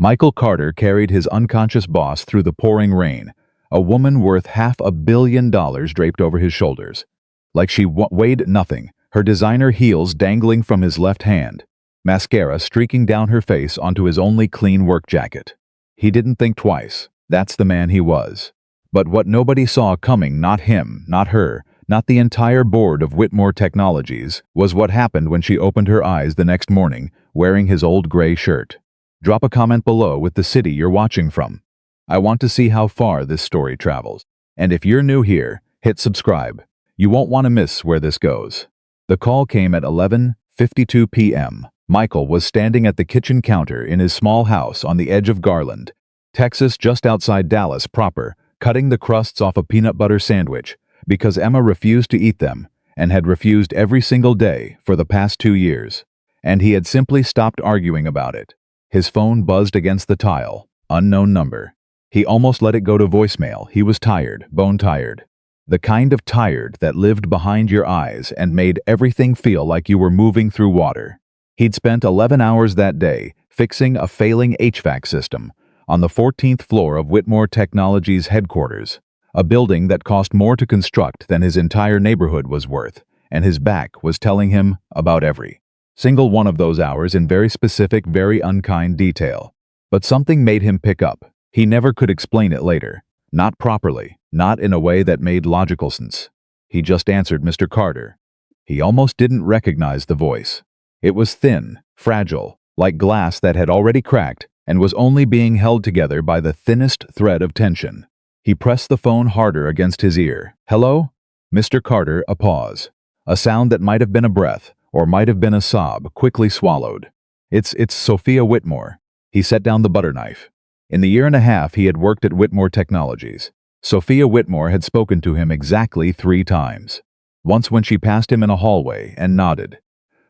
Michael Carter carried his unconscious boss through the pouring rain, a woman worth $500 million draped over his shoulders. Like she weighed nothing, her designer heels dangling from his left hand, mascara streaking down her face onto his only clean work jacket. He didn't think twice. That's the man he was. But what nobody saw coming, not him, not her, not the entire board of Whitmore Technologies, was what happened when she opened her eyes the next morning, wearing his old gray shirt. Drop a comment below with the city you're watching from. I want to see how far this story travels. And if you're new here, hit subscribe. You won't want to miss where this goes. The call came at 11:52 p.m. Michael was standing at the kitchen counter in his small house on the edge of Garland, Texas, just outside Dallas proper, cutting the crusts off a peanut butter sandwich because Emma refused to eat them and had refused every single day for the past 2 years. And he had simply stopped arguing about it. His phone buzzed against the tile. Unknown number. He almost let it go to voicemail. He was tired, bone tired. The kind of tired that lived behind your eyes and made everything feel like you were moving through water. He'd spent 11 hours that day fixing a failing HVAC system on the 14th floor of Whitmore Technologies headquarters, a building that cost more to construct than his entire neighborhood was worth, and his back was telling him about every single one of those hours in very specific, very unkind detail. But something made him pick up. He never could explain it later. Not properly, not in a way that made logical sense. He just answered Mr. Carter. He almost didn't recognize the voice. It was thin, fragile, like glass that had already cracked and was only being held together by the thinnest thread of tension. He pressed the phone harder against his ear. Hello? Mr. Carter, a pause. A sound that might have been a breath, or might have been a sob, quickly swallowed. It's Sophia Whitmore. He set down the butter knife. In the year and a half he had worked at Whitmore Technologies, Sophia Whitmore had spoken to him exactly 3 times. Once when she passed him in a hallway and nodded.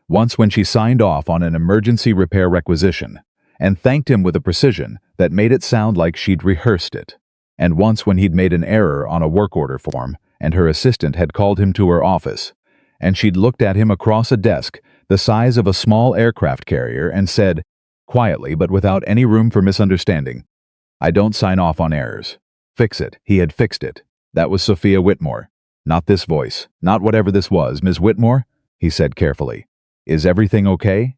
Once when she signed off on an emergency repair requisition and thanked him with a precision that made it sound like she'd rehearsed it. And once when he'd made an error on a work order form and her assistant had called him to her office, and she'd looked at him across a desk the size of a small aircraft carrier and said, quietly but without any room for misunderstanding, I don't sign off on errors. Fix it. He had fixed it. That was Sophia Whitmore. Not this voice. Not whatever this was. Ms. Whitmore? He said carefully. Is everything okay?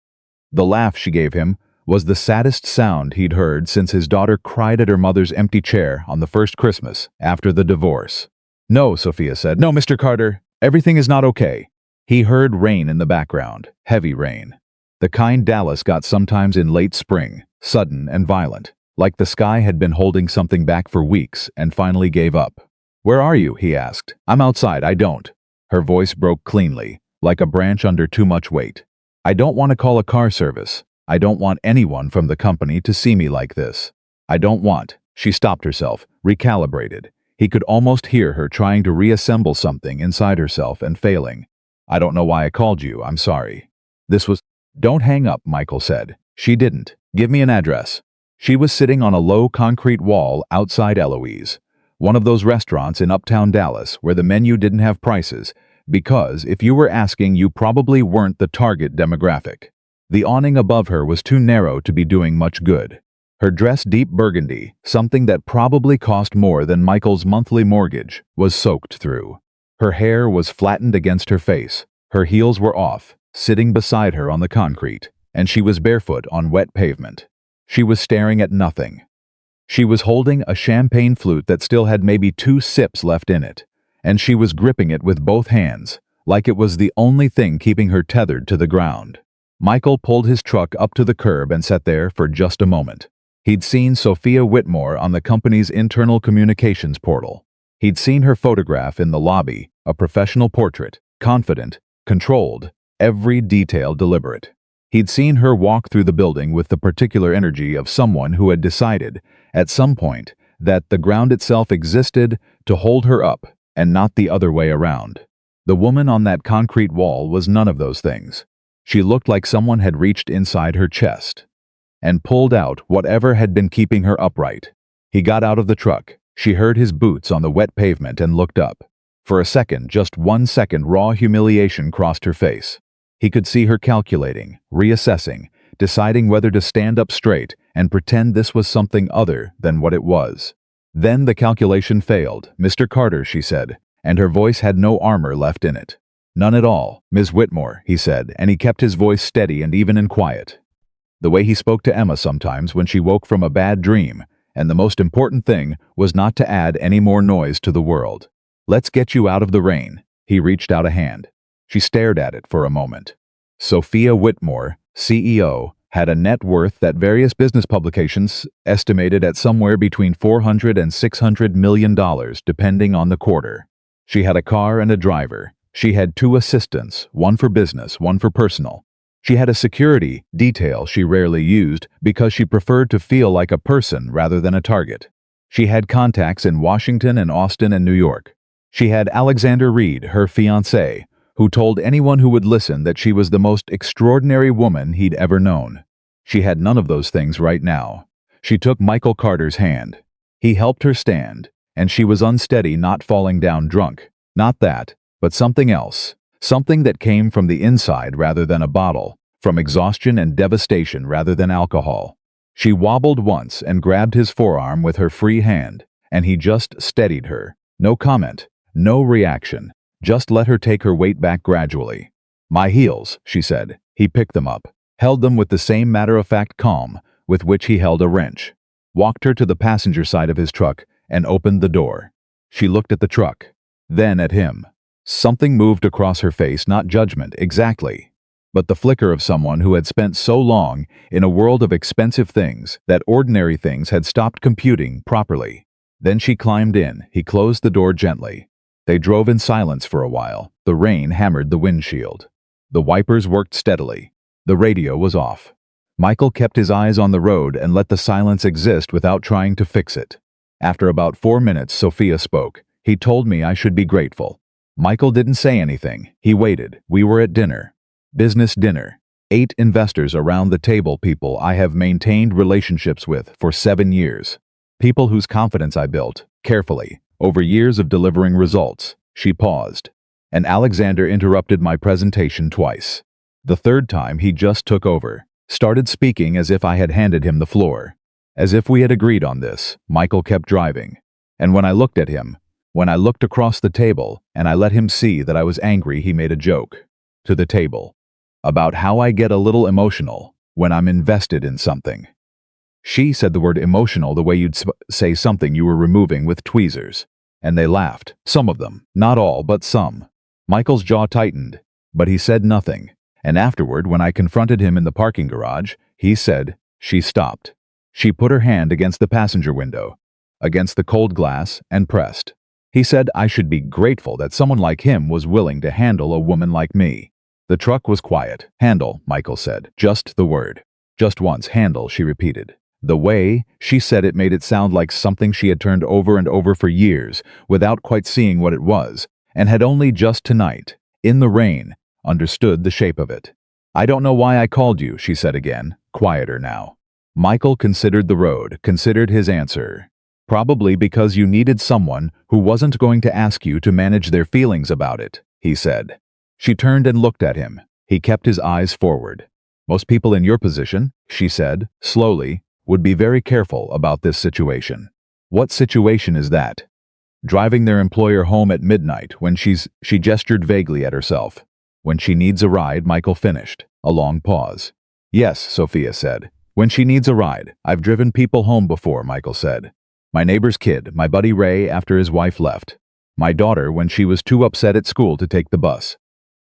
The laugh she gave him was the saddest sound he'd heard since his daughter cried at her mother's empty chair on the first Christmas after the divorce. No, Sophia said. No, Mr. Carter. Everything is not okay. He heard rain in the background. Heavy rain. The kind Dallas got sometimes in late spring, sudden and violent, like the sky had been holding something back for weeks and finally gave up. Where are you? He asked. I'm outside. I don't. Her voice broke cleanly, like a branch under too much weight. I don't want to call a car service. I don't want anyone from the company to see me like this. I don't want. She stopped herself, recalibrated. He could almost hear her trying to reassemble something inside herself and failing. I don't know why I called you. I'm sorry. This was... Don't hang up, Michael said. She didn't. Give me an address. She was sitting on a low concrete wall outside Eloise, one of those restaurants in uptown Dallas where the menu didn't have prices, because if you were asking, you probably weren't the target demographic. The awning above her was too narrow to be doing much good. Her dress, deep burgundy, something that probably cost more than Michael's monthly mortgage, was soaked through. Her hair was flattened against her face. Her heels were off, sitting beside her on the concrete, and she was barefoot on wet pavement. She was staring at nothing. She was holding a champagne flute that still had maybe 2 sips left in it, and she was gripping it with both hands, like it was the only thing keeping her tethered to the ground. Michael pulled his truck up to the curb and sat there for just a moment. He'd seen Sophia Whitmore on the company's internal communications portal. He'd seen her photograph in the lobby, a professional portrait, confident, controlled, every detail deliberate. He'd seen her walk through the building with the particular energy of someone who had decided, at some point, that the ground itself existed to hold her up and not the other way around. The woman on that concrete wall was none of those things. She looked like someone had reached inside her chest and pulled out whatever had been keeping her upright. He got out of the truck. She heard his boots on the wet pavement and looked up. For a second, just 1 second, raw humiliation crossed her face. He could see her calculating, reassessing, deciding whether to stand up straight and pretend this was something other than what it was. Then the calculation failed. "Mr. Carter," she said, and her voice had no armor left in it. "None at all, Ms. Whitmore," he said, and he kept his voice steady and even and quiet. The way he spoke to Emma sometimes when she woke from a bad dream, and the most important thing was not to add any more noise to the world. "Let's get you out of the rain." He reached out a hand. She stared at it for a moment. Sophia Whitmore, CEO, had a net worth that various business publications estimated at somewhere between $400 and $600 million, depending on the quarter. She had a car and a driver. She had 2 assistants, one for business, one for personal. She had a security detail she rarely used because she preferred to feel like a person rather than a target. She had contacts in Washington and Austin and New York. She had Alexander Reed, her fiancé, who told anyone who would listen that she was the most extraordinary woman he'd ever known. She had none of those things right now. She took Michael Carter's hand. He helped her stand, and she was unsteady, not falling down drunk. Not that, but something else. Something that came from the inside rather than a bottle, from exhaustion and devastation rather than alcohol. She wobbled once and grabbed his forearm with her free hand, and he just steadied her. No comment, no reaction. Just let her take her weight back gradually. "My heels," she said. He picked them up, held them with the same matter-of-fact calm with which he held a wrench, walked her to the passenger side of his truck, and opened the door. She looked at the truck, then at him. Something moved across her face, not judgment, exactly, but the flicker of someone who had spent so long in a world of expensive things that ordinary things had stopped computing properly. Then she climbed in. He closed the door gently. They drove in silence for a while. The rain hammered the windshield. The wipers worked steadily. The radio was off. Michael kept his eyes on the road and let the silence exist without trying to fix it. After about 4 minutes, Sophia spoke. "He told me I should be grateful." Michael didn't say anything. He waited. "We were at dinner. Business dinner. 8 investors around the table, people I have maintained relationships with for 7 years. People whose confidence I built, carefully, over years of delivering results." She paused, and Alexander interrupted my presentation twice. The third time he just took over, started speaking as if I had handed him the floor. As if we had agreed on this. Michael kept driving. And when I looked at him, when I looked across the table and I let him see that I was angry, he made a joke to the table about how I get a little emotional when I'm invested in something. She said the word emotional the way you'd say something you were removing with tweezers, and they laughed. Some of them, not all, but some. Michael's jaw tightened, but he said nothing, and afterward, when I confronted him in the parking garage, he said, "She stopped." She put her hand against the passenger window, against the cold glass, and pressed. He said I should be grateful that someone like him was willing to handle a woman like me. The truck was quiet. "Handle," Michael said. Just the word. Just once. "Handle," she repeated. The way she said it made it sound like something she had turned over and over for years, without quite seeing what it was, and had only just tonight, in the rain, understood the shape of it. "I don't know why I called you," she said again, quieter now. Michael considered the road, considered his answer. "Probably because you needed someone who wasn't going to ask you to manage their feelings about it," he said. She turned and looked at him. He kept his eyes forward. "Most people in your position," she said, slowly, "would be very careful about this situation." "What situation is that?" "Driving their employer home at midnight when she gestured vaguely at herself. "When she needs a ride," Michael finished. A long pause. "Yes," Sophia said. "When she needs a ride. I've driven people home before," Michael said. "My neighbor's kid, my buddy Ray after his wife left. My daughter when she was too upset at school to take the bus."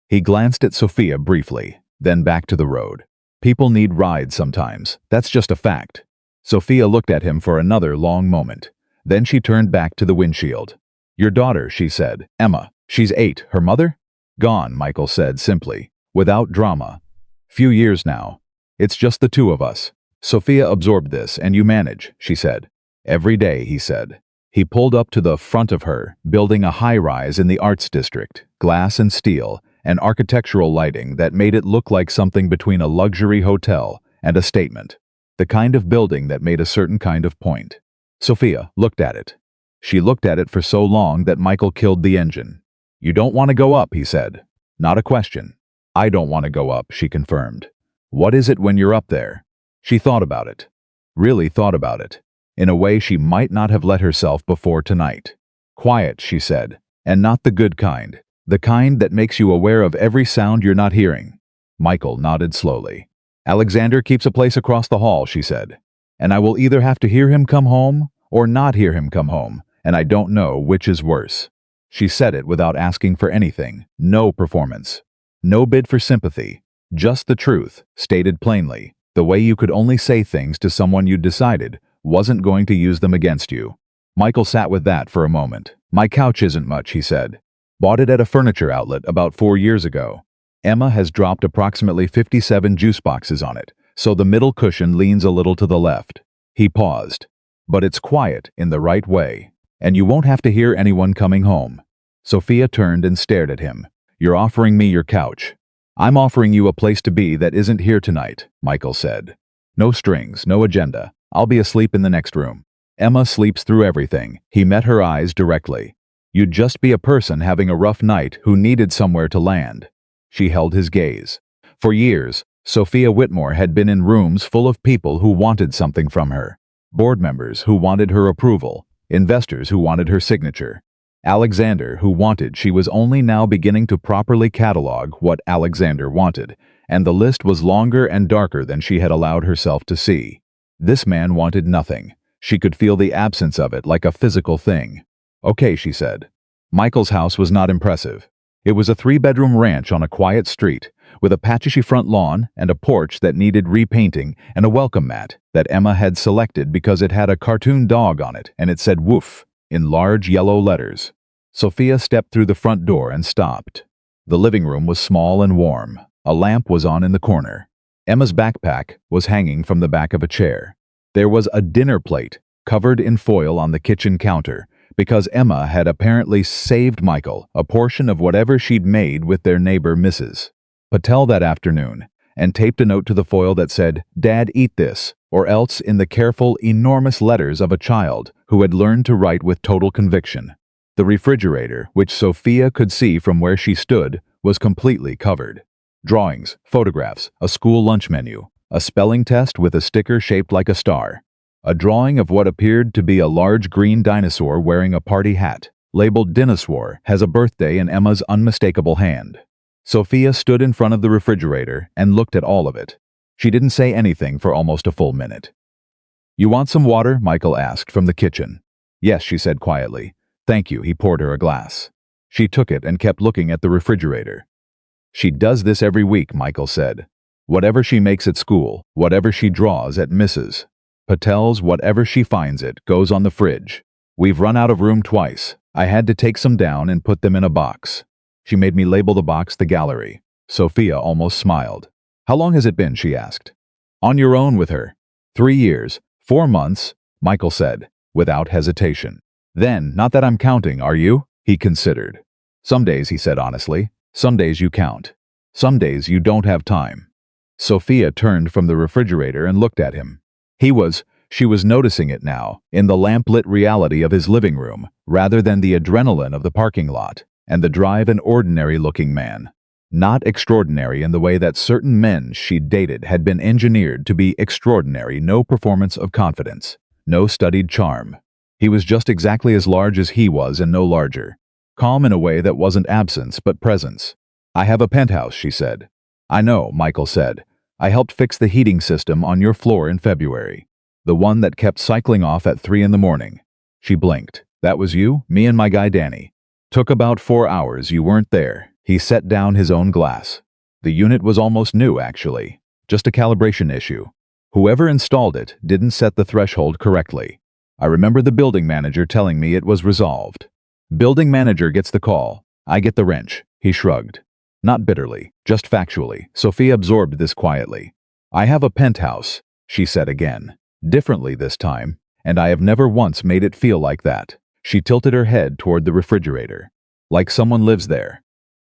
He glanced at Sophia briefly, then back to the road. "People need rides sometimes. That's just a fact." Sophia looked at him for another long moment. Then she turned back to the windshield. "Your daughter," she said. "Emma. She's 8. Her mother?" "Gone," Michael said simply, without drama. "Few years now. It's just the 2 of us." Sophia absorbed this. "And you manage," she said. "Every day," he said. He pulled up to the front of her, building a high-rise in the Arts District, glass and steel, and architectural lighting that made it look like something between a luxury hotel and a statement. The kind of building that made a certain kind of point. Sophia looked at it. She looked at it for so long that Michael killed the engine. "You don't want to go up," he said. "Not a question." "I don't want to go up," she confirmed. What is it when you're up there? She thought about it. Really thought about it. In a way she might not have let herself before tonight. Quiet, she said, and not the good kind. The kind that makes you aware of every sound you're not hearing. Michael nodded slowly. Alexander keeps a place across the hall, she said. And I will either have to hear him come home or not hear him come home, and I don't know which is worse. She said it without asking for anything. No performance. No bid for sympathy. Just the truth, stated plainly. The way you could only say things to someone you'd decided wasn't going to use them against you. Michael sat with that for a moment. My couch isn't much, he said. Bought it at a furniture outlet about 4 years ago. Emma has dropped approximately 57 juice boxes on it, so the middle cushion leans a little to the left. He paused. But it's quiet in the right way, and you won't have to hear anyone coming home. Sophia turned and stared at him. You're offering me your couch. I'm offering you a place to be that isn't here tonight, Michael said. No strings, no agenda. I'll be asleep in the next room. Emma sleeps through everything. He met her eyes directly. You'd just be a person having a rough night who needed somewhere to land. She held his gaze. For years, Sophia Whitmore had been in rooms full of people who wanted something from her. Board members who wanted her approval. Investors who wanted her signature. Alexander who wanted. She was only now beginning to properly catalog what Alexander wanted, and the list was longer and darker than she had allowed herself to see. This man wanted nothing. She could feel the absence of it like a physical thing. Okay, she said. Michael's house was not impressive. It was a 3-bedroom ranch on a quiet street, with a patchy front lawn and a porch that needed repainting and a welcome mat that Emma had selected because it had a cartoon dog on it and it said woof in large yellow letters. Sophia stepped through the front door and stopped. The living room was small and warm. A lamp was on in the corner. Emma's backpack was hanging from the back of a chair. There was a dinner plate covered in foil on the kitchen counter because Emma had apparently saved Michael a portion of whatever she'd made with their neighbor Mrs. Patel that afternoon and taped a note to the foil that said, "Dad, eat this," or else in the careful, enormous letters of a child who had learned to write with total conviction. The refrigerator, which Sophia could see from where she stood, was completely covered. Drawings, photographs, a school lunch menu, a spelling test with a sticker shaped like a star, a drawing of what appeared to be a large green dinosaur wearing a party hat, labeled Dinosaur, has a birthday in Emma's unmistakable hand. Sophia stood in front of the refrigerator and looked at all of it. She didn't say anything for almost a full minute. You want some water? Michael asked from the kitchen. Yes, she said quietly. Thank you, he poured her a glass. She took it and kept looking at the refrigerator. She does this every week, Michael said. Whatever she makes at school, whatever she draws at Mrs. Patel's, whatever she finds it, goes on the fridge. We've run out of room twice. I had to take some down and put them in a box. She made me label the box the gallery. Sophia almost smiled. How long has it been? She asked. On your own with her. 3 years, 4 months, Michael said, without hesitation. Then, not that I'm counting, are you? He considered. Some days, he said honestly. Some days you count. Some days you don't have time. Sophia turned from the refrigerator and looked at him. She was noticing it now, in the lamp-lit reality of his living room, rather than the adrenaline of the parking lot, and the drive an ordinary-looking man. Not extraordinary in the way that certain men she'd dated had been engineered to be extraordinary, no performance of confidence, no studied charm. He was just exactly as large as he was and no larger. Calm in a way that wasn't absence but presence. I have a penthouse, she said. I know, Michael said. I helped fix the heating system on your floor in February. The one that kept cycling off at 3 in the morning. She blinked. That was you? Me and my guy Danny. Took about 4 hours, you weren't there. He set down his own glass. The unit was almost new, actually. Just a calibration issue. Whoever installed it didn't set the threshold correctly. I remember the building manager telling me it was resolved. Building manager gets the call. I get the wrench. He shrugged. Not bitterly, just factually. Sophia absorbed this quietly. I have a penthouse, she said again. Differently this time, and I have never once made it feel like that. She tilted her head toward the refrigerator. Like someone lives there.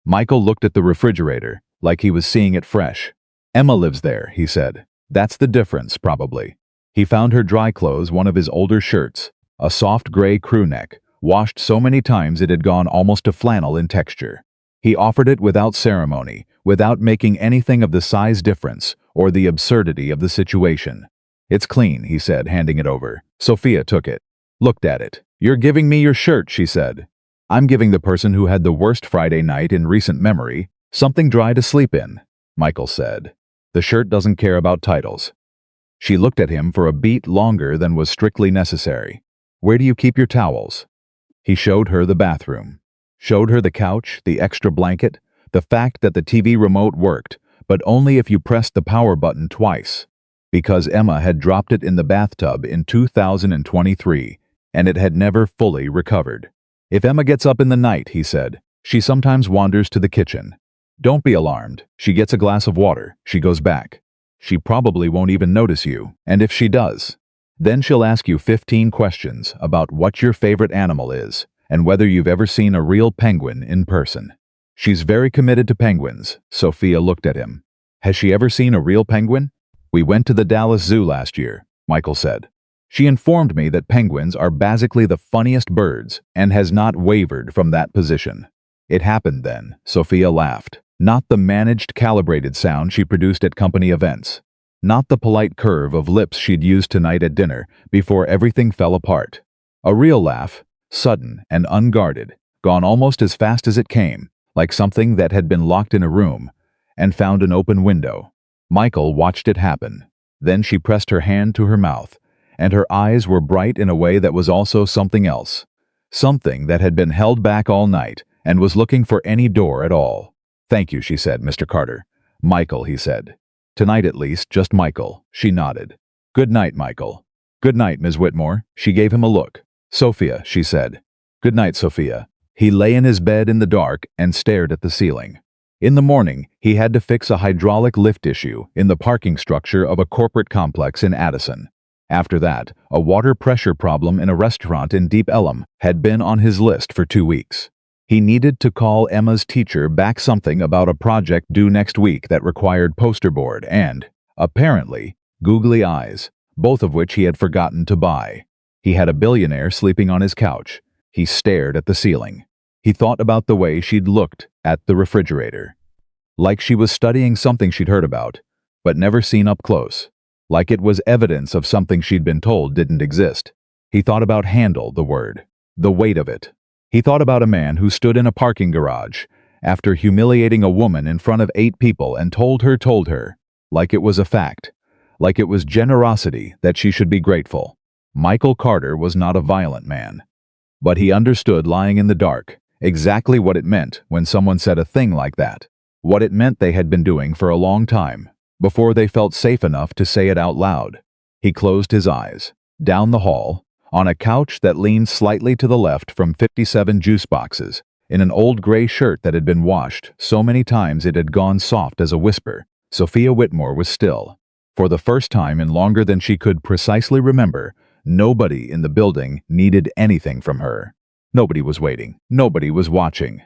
Michael looked at the refrigerator, like he was seeing it fresh. Emma lives there, he said. That's the difference, probably. He found her dry clothes, one of his older shirts, a soft gray crew neck, washed so many times it had gone almost to flannel in texture. He offered it without ceremony, without making anything of the size difference, or the absurdity of the situation. "It's clean," he said, handing it over. Sophia took it, looked at it. "You're giving me your shirt," she said. "I'm giving the person who had the worst Friday night in recent memory something dry to sleep in," Michael said. "The shirt doesn't care about titles." She looked at him for a beat longer than was strictly necessary. "Where do you keep your towels?" He showed her the bathroom. Showed her the couch, the extra blanket, the fact that the TV remote worked, but only if you pressed the power button twice, because Emma had dropped it in the bathtub in 2023, and it had never fully recovered. "If Emma gets up in the night," he said, "she sometimes wanders to the kitchen. Don't be alarmed. She gets a glass of water. She goes back. She probably won't even notice you, and if she does, then she'll ask you 15 questions about what your favorite animal is and whether you've ever seen a real penguin in person." "She's very committed to penguins." Sophia looked at him. "Has she ever seen a real penguin?" "We went to the Dallas Zoo last year," Michael said. "She informed me that penguins are basically the funniest birds and has not wavered from that position." "It happened then," Sophia laughed. Not the managed, calibrated sound she produced at company events. Not the polite curve of lips she'd used tonight at dinner before everything fell apart. A real laugh, sudden and unguarded, gone almost as fast as it came, like something that had been locked in a room and found an open window. Michael watched it happen. Then she pressed her hand to her mouth, and her eyes were bright in a way that was also something else. Something that had been held back all night and was looking for any door at all. "Thank you," she said, "Mr. Carter." "Michael," he said. "Tonight at least, just Michael." She nodded. "Good night, Michael." "Good night, Ms. Whitmore." She gave him a look. "Sophia," she said. "Good night, Sophia." He lay in his bed in the dark and stared at the ceiling. In the morning, he had to fix a hydraulic lift issue in the parking structure of a corporate complex in Addison. After that, a water pressure problem in a restaurant in Deep Ellum had been on his list for 2 weeks. He needed to call Emma's teacher back something about a project due next week that required poster board and, apparently, googly eyes, both of which he had forgotten to buy. He had a billionaire sleeping on his couch. He stared at the ceiling. He thought about the way she'd looked at the refrigerator. Like she was studying something she'd heard about, but never seen up close. Like it was evidence of something she'd been told didn't exist. He thought about handle, the word, the weight of it. He thought about a man who stood in a parking garage after humiliating a woman in front of 8 people and told her, like it was a fact, like it was generosity that she should be grateful. Michael Carter was not a violent man, but he understood lying in the dark exactly what it meant when someone said a thing like that, what it meant they had been doing for a long time, before they felt safe enough to say it out loud. He closed his eyes. Down the hall, on a couch that leaned slightly to the left from 57 juice boxes, in an old gray shirt that had been washed so many times it had gone soft as a whisper, Sophia Whitmore was still. For the first time in longer than she could precisely remember, nobody in the building needed anything from her. Nobody was waiting. Nobody was watching.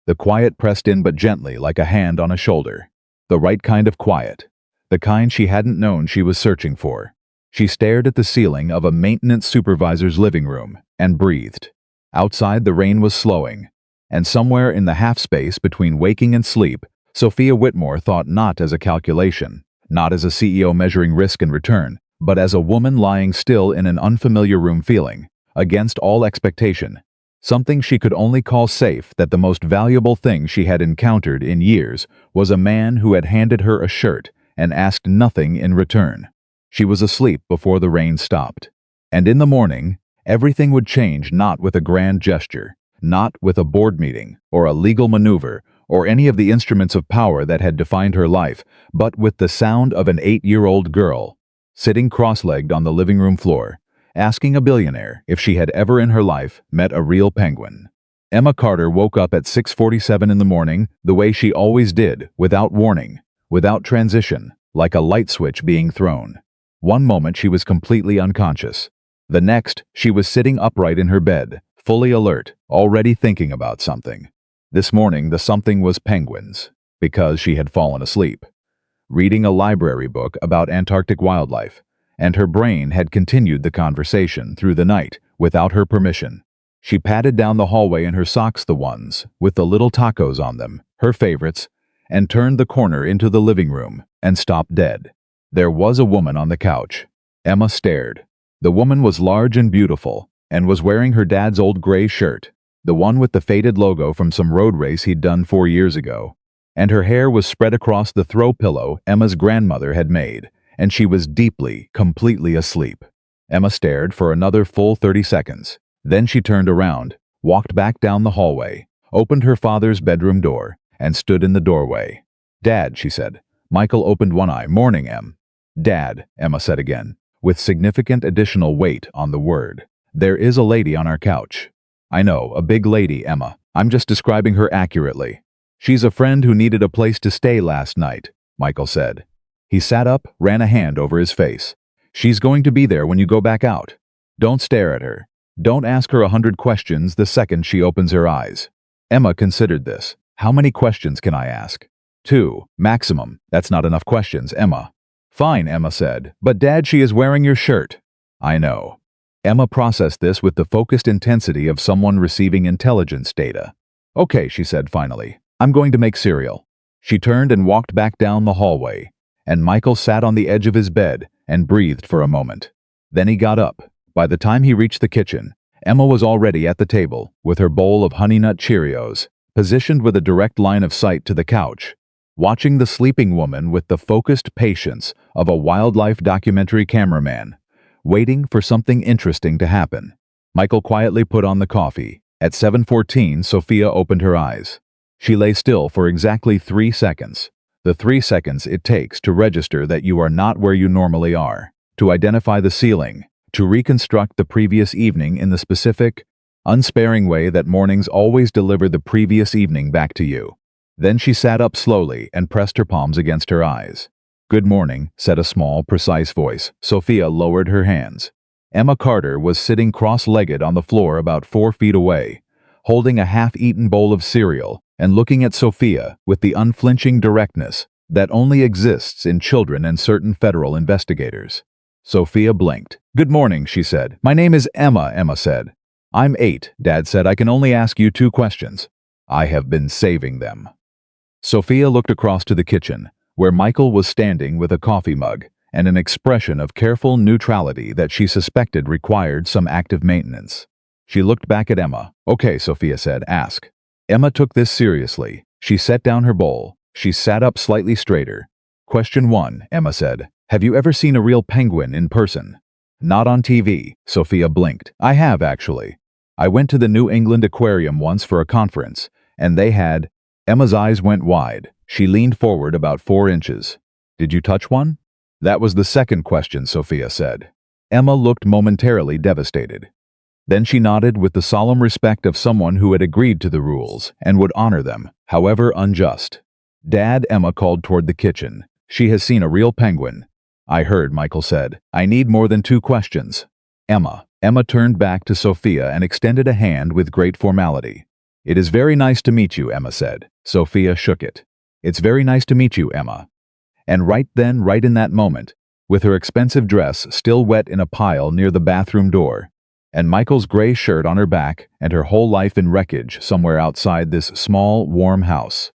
The quiet pressed in but gently, like a hand on a shoulder. The right kind of quiet. The kind she hadn't known she was searching for. She stared at the ceiling of a maintenance supervisor's living room and breathed. Outside, the rain was slowing, and somewhere in the half-space between waking and sleep, Sophia Whitmore thought not as a calculation, not as a CEO measuring risk and return, but as a woman lying still in an unfamiliar room feeling, against all expectation, something she could only call safe, that the most valuable thing she had encountered in years was a man who had handed her a shirt and asked nothing in return. She was asleep before the rain stopped. And in the morning, everything would change, not with a grand gesture, not with a board meeting or a legal maneuver or any of the instruments of power that had defined her life, but with the sound of an 8-year-old girl, sitting cross-legged on the living room floor, asking a billionaire if she had ever in her life met a real penguin. Emma Carter woke up at 6:47 in the morning, the way she always did, without warning, without transition, like a light switch being thrown. One moment she was completely unconscious. The next, she was sitting upright in her bed, fully alert, already thinking about something. This morning, the something was penguins, because she had fallen asleep, reading a library book about Antarctic wildlife, and her brain had continued the conversation through the night without her permission. She patted down the hallway in her socks, the ones with the little tacos on them, her favorites, and turned the corner into the living room, and stopped dead. There was a woman on the couch. Emma stared. The woman was large and beautiful, and was wearing her dad's old gray shirt, the one with the faded logo from some road race he'd done 4 years ago. And her hair was spread across the throw pillow Emma's grandmother had made, and she was deeply, completely asleep. Emma stared for another full 30 seconds. Then she turned around, walked back down the hallway, opened her father's bedroom door, and stood in the doorway. "Dad," she said. Michael opened one eye. "Morning, Em." "Dad," Emma said again, with significant additional weight on the word. "There is a lady on our couch." "I know, a big lady, Emma. I'm just describing her accurately. She's a friend who needed a place to stay last night," Michael said. He sat up, ran a hand over his face. "She's going to be there when you go back out. Don't stare at her. Don't ask her 100 questions the second she opens her eyes." Emma considered this. "How many questions can I ask?" "2, maximum. That's not enough questions, Emma." "Fine," Emma said. "But Dad, she is wearing your shirt." "I know." Emma processed this with the focused intensity of someone receiving intelligence data. "Okay," she said finally. "I'm going to make cereal." She turned and walked back down the hallway, and Michael sat on the edge of his bed and breathed for a moment. Then he got up. By the time he reached the kitchen, Emma was already at the table, with her bowl of Honey Nut Cheerios, positioned with a direct line of sight to the couch, watching the sleeping woman with the focused patience of a wildlife documentary cameraman, waiting for something interesting to happen. Michael quietly put on the coffee. At 7:14, Sophia opened her eyes. She lay still for exactly 3 seconds. The 3 seconds it takes to register that you are not where you normally are, to identify the ceiling, to reconstruct the previous evening in the specific, unsparing way that mornings always deliver the previous evening back to you. Then she sat up slowly and pressed her palms against her eyes. "Good morning," said a small, precise voice. Sophia lowered her hands. Emma Carter was sitting cross-legged on the floor about 4 feet away, holding a half-eaten bowl of cereal and looking at Sophia with the unflinching directness that only exists in children and certain federal investigators. Sophia blinked. "Good morning," she said. "My name is Emma," Emma said. "I'm 8, Dad said. "I can only ask you 2 questions." "I have been saving them." Sophia looked across to the kitchen, where Michael was standing with a coffee mug and an expression of careful neutrality that she suspected required some active maintenance. She looked back at Emma. "Okay," Sophia said. "Ask." Emma took this seriously. She set down her bowl. She sat up slightly straighter. "Question 1, Emma said. "Have you ever seen a real penguin in person?" "Not on TV." Sophia blinked. "I have, actually. I went to the New England Aquarium once for a conference, and they had—" Emma's eyes went wide. She leaned forward about 4 inches. "Did you touch one?" "That was the second question," Sophia said. Emma looked momentarily devastated. Then she nodded with the solemn respect of someone who had agreed to the rules and would honor them, however unjust. "Dad," Emma called toward the kitchen. "She has seen a real penguin." "I heard," Michael said. "I need more than 2 questions." Emma turned back to Sophia and extended a hand with great formality. "It is very nice to meet you," Emma said. Sophia shook it. "It's very nice to meet you, Emma." And right then, right in that moment, with her expensive dress still wet in a pile near the bathroom door, and Michael's gray shirt on her back and her whole life in wreckage somewhere outside this small, warm house,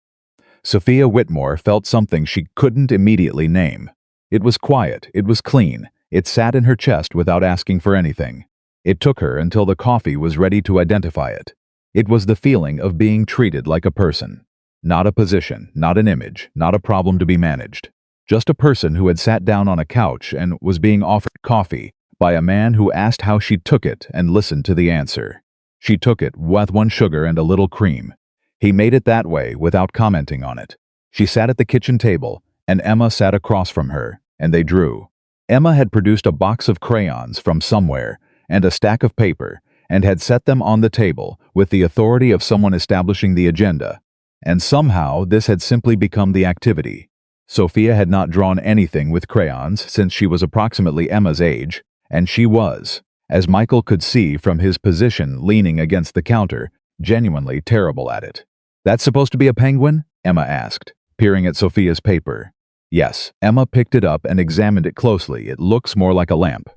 Sophia Whitmore felt something she couldn't immediately name. It was quiet, it was clean, it sat in her chest without asking for anything. It took her until the coffee was ready to identify it. It was the feeling of being treated like a person. Not a position, not an image, not a problem to be managed. Just a person who had sat down on a couch and was being offered coffee by a man who asked how she took it and listened to the answer. She took it with 1 sugar and a little cream. He made it that way without commenting on it. She sat at the kitchen table, and Emma sat across from her, and they drew. Emma had produced a box of crayons from somewhere and a stack of paper, and had set them on the table with the authority of someone establishing the agenda. And somehow this had simply become the activity. Sophia had not drawn anything with crayons since she was approximately Emma's age, and she was, as Michael could see from his position leaning against the counter, genuinely terrible at it. "That's supposed to be a penguin?" Emma asked, peering at Sophia's paper. "Yes." Emma picked it up and examined it closely. "It looks more like a lamp."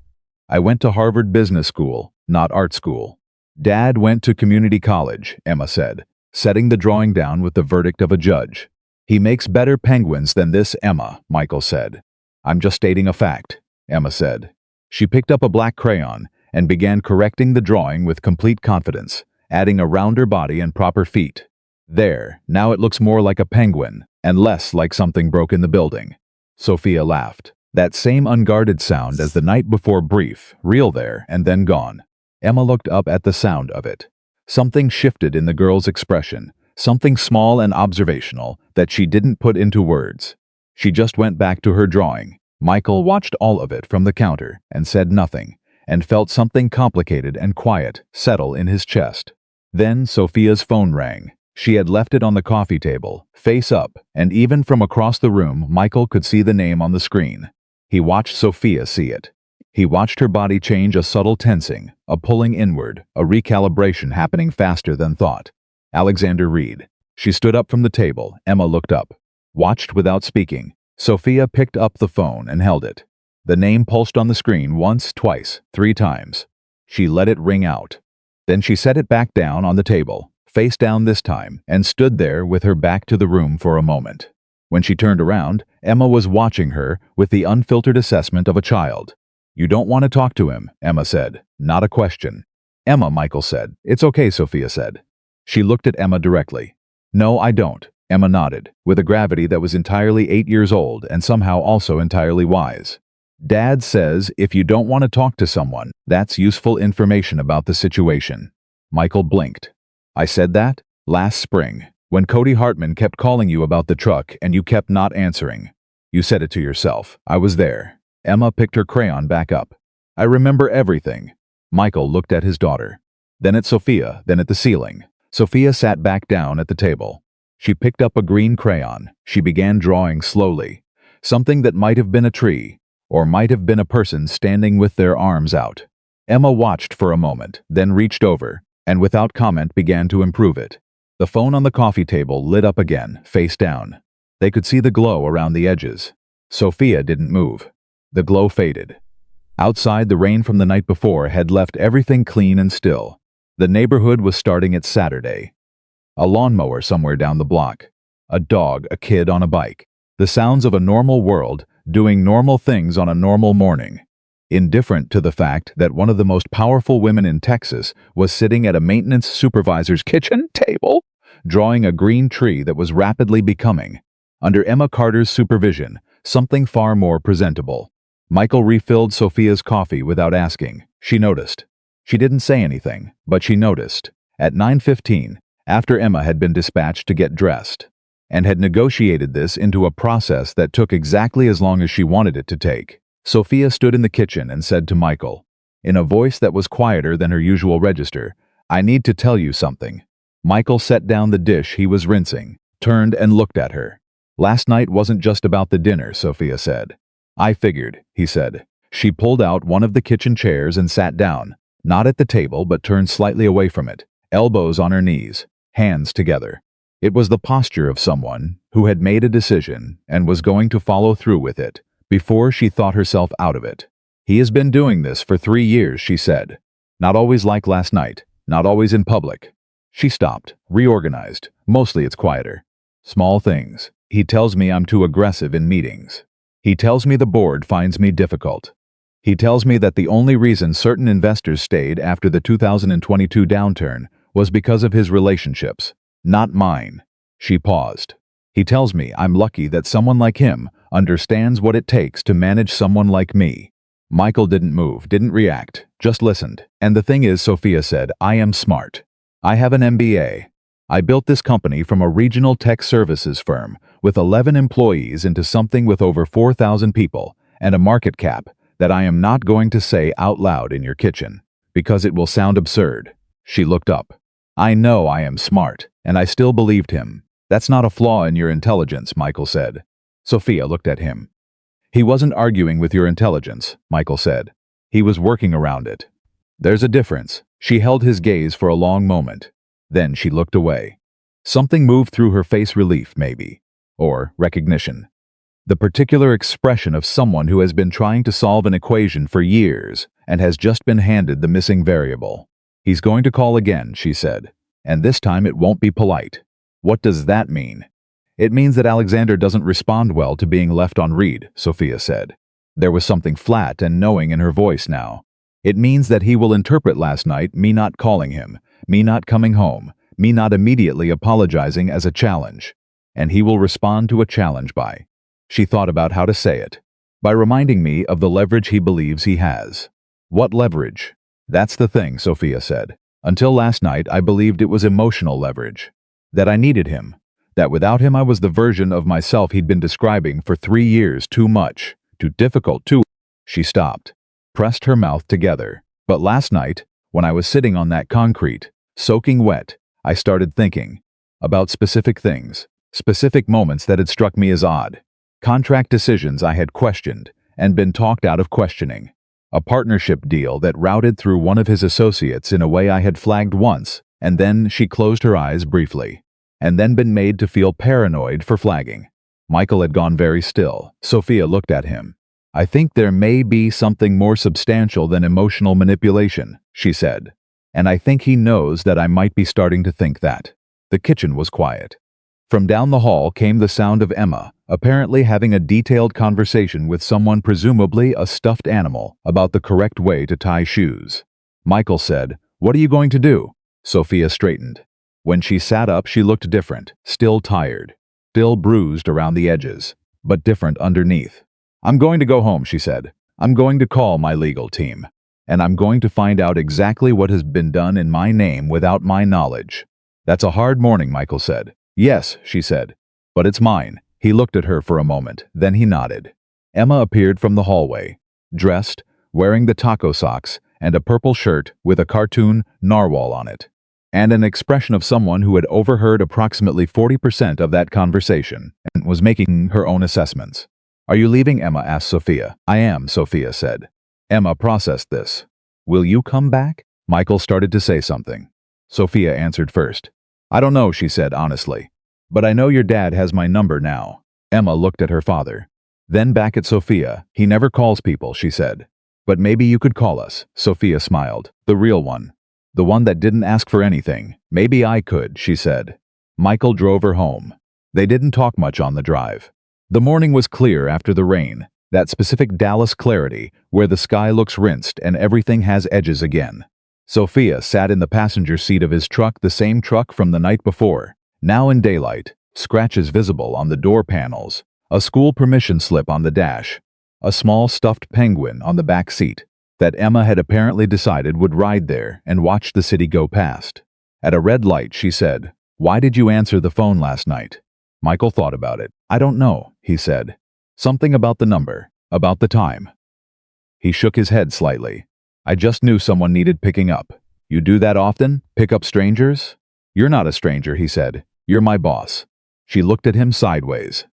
"I went to Harvard Business School, not art school." "Dad went to community college," Emma said, setting the drawing down with the verdict of a judge. He makes better penguins than this, Emma, Michael said. I'm just stating a fact, Emma said. She picked up a black crayon and began correcting the drawing with complete confidence, adding a rounder body and proper feet. There, now it looks more like a penguin, and less like something broke in the building. Sophia laughed. That same unguarded sound as the night before, brief, real there, and then gone. Emma looked up at the sound of it. Something shifted in the girl's expression, something small and observational that she didn't put into words. She just went back to her drawing. Michael watched all of it from the counter and said nothing, and felt something complicated and quiet settle in his chest. Then Sophia's phone rang. She had left it on the coffee table, face up, and even from across the room, Michael could see the name on the screen. He watched Sophia see it. He watched her body change, a subtle tensing, a pulling inward, a recalibration happening faster than thought. Alexander Reed. She stood up from the table. Emma looked up, watched without speaking. Sophia picked up the phone and held it. The name pulsed on the screen once, twice, 3 times. She let it ring out. Then she set it back down on the table, face down this time, and stood there with her back to the room for a moment. When she turned around, Emma was watching her with the unfiltered assessment of a child. You don't want to talk to him, Emma said. Not a question. Emma, Michael said. It's okay, Sophia said. She looked at Emma directly. No, I don't. Emma nodded, with a gravity that was entirely 8 years old and somehow also entirely wise. Dad says if you don't want to talk to someone, that's useful information about the situation. Michael blinked. I said that? Last spring, when Cody Hartman kept calling you about the truck and you kept not answering. You said it to yourself. I was there. Emma picked her crayon back up. I remember everything. Michael looked at his daughter. Then at Sophia, then at the ceiling. Sophia sat back down at the table. She picked up a green crayon. She began drawing slowly. Something that might have been a tree, or might have been a person standing with their arms out. Emma watched for a moment, then reached over, and without comment began to improve it. The phone on the coffee table lit up again, face down. They could see the glow around the edges. Sophia didn't move. The glow faded. Outside, the rain from the night before had left everything clean and still. The neighborhood was starting its Saturday. A lawnmower somewhere down the block. A dog, a kid on a bike. The sounds of a normal world doing normal things on a normal morning. Indifferent to the fact that one of the most powerful women in Texas was sitting at a maintenance supervisor's kitchen table, drawing a green tree that was rapidly becoming, under Emma Carter's supervision, something far more presentable. Michael refilled Sophia's coffee without asking. She noticed. She didn't say anything, but she noticed. At 9:15, after Emma had been dispatched to get dressed, and had negotiated this into a process that took exactly as long as she wanted it to take, Sophia stood in the kitchen and said to Michael, in a voice that was quieter than her usual register, I need to tell you something. Michael set down the dish he was rinsing, turned and looked at her. Last night wasn't just about the dinner, Sophia said. I figured, he said. She pulled out one of the kitchen chairs and sat down, not at the table but turned slightly away from it, elbows on her knees, hands together. It was the posture of someone who had made a decision and was going to follow through with it, before she thought herself out of it. He has been doing this for 3 years, she said. Not always like last night, not always in public. She stopped, reorganized. Mostly it's quieter. Small things. He tells me I'm too aggressive in meetings. He tells me the board finds me difficult. He tells me that the only reason certain investors stayed after the 2022 downturn was because of his relationships, not mine. She paused. He tells me I'm lucky that someone like him understands what it takes to manage someone like me. Michael didn't move, didn't react, just listened. And the thing is, Sophia said, I am smart. I have an MBA. I built this company from a regional tech services firm with 11 employees into something with over 4,000 people and a market cap that I am not going to say out loud in your kitchen, because it will sound absurd. She looked up. I know I am smart, and I still believed him. That's not a flaw in your intelligence, Michael said. Sophia looked at him. He wasn't arguing with your intelligence, Michael said. He was working around it. There's a difference. She held his gaze for a long moment. Then she looked away. Something moved through her face, relief, maybe, or recognition. The particular expression of someone who has been trying to solve an equation for years and has just been handed the missing variable. He's going to call again, she said, and this time it won't be polite. What does that mean? It means that Alexander doesn't respond well to being left on read, Sophia said. There was something flat and knowing in her voice now. It means that he will interpret last night me not calling him, me not coming home, me not immediately apologizing as a challenge. And he will respond to a challenge by. She thought about how to say it. By reminding me of the leverage he believes he has. What leverage? That's the thing, Sophia said. Until last night, I believed it was emotional leverage. That I needed him. That without him I was the version of myself he'd been describing for 3 years, too much, too difficult, too. She stopped, pressed her mouth together. But last night, when I was sitting on that concrete, soaking wet, I started thinking about specific things, specific moments that had struck me as odd. Contract decisions I had questioned and been talked out of questioning. A partnership deal that routed through one of his associates in a way I had flagged once, and then she closed her eyes briefly, and then been made to feel paranoid for flagging. Michael had gone very still. Sophia looked at him. I think there may be something more substantial than emotional manipulation, she said. And I think he knows that I might be starting to think that. The kitchen was quiet. From down the hall came the sound of Emma, apparently having a detailed conversation with someone, presumably a stuffed animal, about the correct way to tie shoes. Michael said, "What are you going to do?" Sophia straightened. When she sat up, she looked different, still tired, still bruised around the edges, but different underneath. "I'm going to go home," she said. "I'm going to call my legal team. And I'm going to find out exactly what has been done in my name without my knowledge." "That's a hard morning," Michael said. "Yes," she said. "But it's mine." He looked at her for a moment, then he nodded. Emma appeared from the hallway, dressed, wearing the taco socks and a purple shirt with a cartoon narwhal on it, and an expression of someone who had overheard approximately 40% of that conversation and was making her own assessments. "Are you leaving?" Emma asked Sophia. "I am," Sophia said. Emma processed this. "Will you come back?" Michael started to say something. Sophia answered first. "I don't know," she said honestly. "But I know your dad has my number now." Emma looked at her father. Then back at Sophia. "He never calls people," she said. "But maybe you could call us." Sophia smiled. "The real one. The one that didn't ask for anything. Maybe I could," she said. Michael drove her home. They didn't talk much on the drive. The morning was clear after the rain. That specific Dallas clarity where the sky looks rinsed and everything has edges again. Sophia sat in the passenger seat of his truck, the same truck from the night before. Now in daylight, scratches visible on the door panels, a school permission slip on the dash, a small stuffed penguin on the back seat that Emma had apparently decided would ride there and watch the city go past. At a red light, she said, "Why did you answer the phone last night?" Michael thought about it. "I don't know," he said. "Something about the number, about the time." He shook his head slightly. "I just knew someone needed picking up." "You do that often? Pick up strangers?" "You're not a stranger," he said. "You're my boss." She looked at him sideways.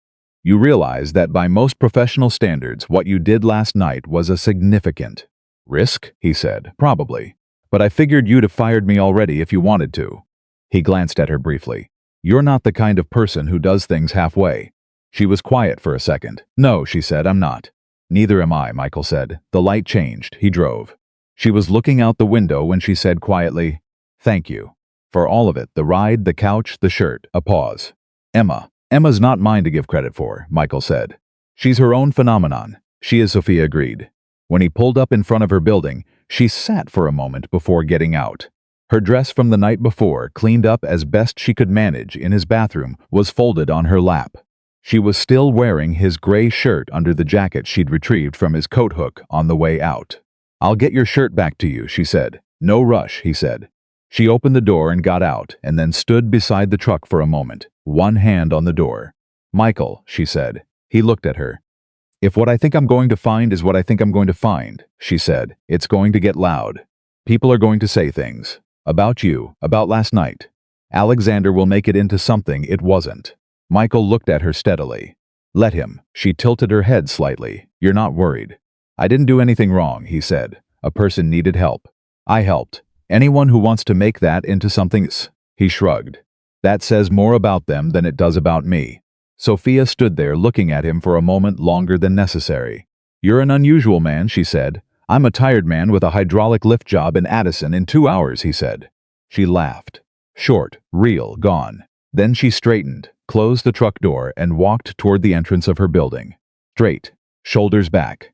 "You realize that by most professional standards, what you did last night was a significant risk?" he said. "Probably. But I figured you'd have fired me already if you wanted to." He glanced at her briefly. "You're not the kind of person who does things halfway." She was quiet for a second. "No," she said, "I'm not." "Neither am I," Michael said. The light changed. He drove. She was looking out the window when she said quietly, "Thank you. For all of it, the ride, the couch, the shirt." A pause. Emma's not mine to give credit for," Michael said. "She's her own phenomenon." "She is," Sophia agreed. When he pulled up in front of her building, she sat for a moment before getting out. Her dress from the night before, cleaned up as best she could manage in his bathroom, was folded on her lap. She was still wearing his gray shirt under the jacket she'd retrieved from his coat hook on the way out. "I'll get your shirt back to you," she said. "No rush," he said. She opened the door and got out, and then stood beside the truck for a moment, one hand on the door. "Michael," she said. He looked at her. "If what I think I'm going to find is what I think I'm going to find," she said, "it's going to get loud. People are going to say things. About you, about last night. Alexander will make it into something it wasn't." Michael looked at her steadily. "Let him." She tilted her head slightly. "You're not worried." "I didn't do anything wrong," he said. "A person needed help. I helped. Anyone who wants to make that into something," he shrugged. "That says more about them than it does about me." Sophia stood there looking at him for a moment longer than necessary. "You're an unusual man," she said. "I'm a tired man with a hydraulic lift job in Addison in 2 hours," he said. She laughed. Short, real, gone. Then she straightened, closed the truck door and walked toward the entrance of her building. Straight, shoulders back.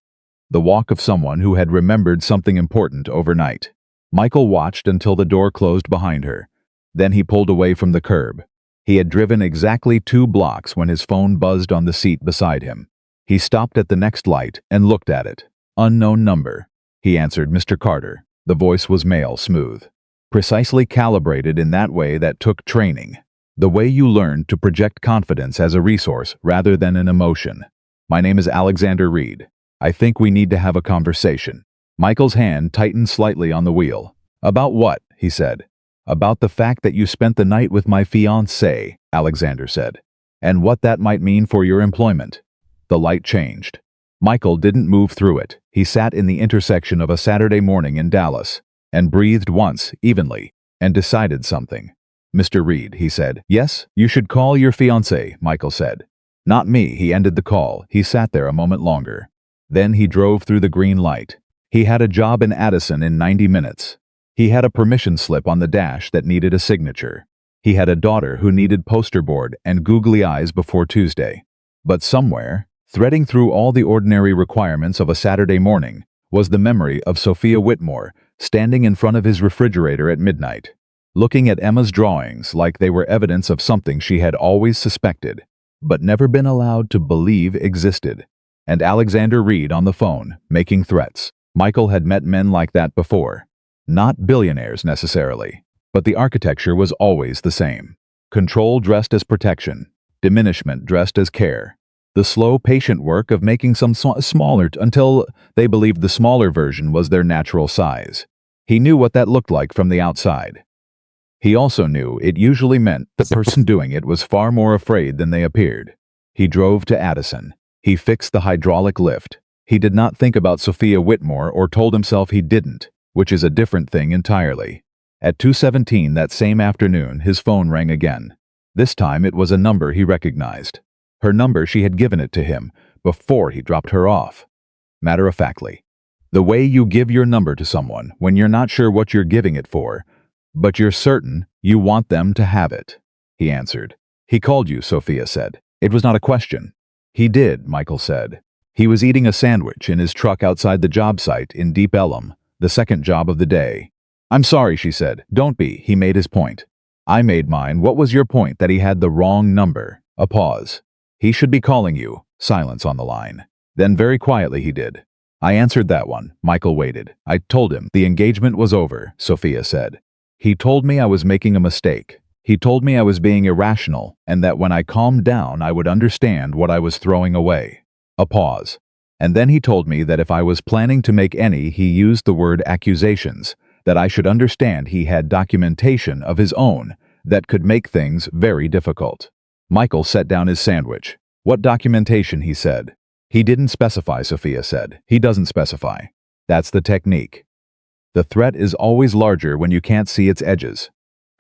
The walk of someone who had remembered something important overnight. Michael watched until the door closed behind her. Then he pulled away from the curb. He had driven exactly 2 blocks when his phone buzzed on the seat beside him. He stopped at the next light and looked at it. Unknown number. He answered, "Mr. Carter." The voice was male, smooth. Precisely calibrated in that way that took training. The way you learn to project confidence as a resource rather than an emotion. "My name is Alexander Reed. I think we need to have a conversation." Michael's hand tightened slightly on the wheel. "About what?" he said. "About the fact that you spent the night with my fiancée," Alexander said, "and what that might mean for your employment." The light changed. Michael didn't move through it. He sat in the intersection of a Saturday morning in Dallas, and breathed once, evenly, and decided something. "Mr. Reed," he said. "Yes, you should call your fiancée," Michael said. "Not me." He ended the call. He sat there a moment longer. Then he drove through the green light. He had a job in Addison in 90 minutes. He had a permission slip on the dash that needed a signature. He had a daughter who needed poster board and googly eyes before Tuesday. But somewhere, threading through all the ordinary requirements of a Saturday morning, was the memory of Sophia Whitmore standing in front of his refrigerator at midnight, looking at Emma's drawings like they were evidence of something she had always suspected, but never been allowed to believe existed. And Alexander Reed on the phone, making threats. Michael had met men like that before. Not billionaires necessarily, but the architecture was always the same. Control dressed as protection, diminishment dressed as care. The slow, patient work of making some smaller until they believed the smaller version was their natural size. He knew what that looked like from the outside. He also knew it usually meant the person doing it was far more afraid than they appeared. He drove to Addison. He fixed the hydraulic lift. He did not think about Sophia Whitmore or told himself he didn't, which is a different thing entirely. At 2:17 that same afternoon, his phone rang again. This time it was a number he recognized. Her number, she had given it to him before he dropped her off. Matter-of-factly. The way you give your number to someone when you're not sure what you're giving it for, but you're certain you want them to have it. He answered. "He called you," Sophia said. It was not a question. "He did," Michael said. He was eating a sandwich in his truck outside the job site in Deep Ellum, the second job of the day. "I'm sorry," she said. "Don't be." He made his point. "I made mine. What was your point?" "That he had the wrong number." A pause. "He should be calling you." Silence on the line. Then very quietly he did. "I answered that one." Michael waited. "I told him the engagement was over," Sophia said. "He told me I was making a mistake. He told me I was being irrational and that when I calmed down I would understand what I was throwing away." A pause. "And then he told me that if I was planning to make any, he used the word accusations, that I should understand he had documentation of his own that could make things very difficult." Michael set down his sandwich. "What documentation?" he said. "He didn't specify," Sophia said. "He doesn't specify. That's the technique. The threat is always larger when you can't see its edges."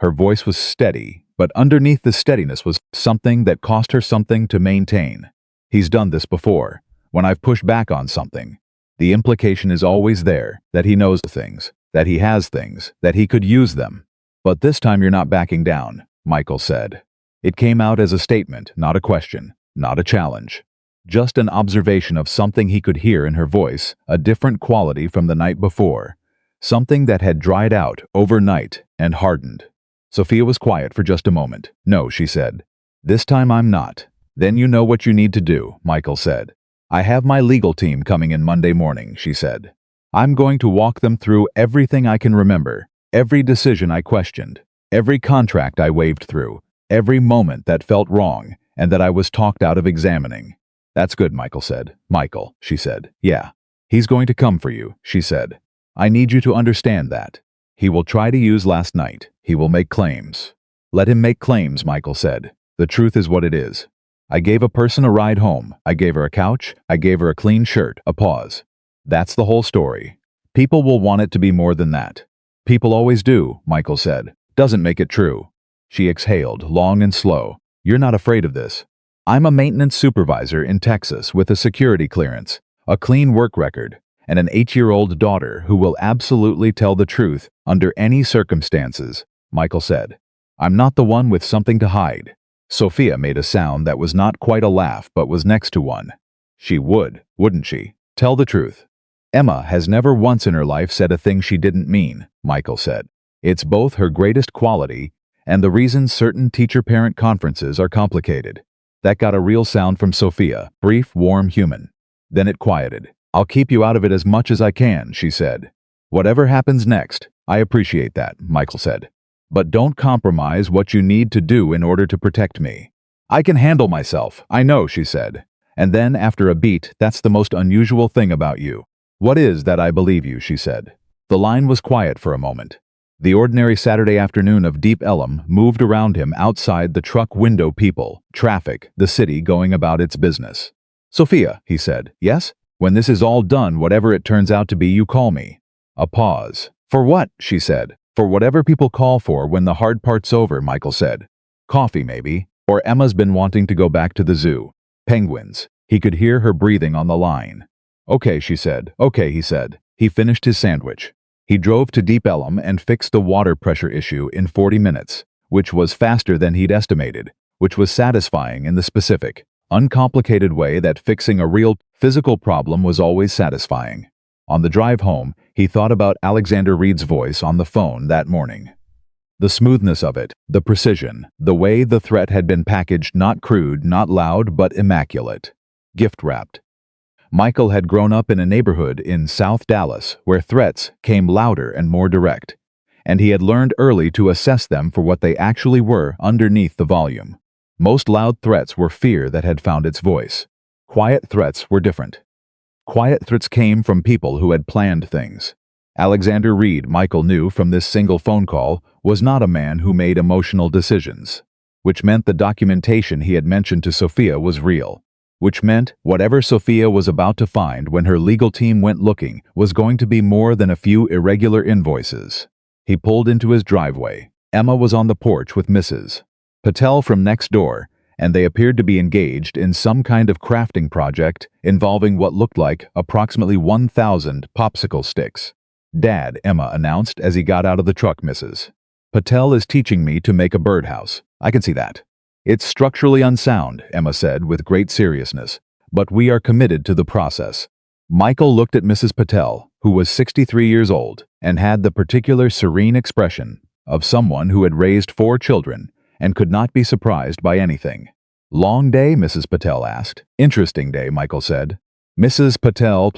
Her voice was steady, but underneath the steadiness was something that cost her something to maintain. "He's done this before. When I've pushed back on something, the implication is always there, that he knows things, that he has things, that he could use them. But this time you're not backing down," Michael said. It came out as a statement, not a question, not a challenge. Just an observation of something he could hear in her voice, a different quality from the night before. Something that had dried out overnight and hardened. Sophia was quiet for just a moment. "No," she said. "This time I'm not." "Then you know what you need to do," Michael said. "I have my legal team coming in Monday morning," she said. "I'm going to walk them through everything I can remember, every decision I questioned, every contract I waved through, every moment that felt wrong and that I was talked out of examining." "That's good," Michael said. "Michael," she said. "Yeah. He's going to come for you," she said. "I need you to understand that. He will try to use last night. He will make claims." "Let him make claims," Michael said. "The truth is what it is. I gave a person a ride home. I gave her a couch. I gave her a clean shirt." A pause. "That's the whole story. People will want it to be more than that." "People always do," Michael said. "Doesn't make it true." She exhaled, long and slow. "You're not afraid of this. I'm a maintenance supervisor in Texas with a security clearance, a clean work record, and an 8-year-old daughter who will absolutely tell the truth under any circumstances," Michael said. "I'm not the one with something to hide. Sophia made a sound that was not quite a laugh but was next to one. She would, wouldn't she? Tell the truth. Emma has never once in her life said a thing she didn't mean, Michael said. It's both her greatest quality and the reason certain teacher-parent conferences are complicated. That got a real sound from Sophia, brief, warm, human. Then it quieted. I'll keep you out of it as much as I can, she said. Whatever happens next, I appreciate that, Michael said. But don't compromise what you need to do in order to protect me. I can handle myself, I know, she said. And then, after a beat, that's the most unusual thing about you. What is that I believe you, she said. The line was quiet for a moment. The ordinary Saturday afternoon of Deep Ellum moved around him outside the truck window people, traffic, the city going about its business. Sophia, he said. Yes? When this is all done, whatever it turns out to be, you call me. A pause. For what? She said. For whatever people call for when the hard part's over, Michael said. Coffee, maybe. Or Emma's been wanting to go back to the zoo. Penguins. He could hear her breathing on the line. Okay, she said. Okay, he said. He finished his sandwich. He drove to Deep Ellum and fixed the water pressure issue in 40 minutes, which was faster than he'd estimated, which was satisfying in the specific, uncomplicated way that fixing a real, physical problem was always satisfying. On the drive home, he thought about Alexander Reed's voice on the phone that morning. The smoothness of it, the precision, the way the threat had been packaged, not crude, not loud, but immaculate. Gift-wrapped. Michael had grown up in a neighborhood in South Dallas where threats came louder and more direct, and he had learned early to assess them for what they actually were underneath the volume. Most loud threats were fear that had found its voice. Quiet threats were different. Quiet threats came from people who had planned things. Alexander Reed, Michael knew from this single phone call, was not a man who made emotional decisions, which meant the documentation he had mentioned to Sophia was real. Which meant whatever Sophia was about to find when her legal team went looking was going to be more than a few irregular invoices. He pulled into his driveway. Emma was on the porch with Mrs. Patel from next door, and they appeared to be engaged in some kind of crafting project involving what looked like approximately 1,000 popsicle sticks. Dad, Emma announced as he got out of the truck, Mrs. Patel is teaching me to make a birdhouse. I can see that. It's structurally unsound, Emma said with great seriousness, but we are committed to the process. Michael looked at Mrs. Patel, who was 63 years old, and had the particular serene expression of someone who had raised 4 children and could not be surprised by anything. Long day, Mrs. Patel asked. Interesting day, Michael said. Mrs. Patel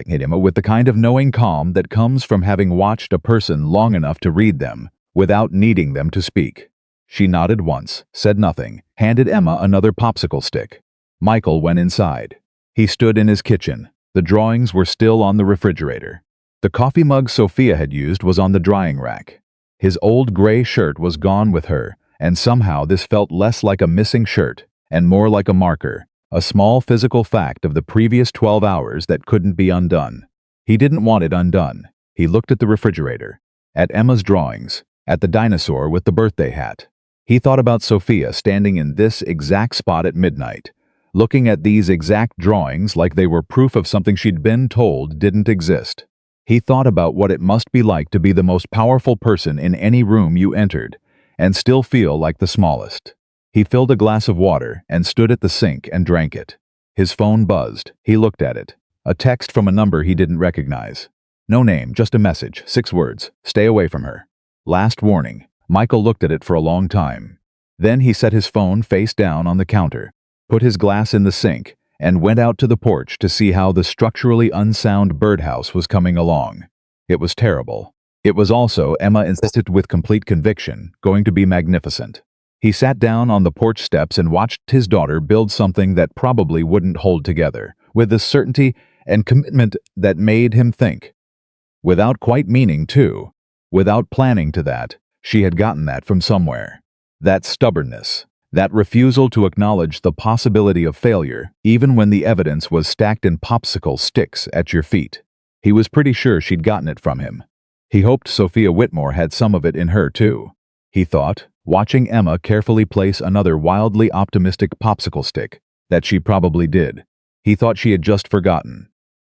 hit him with the kind of knowing calm that comes from having watched a person long enough to read them without needing them to speak. She nodded once, said nothing, handed Emma another popsicle stick. Michael went inside. He stood in his kitchen. The drawings were still on the refrigerator. The coffee mug Sophia had used was on the drying rack. His old gray shirt was gone with her, and somehow this felt less like a missing shirt and more like a marker, a small physical fact of the previous 12 hours that couldn't be undone. He didn't want it undone. He looked at the refrigerator, at Emma's drawings, at the dinosaur with the birthday hat. He thought about Sophia standing in this exact spot at midnight, looking at these exact drawings like they were proof of something she'd been told didn't exist. He thought about what it must be like to be the most powerful person in any room you entered, and still feel like the smallest. He filled a glass of water and stood at the sink and drank it. His phone buzzed. He looked at it. A text from a number he didn't recognize. No name, just a message, 6 words. Stay away from her. Last warning. Michael looked at it for a long time. Then he set his phone face down on the counter, put his glass in the sink, and went out to the porch to see how the structurally unsound birdhouse was coming along. It was terrible. It was also, Emma insisted with complete conviction, going to be magnificent. He sat down on the porch steps and watched his daughter build something that probably wouldn't hold together, with the certainty and commitment that made him think. Without quite meaning to, without planning to that, she had gotten that from somewhere. That stubbornness, that refusal to acknowledge the possibility of failure, even when the evidence was stacked in popsicle sticks at your feet. He was pretty sure she'd gotten it from him. He hoped Sophia Whitmore had some of it in her, too. He thought, watching Emma carefully place another wildly optimistic popsicle stick, that she probably did. He thought she had just forgotten.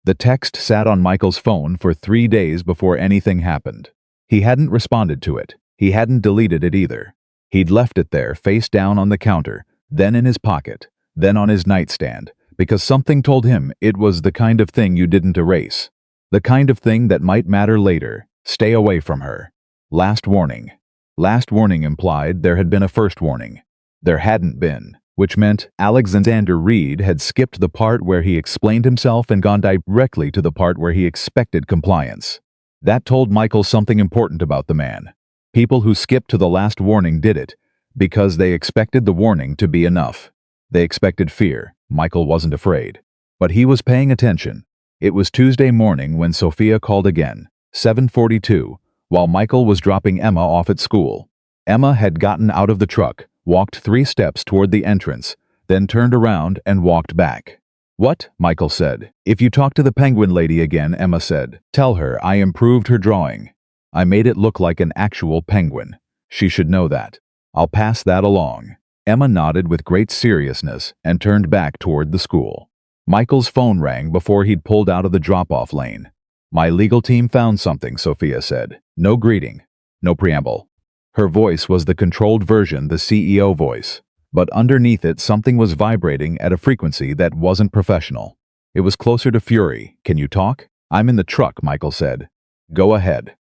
The text sat on Michael's phone for 3 days before anything happened. He hadn't responded to it. He hadn't deleted it either. He'd left it there, face down on the counter, then in his pocket, then on his nightstand, because something told him it was the kind of thing you didn't erase. The kind of thing that might matter later. Stay away from her. Last warning. Last warning implied there had been a first warning. There hadn't been, which meant Alexander Reed had skipped the part where he explained himself and gone directly to the part where he expected compliance. That told Michael something important about the man. People who skipped to the last warning did it because they expected the warning to be enough. They expected fear. Michael wasn't afraid. But he was paying attention. It was Tuesday morning when Sophia called again, 7:42, while Michael was dropping Emma off at school. Emma had gotten out of the truck, walked 3 steps toward the entrance, then turned around and walked back. "What?" Michael said. "If you talk to the penguin lady again," Emma said, "tell her I improved her drawing. I made it look like an actual penguin. She should know that. I'll pass that along." Emma nodded with great seriousness and turned back toward the school. Michael's phone rang before he'd pulled out of the drop-off lane. "My legal team found something," Sophia said. No greeting, no preamble. Her voice was the controlled version, the CEO voice. But underneath it, something was vibrating at a frequency that wasn't professional. It was closer to fury. "Can you talk?" "I'm in the truck," Michael said. "Go ahead."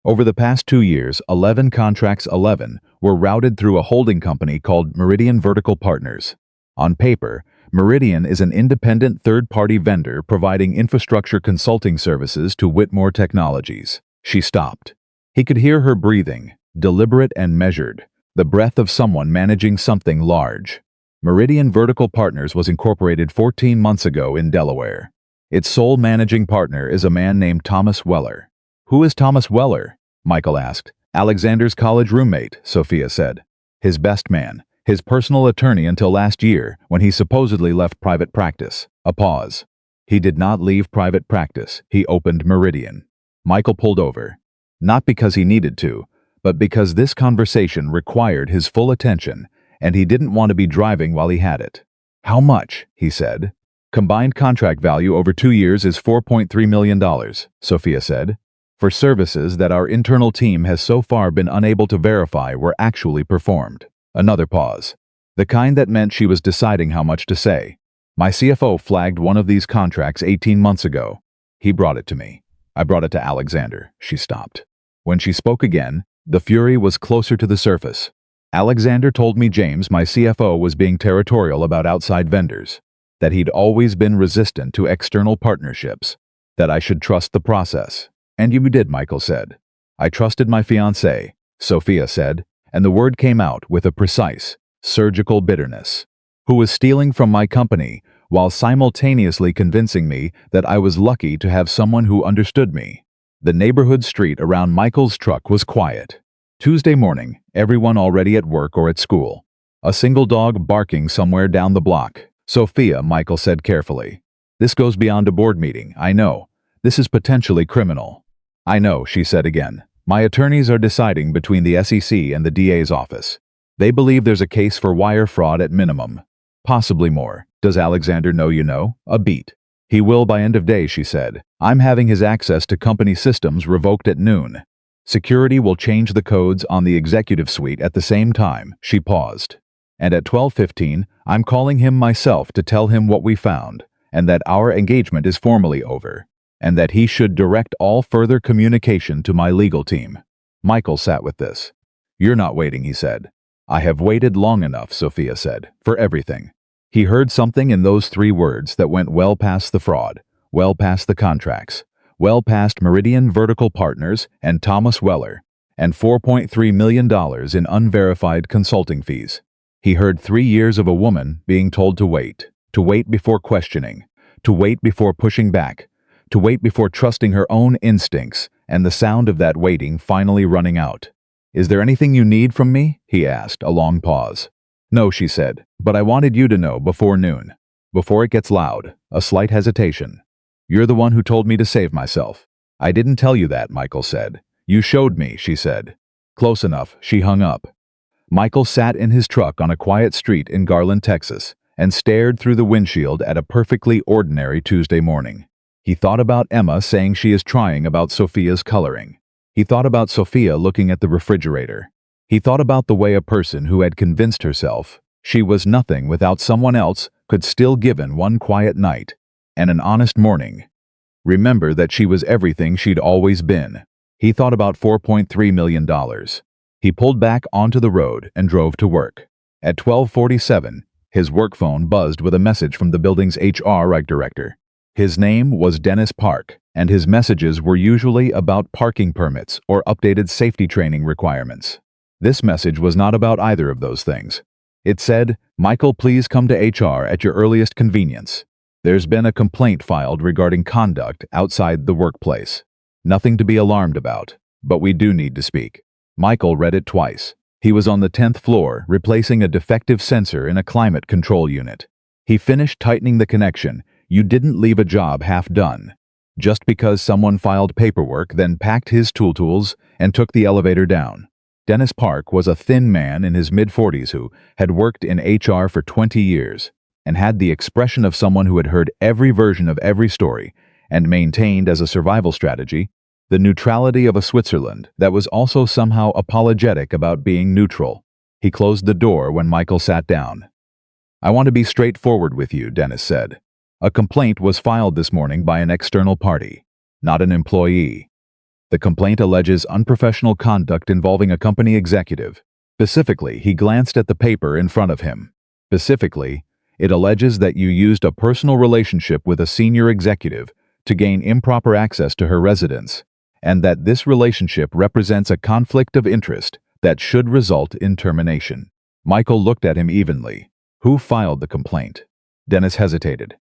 Over the past 2 years, 11 contracts, 11, were routed through a holding company called Meridian Vertical Partners. On paper, Meridian is an independent third-party vendor providing infrastructure consulting services to Whitmore Technologies. She stopped. He could hear her breathing, deliberate and measured, the breath of someone managing something large. Meridian Vertical Partners was incorporated 14 months ago in Delaware. Its sole managing partner is a man named Thomas Weller. "Who is Thomas Weller?" Michael asked. "Alexander's college roommate," Sophia said. "His best man, his personal attorney until last year when he supposedly left private practice." A pause. "He did not leave private practice. He opened Meridian." Michael pulled over. Not because he needed to, but because this conversation required his full attention, and he didn't want to be driving while he had it. "How much?" he said. "Combined contract value over 2 years is $4.3 million, Sophia said. "For services that our internal team has so far been unable to verify were actually performed." Another pause. The kind that meant she was deciding how much to say. "My CFO flagged one of these contracts 18 months ago. He brought it to me. I brought it to Alexander." She stopped. When she spoke again, the fury was closer to the surface. "Alexander told me James, my CFO, was being territorial about outside vendors, that he'd always been resistant to external partnerships, that I should trust the process." "And you did," Michael said. "I trusted my fiancée," Sophia said, and the word came out with a precise, surgical bitterness. "Who was stealing from my company while simultaneously convincing me that I was lucky to have someone who understood me." The neighborhood street around Michael's truck was quiet. Tuesday morning, everyone already at work or at school. A single dog barking somewhere down the block. "Sophia," Michael said carefully. "This goes beyond a board meeting, I know. This is potentially criminal." "I know," she said again. "My attorneys are deciding between the SEC and the DA's office. They believe there's a case for wire fraud at minimum. Possibly more. Does Alexander know you know? A beat. He will by end of day," she said. "I'm having his access to company systems revoked at noon. Security will change the codes on the executive suite at the same time." She paused. "And at 12:15, I'm calling him myself to tell him what we found, and that our engagement is formally over, and that he should direct all further communication to my legal team." Michael sat with this. "You're not waiting," he said. "I have waited long enough," Sophia said, "for everything." He heard something in those 3 words that went well past the fraud, well past the contracts, well past Meridian Vertical Partners and Thomas Weller, and $4.3 million in unverified consulting fees. He heard 3 years of a woman being told to wait before questioning, to wait before pushing back, to wait before trusting her own instincts, and the sound of that waiting finally running out. "Is there anything you need from me?" he asked, a long pause. "No," she said, "but I wanted you to know before noon. Before it gets loud." A slight hesitation. "You're the one who told me to save myself." "I didn't tell you that," Michael said. "You showed me," she said. "Close enough." She hung up. Michael sat in his truck on a quiet street in Garland, Texas, and stared through the windshield at a perfectly ordinary Tuesday morning. He thought about Emma saying she is trying about Sophia's coloring. He thought about Sophia looking at the refrigerator. He thought about the way a person who had convinced herself she was nothing without someone else could still given one quiet night and an honest morning remember that she was everything she'd always been. He thought about $4.3 million. He pulled back onto the road and drove to work. At 12:47, his work phone buzzed with a message from the building's HR director. His name was Dennis Park, and his messages were usually about parking permits or updated safety training requirements. This message was not about either of those things. It said, "Michael, please come to HR at your earliest convenience. There's been a complaint filed regarding conduct outside the workplace. Nothing to be alarmed about, but we do need to speak." Michael read it twice. He was on the 10th floor, replacing a defective sensor in a climate control unit. He finished tightening the connection. You didn't leave a job half done. Just because someone filed paperwork, then packed his tools and took the elevator down. Dennis Park was a thin man in his mid-40s who had worked in HR for 20 years and had the expression of someone who had heard every version of every story and maintained as a survival strategy the neutrality of a Switzerland that was also somehow apologetic about being neutral. He closed the door when Michael sat down. "I want to be straightforward with you," Dennis said. "A complaint was filed this morning by an external party, not an employee. The complaint alleges unprofessional conduct involving a company executive. Specifically, he glanced at the paper in front of him. Specifically, it alleges that you used a personal relationship with a senior executive to gain improper access to her residence, and that this relationship represents a conflict of interest that should result in termination." Michael looked at him evenly. "Who filed the complaint?" Dennis hesitated.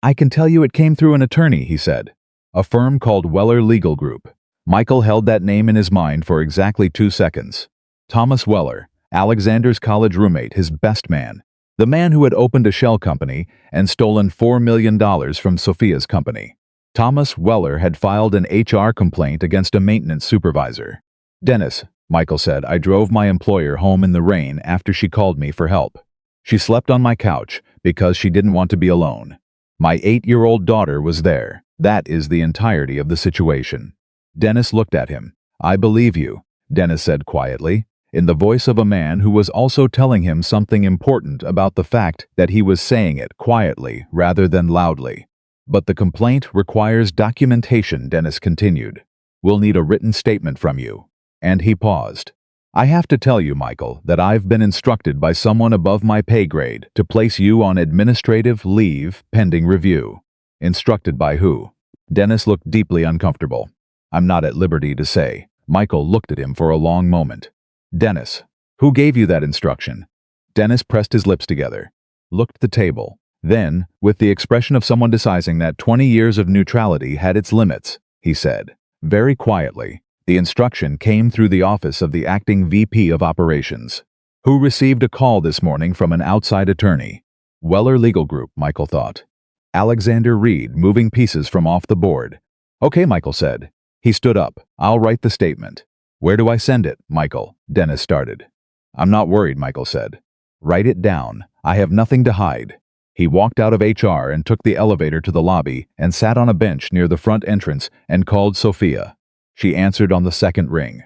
"I can tell you it came through an attorney," he said. "A firm called Weller Legal Group." Michael held that name in his mind for exactly 2 seconds. Thomas Weller, Alexander's college roommate, his best man. The man who had opened a shell company and stolen $4 million from Sophia's company. Thomas Weller had filed an HR complaint against a maintenance supervisor. "Dennis," Michael said, "I drove my employer home in the rain after she called me for help. She slept on my couch because she didn't want to be alone. My 8-year-old daughter was there. That is the entirety of the situation." Dennis looked at him. "I believe you," Dennis said quietly, in the voice of a man who was also telling him something important about the fact that he was saying it quietly rather than loudly. "But the complaint requires documentation," Dennis continued. "We'll need a written statement from you." And he paused. "I have to tell you, Michael, that I've been instructed by someone above my pay grade to place you on administrative leave pending review." "Instructed by who?" Dennis looked deeply uncomfortable. "I'm not at liberty to say." Michael looked at him for a long moment. "Dennis, who gave you that instruction?" Dennis pressed his lips together, looked at the table. Then, with the expression of someone deciding that 20 years of neutrality had its limits, he said, very quietly, "The instruction came through the office of the acting VP of operations, who received a call this morning from an outside attorney." Weller Legal Group, Michael thought. Alexander Reed, moving pieces from off the board. "Okay," Michael said. He stood up. "I'll write the statement." "Where do I send it, Michael?" Dennis started. "I'm not worried," Michael said. "Write it down. I have nothing to hide." He walked out of HR and took the elevator to the lobby and sat on a bench near the front entrance and called Sophia. She answered on the second ring.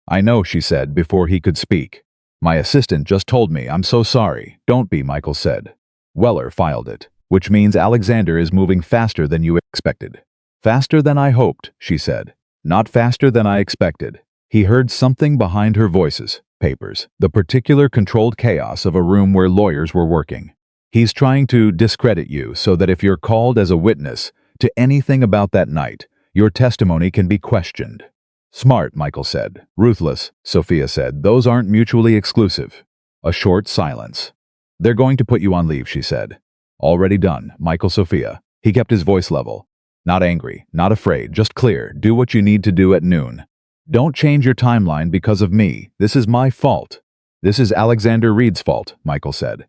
"I know," she said before he could speak. "My assistant just told me. I'm so sorry." "Don't be," Michael said. "Weller filed it, which means Alexander is moving faster than you expected." "Faster than I hoped," she said. "Not faster than I expected." He heard something behind her voices, papers, the particular controlled chaos of a room where lawyers were working. "He's trying to discredit you so that if you're called as a witness to anything about that night, your testimony can be questioned." "Smart," Michael said. "Ruthless," Sophia said. "Those aren't mutually exclusive." A short silence. "They're going to put you on leave," she said. "Already done, Michael." Sophia. He kept his voice level. "Not angry, not afraid, just clear. Do what you need to do at noon. Don't change your timeline because of me. This is my fault." "This is Alexander Reed's fault," Michael said.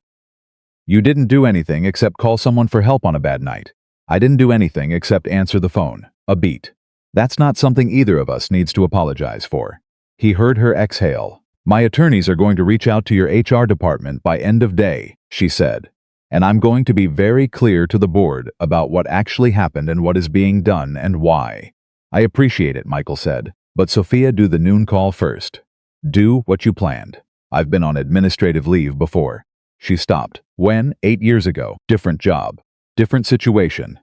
"You didn't do anything except call someone for help on a bad night." "I didn't do anything except answer the phone." A beat. "That's not something either of us needs to apologize for." He heard her exhale. "My attorneys are going to reach out to your HR department by end of day," she said. "And I'm going to be very clear to the board about what actually happened and what is being done and why." "I appreciate it," Michael said. "But Sophia, do the noon call first." Do what you planned. I've been on administrative leave before. She stopped. When? 8 years ago. Different job. Different situation.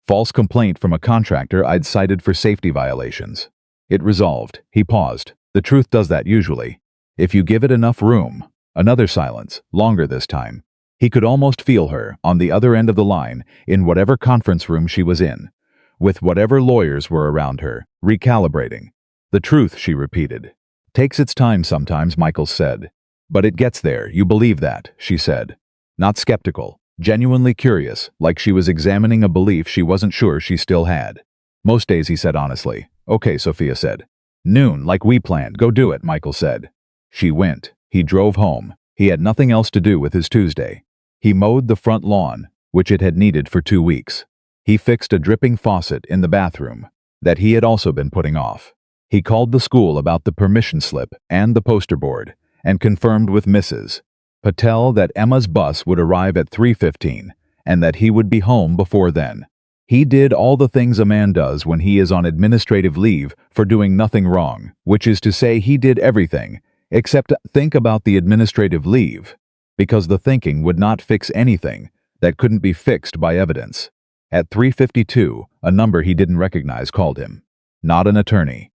False complaint from a contractor I'd cited for safety violations. It resolved. He paused. The truth does that usually. If you give it enough room. Another silence, longer this time. He could almost feel her, on the other end of the line, in whatever conference room she was in, with whatever lawyers were around her, recalibrating. The truth, she repeated. Takes its time sometimes, Michael said. But it gets there, you believe that, she said. Not skeptical, genuinely curious, like she was examining a belief she wasn't sure she still had. Most days, he said honestly. Okay, Sophia said. Noon, like we planned, go do it, Michael said. She went. He drove home. He had nothing else to do with his Tuesday. He mowed the front lawn, which it had needed for 2 weeks. He fixed a dripping faucet in the bathroom that he had also been putting off. He called the school about the permission slip and the poster board and confirmed with Mrs. Patel that Emma's bus would arrive at 3:15 and that he would be home before then. He did all the things a man does when he is on administrative leave for doing nothing wrong, which is to say he did everything except think about the administrative leave, because the thinking would not fix anything that couldn't be fixed by evidence. At 3:52, a number he didn't recognize called him. Not an attorney.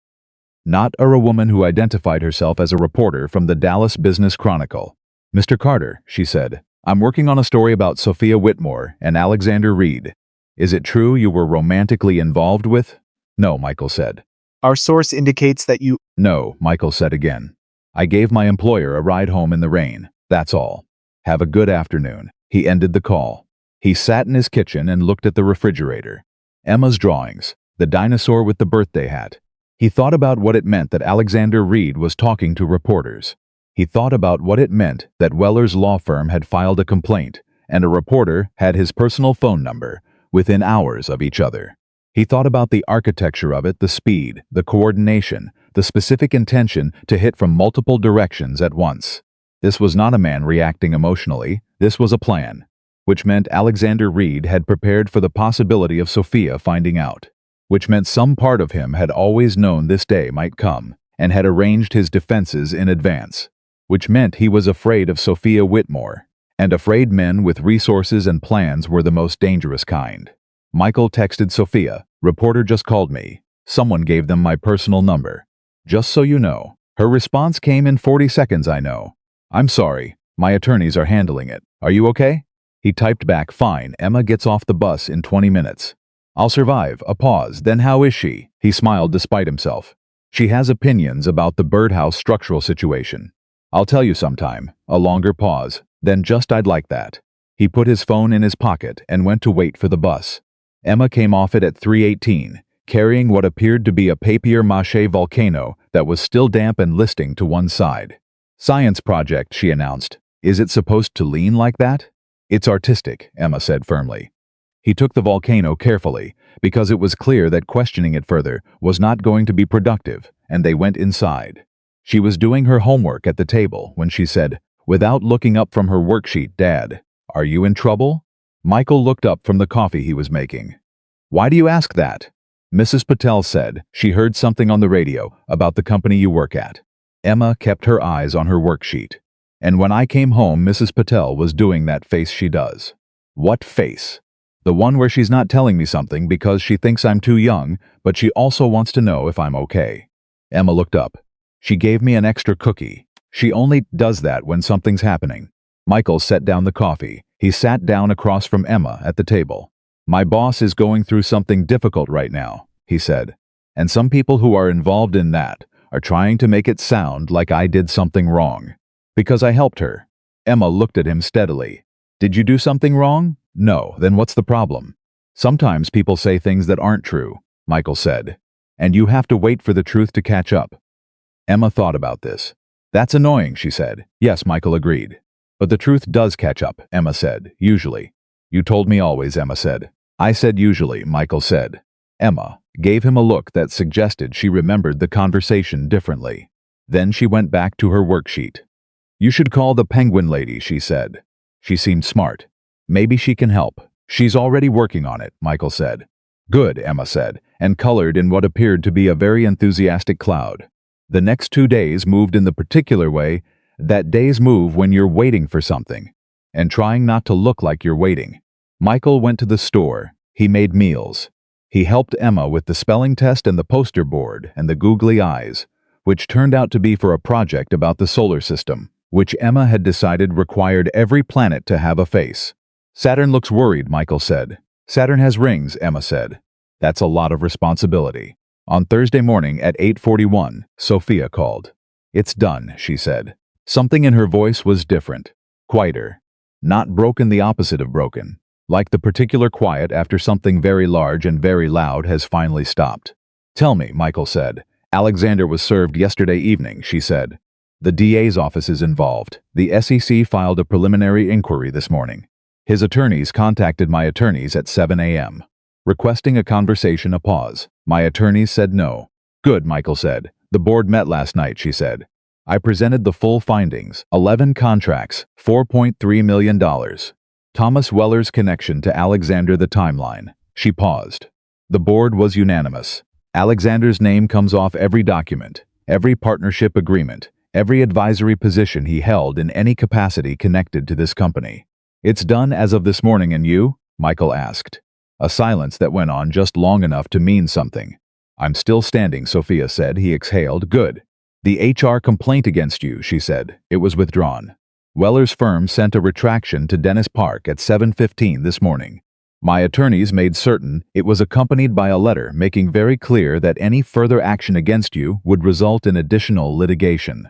Not a woman who identified herself as a reporter from the Dallas Business Chronicle. Mr. Carter, she said, I'm working on a story about Sophia Whitmore and Alexander Reed. Is it true you were romantically involved with? No, Michael said. Our source indicates that you... No, Michael said again. I gave my employer a ride home in the rain. That's all. Have a good afternoon. He ended the call. He sat in his kitchen and looked at the refrigerator. Emma's drawings, the dinosaur with the birthday hat. He thought about what it meant that Alexander Reed was talking to reporters. He thought about what it meant that Weller's law firm had filed a complaint and a reporter had his personal phone number within hours of each other. He thought about the architecture of it, the speed, the coordination, the specific intention to hit from multiple directions at once. This was not a man reacting emotionally. This was a plan, which meant Alexander Reed had prepared for the possibility of Sophia finding out, which meant some part of him had always known this day might come and had arranged his defenses in advance, which meant he was afraid of Sophia Whitmore, and afraid men with resources and plans were the most dangerous kind. Michael texted Sophia, reporter just called me. Someone gave them my personal number. Just so you know. Her response came in 40 seconds, I know. I'm sorry, my attorneys are handling it. Are you okay? He typed back, fine, Emma gets off the bus in 20 minutes. I'll survive. A pause. Then how is she? He smiled despite himself. She has opinions about the birdhouse structural situation. I'll tell you sometime. A longer pause. Then just I'd like that. He put his phone in his pocket and went to wait for the bus. Emma came off it at 3:18, carrying what appeared to be a papier-mâché volcano that was still damp and listing to one side. Science project, she announced. Is it supposed to lean like that? It's artistic, Emma said firmly. He took the volcano carefully, because it was clear that questioning it further was not going to be productive, and they went inside. She was doing her homework at the table when she said, without looking up from her worksheet, Dad, are you in trouble? Michael looked up from the coffee he was making. Why do you ask that? Mrs. Patel said she heard something on the radio about the company you work at. Emma kept her eyes on her worksheet. And when I came home, Mrs. Patel was doing that face she does. What face? The one where she's not telling me something because she thinks I'm too young, but she also wants to know if I'm okay. Emma looked up. She gave me an extra cookie. She only does that when something's happening. Michael set down the coffee. He sat down across from Emma at the table. My boss is going through something difficult right now, he said. And some people who are involved in that are trying to make it sound like I did something wrong. Because I helped her. Emma looked at him steadily. Did you do something wrong? No, then what's the problem? Sometimes people say things that aren't true, Michael said. And you have to wait for the truth to catch up. Emma thought about this. That's annoying, she said. Yes, Michael agreed. But the truth does catch up, Emma said, usually. You told me always, Emma said. I said usually, Michael said. Emma gave him a look that suggested she remembered the conversation differently. Then she went back to her worksheet. You should call the penguin lady, she said. She seemed smart. Maybe she can help. She's already working on it, Michael said. Good, Emma said, and colored in what appeared to be a very enthusiastic cloud. The next 2 days moved in the particular way that days move when you're waiting for something, and trying not to look like you're waiting. Michael went to the store. He made meals. He helped Emma with the spelling test and the poster board and the googly eyes, which turned out to be for a project about the solar system, which Emma had decided required every planet to have a face. Saturn looks worried, Michael said. Saturn has rings, Emma said. That's a lot of responsibility. On Thursday morning at 8:41, Sophia called. It's done, she said. Something in her voice was different, quieter. Not broken, the opposite of broken. Like the particular quiet after something very large and very loud has finally stopped. Tell me, Michael said. Alexander was served yesterday evening, she said. The DA's office is involved. The SEC filed a preliminary inquiry this morning. His attorneys contacted my attorneys at 7 a.m. requesting a conversation. A pause. My attorneys said no. Good, Michael said. The board met last night, she said. I presented the full findings. 11 contracts, $4.3 million. Thomas Weller's connection to Alexander, the timeline. She paused. The board was unanimous. Alexander's name comes off every document, every partnership agreement, every advisory position he held in any capacity connected to this company. It's done as of this morning, and you? Michael asked. A silence that went on just long enough to mean something. I'm still standing, Sophia said. He exhaled. Good. The HR complaint against you, she said. It was withdrawn. Weller's firm sent a retraction to Dennis Park at 7:15 this morning. My attorneys made certain it was accompanied by a letter making very clear that any further action against you would result in additional litigation.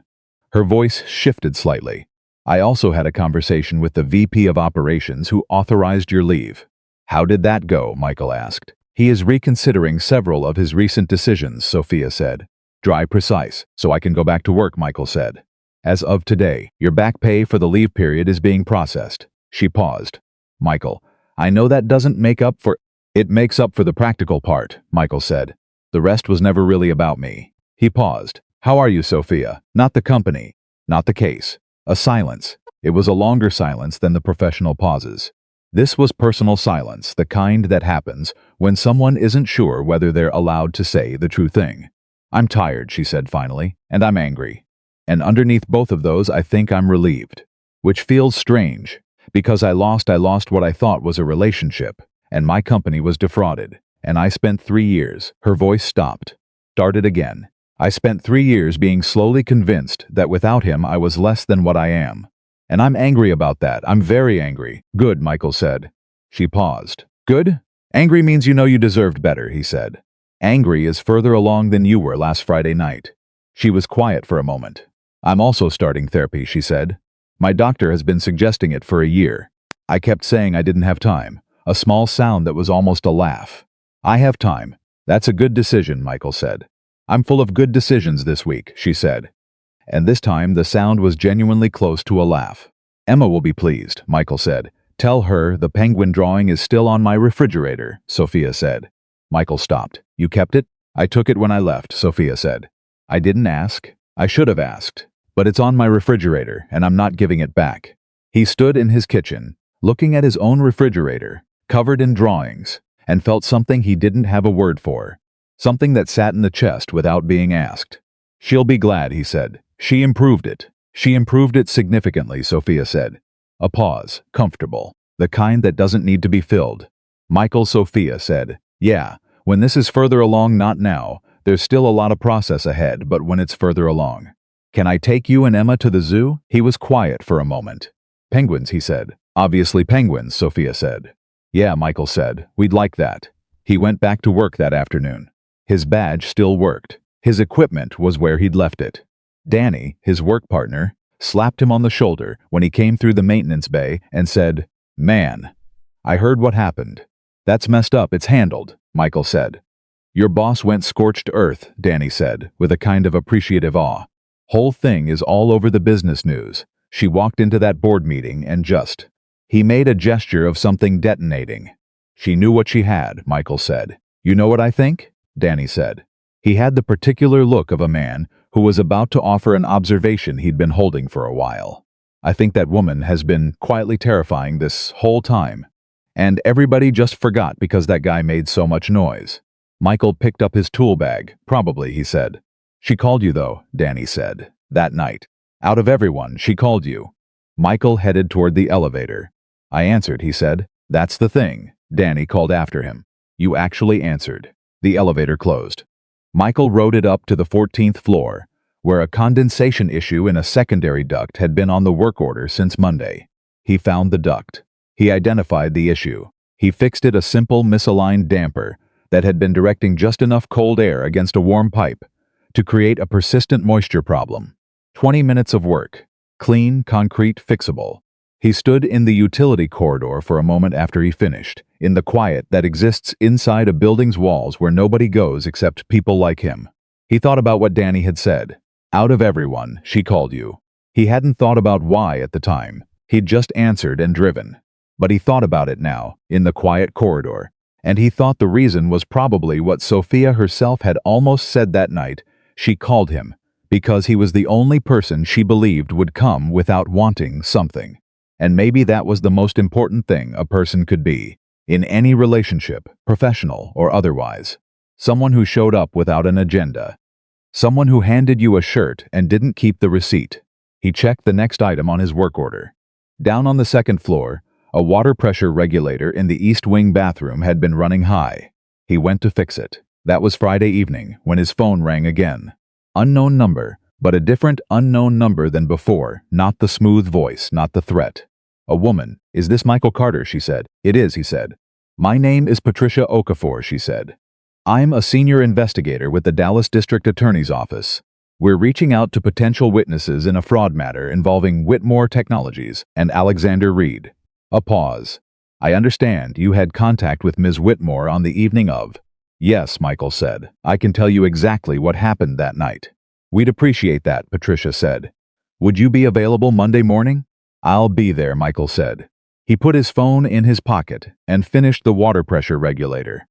Her voice shifted slightly. I also had a conversation with the VP of Operations who authorized your leave. How did that go? Michael asked. He is reconsidering several of his recent decisions, Sophia said. Dry precise, so I can go back to work, Michael said. As of today, your back pay for the leave period is being processed. She paused. Michael, I know that doesn't make up for... It makes up for the practical part, Michael said. The rest was never really about me. He paused. How are you, Sophia? Not the company. Not the case. A silence. It was a longer silence than the professional pauses. This was personal silence, the kind that happens when someone isn't sure whether they're allowed to say the true thing. I'm tired, she said finally, and I'm angry. And underneath both of those, I think I'm relieved. Which feels strange, because I lost what I thought was a relationship, and my company was defrauded, and I spent 3 years. Her voice stopped. Started again. I spent 3 years being slowly convinced that without him I was less than what I am. And I'm angry about that. I'm very angry. Good, Michael said. She paused. Good? Angry means you know you deserved better, he said. Angry is further along than you were last Friday night. She was quiet for a moment. I'm also starting therapy, she said. My doctor has been suggesting it for a year. I kept saying I didn't have time. A small sound that was almost a laugh. I have time. That's a good decision, Michael said. I'm full of good decisions this week, she said. And this time the sound was genuinely close to a laugh. Emma will be pleased, Michael said. Tell her the penguin drawing is still on my refrigerator, Sophia said. Michael stopped. You kept it? I took it when I left, Sophia said. I didn't ask. I should have asked. But it's on my refrigerator, and I'm not giving it back. He stood in his kitchen, looking at his own refrigerator, covered in drawings, and felt something he didn't have a word for. Something that sat in the chest without being asked. She'll be glad, he said. She improved it. She improved it significantly, Sophia said. A pause, comfortable, the kind that doesn't need to be filled. Michael, Sophia said. Yeah, when this is further along, not now. There's still a lot of process ahead, but when it's further along. Can I take you and Emma to the zoo? He was quiet for a moment. Penguins, he said. Obviously penguins, Sophia said. Yeah, Michael said. We'd like that. He went back to work that afternoon. His badge still worked. His equipment was where he'd left it. Danny, his work partner, slapped him on the shoulder when he came through the maintenance bay and said, Man, I heard what happened. That's messed up. It's handled, Michael said. Your boss went scorched earth, Danny said, with a kind of appreciative awe. Whole thing is all over the business news. She walked into that board meeting and just... He made a gesture of something detonating. She knew what she had, Michael said. You know what I think? Danny said. He had the particular look of a man who was about to offer an observation he'd been holding for a while. I think that woman has been quietly terrifying this whole time. And everybody just forgot because that guy made so much noise. Michael picked up his tool bag. Probably, he said. She called you, though, Danny said. That night. Out of everyone, she called you. Michael headed toward the elevator. I answered, he said. That's the thing, Danny called after him. You actually answered. The elevator closed. Michael rode it up to the 14th floor, where a condensation issue in a secondary duct had been on the work order since Monday. He found the duct. He identified the issue. He fixed it, a simple misaligned damper that had been directing just enough cold air against a warm pipe to create a persistent moisture problem. 20 minutes of work. Clean, concrete, fixable. He stood in the utility corridor for a moment after he finished, in the quiet that exists inside a building's walls where nobody goes except people like him. He thought about what Danny had said. Out of everyone, she called you. He hadn't thought about why at the time. He'd just answered and driven. But he thought about it now, in the quiet corridor, and he thought the reason was probably what Sophia herself had almost said that night. She called him because he was the only person she believed would come without wanting something. And maybe that was the most important thing a person could be, in any relationship, professional or otherwise. Someone who showed up without an agenda. Someone who handed you a shirt and didn't keep the receipt. He checked the next item on his work order. Down on the second floor, a water pressure regulator in the East Wing bathroom had been running high. He went to fix it. That was Friday evening, when his phone rang again. Unknown number, but a different unknown number than before, not the smooth voice, not the threat. A woman. Is this Michael Carter, she said. It is, he said. My name is Patricia Okafor, she said. I'm a senior investigator with the Dallas District Attorney's Office. We're reaching out to potential witnesses in a fraud matter involving Whitmore Technologies and Alexander Reed. A pause. I understand you had contact with Ms. Whitmore on the evening of. Yes, Michael said. I can tell you exactly what happened that night. We'd appreciate that, Patricia said. Would you be available Monday morning? I'll be there, Michael said. He put his phone in his pocket and finished the water pressure regulator,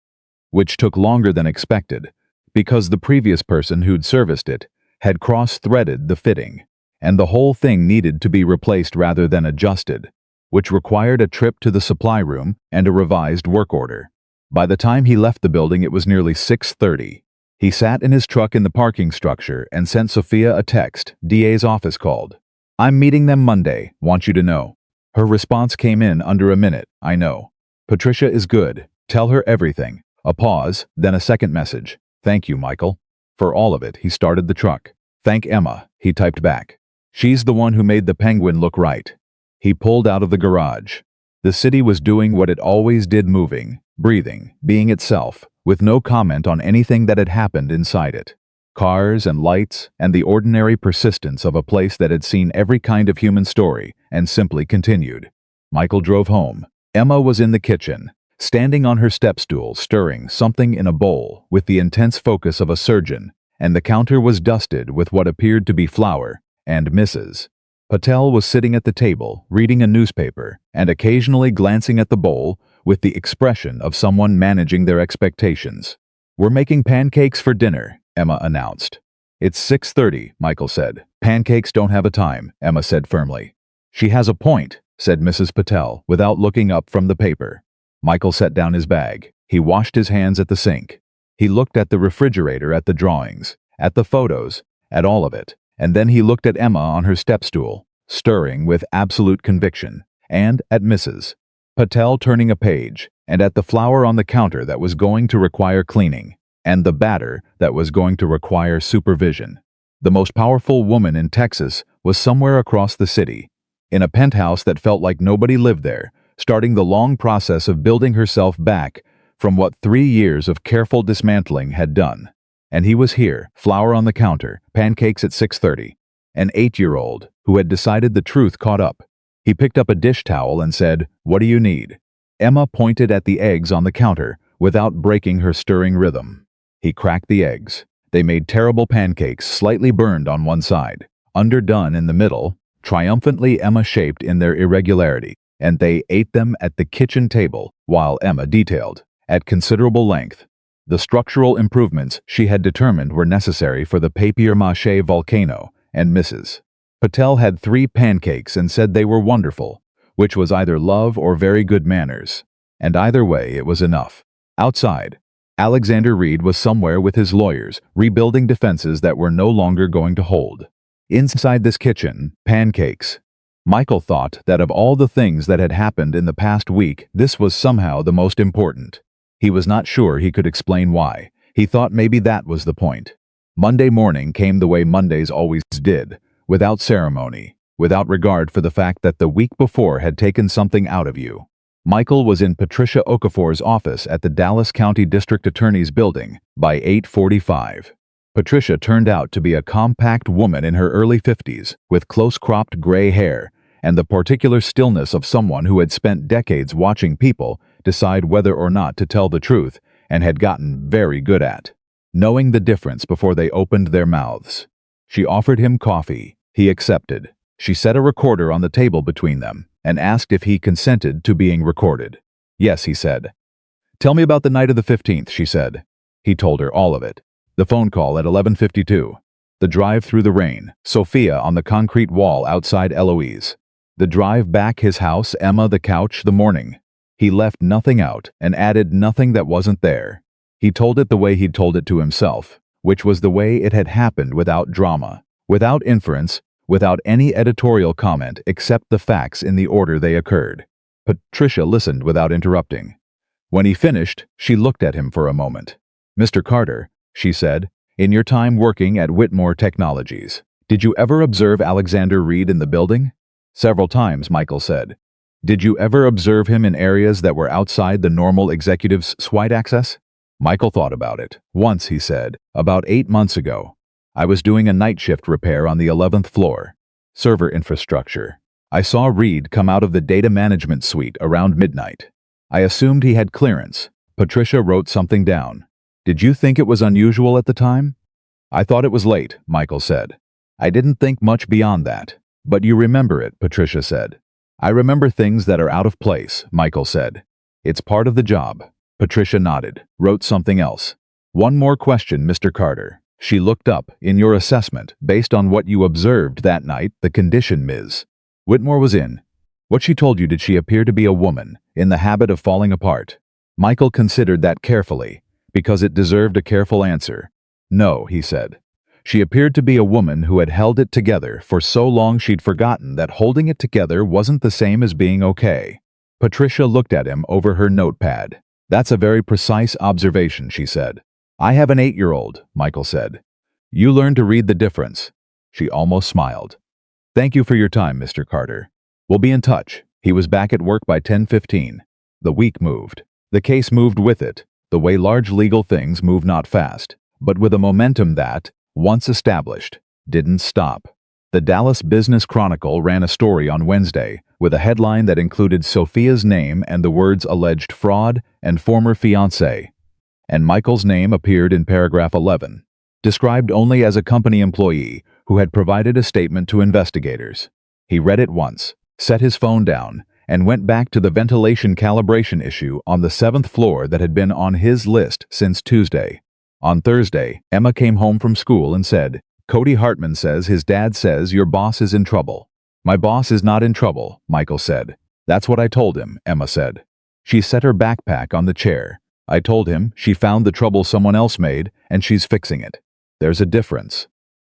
which took longer than expected because the previous person who'd serviced it had cross-threaded the fitting, and the whole thing needed to be replaced rather than adjusted, which required a trip to the supply room and a revised work order. By the time he left the building, it was nearly 6:30. He sat in his truck in the parking structure and sent Sophia a text. DA's office called. I'm meeting them Monday, want you to know. Her response came in under a minute. I know. Patricia is good. Tell her everything. A pause, then a second message. Thank you, Michael. For all of it, he started the truck. Thank Emma, he typed back. She's the one who made the Penguin look right. He pulled out of the garage. The city was doing what it always did, moving, breathing, being itself, with no comment on anything that had happened inside it. Cars and lights and the ordinary persistence of a place that had seen every kind of human story and simply continued. Michael drove home. Emma was in the kitchen, standing on her step stool, stirring something in a bowl with the intense focus of a surgeon, and the counter was dusted with what appeared to be flour and Mrs. Patel was sitting at the table, reading a newspaper and occasionally glancing at the bowl with the expression of someone managing their expectations. We're making pancakes for dinner, Emma announced. It's 6:30, Michael said. Pancakes don't have a time, Emma said firmly. She has a point, said Mrs. Patel, without looking up from the paper. Michael set down his bag. He washed his hands at the sink. He looked at the refrigerator, at the drawings, at the photos, at all of it. And then he looked at Emma on her step stool, stirring with absolute conviction, and at Mrs. Patel turning a page, and at the flour on the counter that was going to require cleaning, and the batter that was going to require supervision. The most powerful woman in Texas was somewhere across the city, in a penthouse that felt like nobody lived there, starting the long process of building herself back from what 3 years of careful dismantling had done. And he was here, flour on the counter, pancakes at 6:30. An 8-year-old who had decided the truth caught up. He picked up a dish towel and said, "What do you need?" Emma pointed at the eggs on the counter without breaking her stirring rhythm. He cracked the eggs. They made terrible pancakes, slightly burned on one side, underdone in the middle, triumphantly Emma-shaped in their irregularity, and they ate them at the kitchen table while Emma detailed, at considerable length, the structural improvements she had determined were necessary for the papier-mâché volcano, and Mrs. Patel had 3 pancakes and said they were wonderful, which was either love or very good manners. And either way, it was enough. Outside, Alexander Reed was somewhere with his lawyers, rebuilding defenses that were no longer going to hold. Inside this kitchen, pancakes. Michael thought that of all the things that had happened in the past week, this was somehow the most important. He was not sure he could explain why. He thought maybe that was the point. Monday morning came the way Mondays always did, without ceremony, without regard for the fact that the week before had taken something out of you. Michael was in Patricia Okafor's office at the Dallas County District Attorney's building by 8:45. Patricia turned out to be a compact woman in her early 50s, with close-cropped gray hair, and the particular stillness of someone who had spent decades watching people decide whether or not to tell the truth, and had gotten very good at knowing the difference before they opened their mouths. She offered him coffee. He accepted. She set a recorder on the table between them and asked if he consented to being recorded. Yes, he said. Tell me about the night of the 15th, she said. He told her all of it. The phone call at 11:52. The drive through the rain, Sophia on the concrete wall outside Eloise. The drive back his house, Emma, the couch, the morning. He left nothing out and added nothing that wasn't there. He told it the way he'd told it to himself, which was the way it had happened, without drama, without inference, without any editorial comment except the facts in the order they occurred. Patricia listened without interrupting. When he finished, she looked at him for a moment. Mr. Carter, she said, in your time working at Whitmore Technologies, did you ever observe Alexander Reed in the building? Several times, Michael said. Did you ever observe him in areas that were outside the normal executive's SWITE access? Michael thought about it. Once, he said, about 8 months ago. I was doing a night shift repair on the 11th floor. Server infrastructure. I saw Reed come out of the data management suite around midnight. I assumed he had clearance. Patricia wrote something down. Did you think it was unusual at the time? I thought it was late, Michael said. I didn't think much beyond that. But you remember it, Patricia said. I remember things that are out of place, Michael said. It's part of the job. Patricia nodded, wrote something else. One more question, Mr. Carter. She looked up. In your assessment, based on what you observed that night, the condition Ms. Whitmore was in. What she told you, did she appear to be a woman, in the habit of falling apart? Michael considered that carefully, because it deserved a careful answer. No, he said. She appeared to be a woman who had held it together for so long she'd forgotten that holding it together wasn't the same as being okay. Patricia looked at him over her notepad. That's a very precise observation, she said. I have an 8-year-old, Michael said. You learn to read the difference. She almost smiled. Thank you for your time, Mr. Carter. We'll be in touch. He was back at work by 10:15. The week moved. The case moved with it, the way large legal things move, not fast, but with a momentum that, once established, didn't stop. The Dallas Business Chronicle ran a story on Wednesday with a headline that included Sophia's name and the words alleged fraud and former fiancé. And Michael's name appeared in paragraph 11, described only as a company employee who had provided a statement to investigators. He read it once, set his phone down, and went back to the ventilation calibration issue on the 7th floor that had been on his list since Tuesday. On Thursday, Emma came home from school and said, Cody Hartman says his dad says your boss is in trouble. My boss is not in trouble, Michael said. That's what I told him, Emma said. She set her backpack on the chair. I told him she found the trouble someone else made and she's fixing it. There's a difference.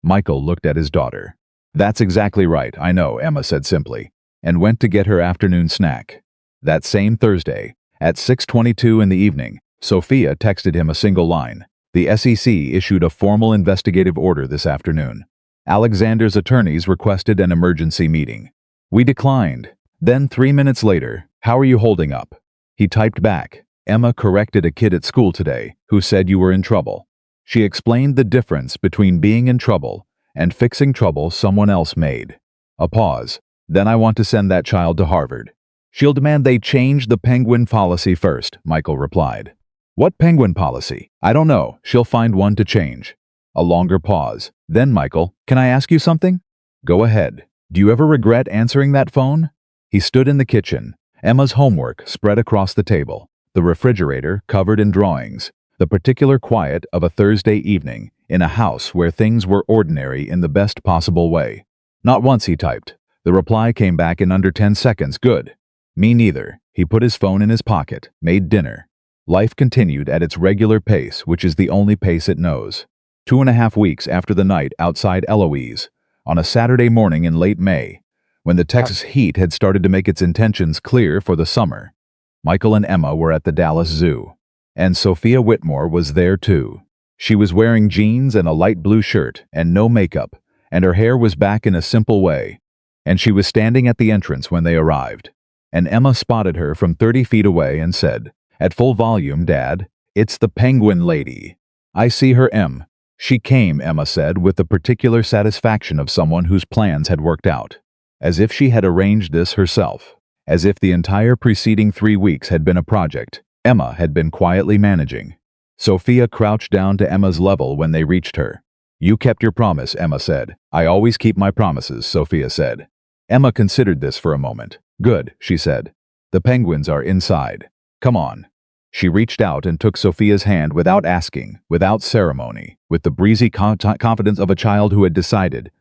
Michael looked at his daughter. That's exactly right, I know, Emma said simply, and went to get her afternoon snack. That same Thursday, at 6:22 in the evening, Sophia texted him a single line. The SEC issued a formal investigative order this afternoon. Alexander's attorneys requested an emergency meeting. We declined. Then 3 minutes later, how are you holding up? He typed back, Emma corrected a kid at school today who said you were in trouble. She explained the difference between being in trouble and fixing trouble someone else made. A pause. Then I want to send that child to Harvard. She'll demand they change the penguin policy first, Michael replied. What penguin policy? I don't know. She'll find one to change. A longer pause. Then, Michael, can I ask you something? Go ahead. Do you ever regret answering that phone? He stood in the kitchen. Emma's homework spread across the table. The refrigerator covered in drawings. The particular quiet of a Thursday evening in a house where things were ordinary in the best possible way. Not once, he typed. The reply came back in under 10 seconds. Good. Me neither. He put his phone in his pocket, made dinner. Life continued at its regular pace, which is the only pace it knows. 2.5 weeks after the night outside Eloise, on a Saturday morning in late May, when the Texas heat had started to make its intentions clear for the summer, Michael and Emma were at the Dallas Zoo. And Sophia Whitmore was there too. She was wearing jeans and a light blue shirt and no makeup, and her hair was back in a simple way. And she was standing at the entrance when they arrived. And Emma spotted her from 30 feet away and said, at full volume, "Dad, it's the penguin lady. I see her, Em." She came, Emma said, with the particular satisfaction of someone whose plans had worked out. As if she had arranged this herself. As if the entire preceding 3 weeks had been a project Emma had been quietly managing. Sophia crouched down to Emma's level when they reached her. "You kept your promise," Emma said. "I always keep my promises," Sophia said. Emma considered this for a moment. "Good," she said. "The penguins are inside. Come on." She reached out and took Sophia's hand without asking, without ceremony, with the breezy confidence of a child who had decided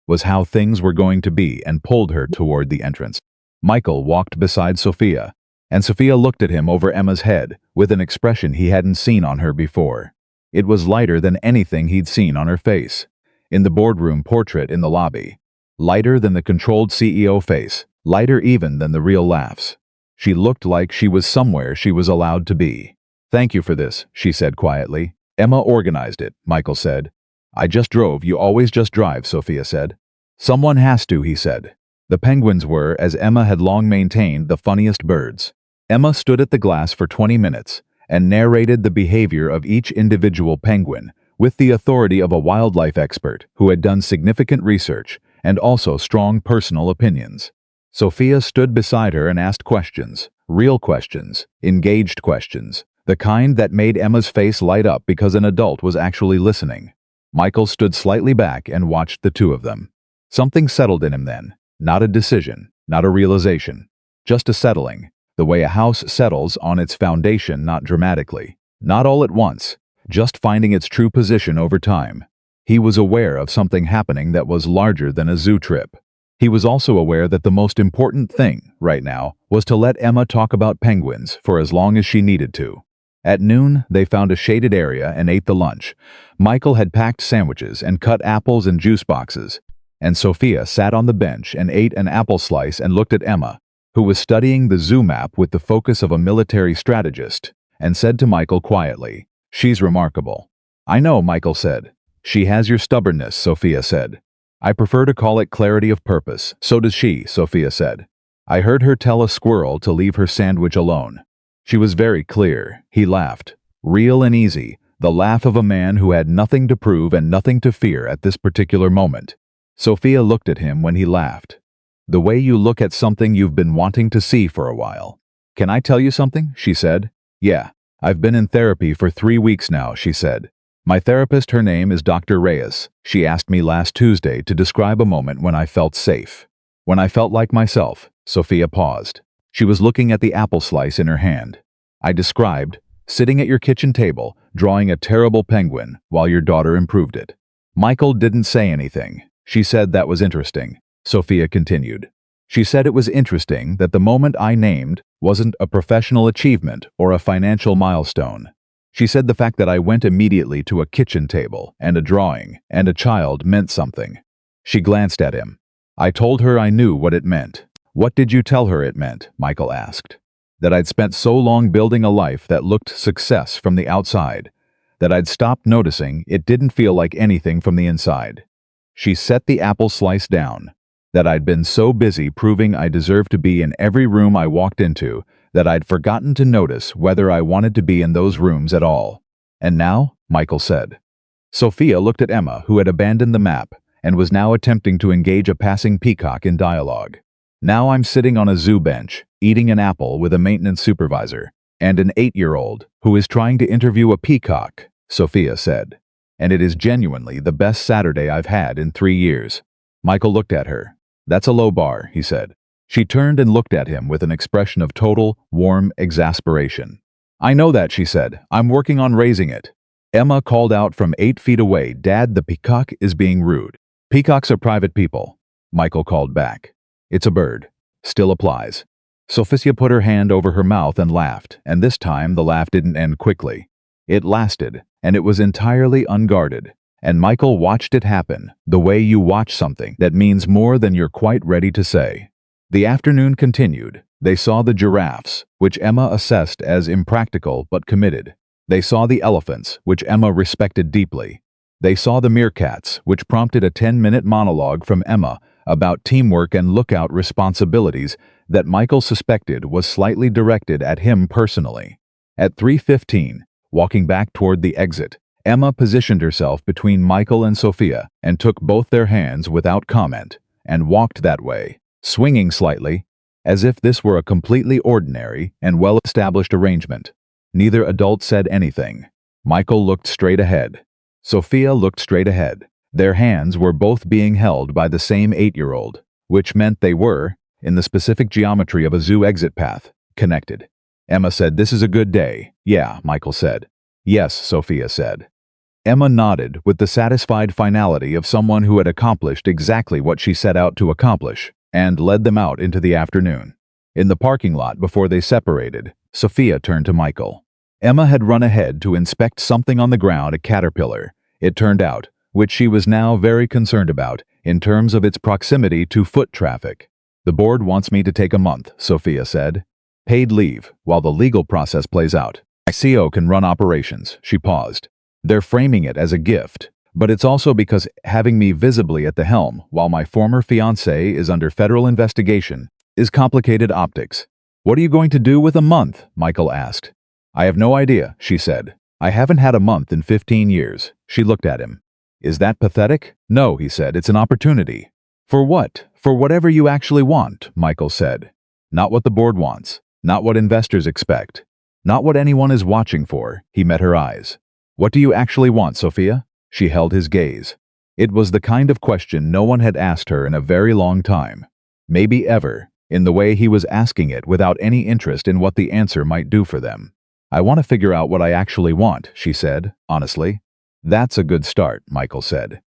was how things were going to be, and pulled her toward the entrance. Michael walked beside Sophia, and Sophia looked at him over Emma's head with an expression he hadn't seen on her before. It was lighter than anything he'd seen on her face. In the boardroom portrait in the lobby. Lighter than the controlled CEO face. Lighter even than the real laughs. She looked like she was somewhere she was allowed to be. "Thank you for this," she said quietly. "Emma organized it," Michael said. "I just drove. You always just drive," Sophia said. "Someone has to," he said. The penguins were, as Emma had long maintained, the funniest birds. Emma stood at the glass for 20 minutes and narrated the behavior of each individual penguin with the authority of a wildlife expert who had done significant research and also strong personal opinions. Sophia stood beside her and asked questions, real questions, engaged questions, the kind that made Emma's face light up because an adult was actually listening. Michael stood slightly back and watched the two of them. Something settled in him then. Not a decision, not a realization, just a settling, the way a house settles on its foundation, not dramatically, not all at once, just finding its true position over time. He was aware of something happening that was larger than a zoo trip. He was also aware that the most important thing, right now, was to let Emma talk about penguins for as long as she needed to. At noon, they found a shaded area and ate the lunch. Michael had packed sandwiches and cut apples in juice boxes, and Sophia sat on the bench and ate an apple slice and looked at Emma, who was studying the zoo map with the focus of a military strategist, and said to Michael quietly, "She's remarkable." "I know," Michael said. "She has your stubbornness," Sophia said. "I prefer to call it clarity of purpose. So does she," Sophia said. "I heard her tell a squirrel to leave her sandwich alone. She was very clear." He laughed. Real and easy, the laugh of a man who had nothing to prove and nothing to fear at this particular moment. Sophia looked at him when he laughed. "The way you look at something you've been wanting to see for a while." "Can I tell you something?" she said. "Yeah. I've been in therapy for 3 weeks now," she said. "My therapist, her name is Dr. Reyes. She asked me last Tuesday to describe a moment when I felt safe. When I felt like myself." Sophia paused. She was looking at the apple slice in her hand. "I described sitting at your kitchen table, drawing a terrible penguin while your daughter improved it." Michael didn't say anything. "She said that was interesting," Sophia continued. "She said it was interesting that the moment I named wasn't a professional achievement or a financial milestone. She said the fact that I went immediately to a kitchen table and a drawing and a child meant something." She glanced at him. "I told her I knew what it meant." "What did you tell her it meant?" Michael asked. "That I'd spent so long building a life that looked success from the outside, that I'd stopped noticing it didn't feel like anything from the inside." She set the apple slice down. "That I'd been so busy proving I deserved to be in every room I walked into that I'd forgotten to notice whether I wanted to be in those rooms at all." "And now?" Michael said. Sophia looked at Emma, who had abandoned the map and was now attempting to engage a passing peacock in dialogue. "Now I'm sitting on a zoo bench, eating an apple with a maintenance supervisor and an 8-year-old who is trying to interview a peacock," Sophia said. "And it is genuinely the best Saturday I've had in 3 years." Michael looked at her. "That's a low bar," he said. She turned and looked at him with an expression of total, warm exasperation. "I know that," she said. "I'm working on raising it." Emma called out from 8 feet away, "Dad, the peacock is being rude." "Peacocks are private people," Michael called back. "It's a bird. Still applies." Sophia put her hand over her mouth and laughed, and this time the laugh didn't end quickly. It lasted, and it was entirely unguarded. And Michael watched it happen, the way you watch something that means more than you're quite ready to say. The afternoon continued. They saw the giraffes, which Emma assessed as impractical but committed. They saw the elephants, which Emma respected deeply. They saw the meerkats, which prompted a 10-minute monologue from Emma about teamwork and lookout responsibilities that Michael suspected was slightly directed at him personally. At 3:15, walking back toward the exit, Emma positioned herself between Michael and Sophia and took both their hands without comment and walked that way, swinging slightly, as if this were a completely ordinary and well-established arrangement. Neither adult said anything. Michael looked straight ahead. Sophia looked straight ahead. Their hands were both being held by the same 8-year-old, which meant they were, in the specific geometry of a zoo exit path, connected. Emma said, "This is a good day." "Yeah," Michael said. "Yes," Sophia said. Emma nodded with the satisfied finality of someone who had accomplished exactly what she set out to accomplish, and led them out into the afternoon. In the parking lot before they separated, Sophia turned to Michael. Emma had run ahead to inspect something on the ground, a caterpillar, it turned out, which she was now very concerned about in terms of its proximity to foot traffic. "The board wants me to take a month," Sophia said. "Paid leave, while the legal process plays out. My CO can run operations." She paused. "They're framing it as a gift, but it's also because having me visibly at the helm while my former fiancé is under federal investigation is complicated optics." "What are you going to do with a month?" Michael asked. "I have no idea," she said. "I haven't had a month in 15 years. She looked at him. "Is that pathetic?" "No," he said. "It's an opportunity." "For what?" "For whatever you actually want," Michael said. "Not what the board wants. Not what investors expect. Not what anyone is watching for." He met her eyes. "What do you actually want, Sophia?" She held his gaze. It was the kind of question no one had asked her in a very long time. Maybe ever, in the way he was asking it without any interest in what the answer might do for them. "I want to figure out what I actually want," she said, honestly. "That's a good start," Michael said.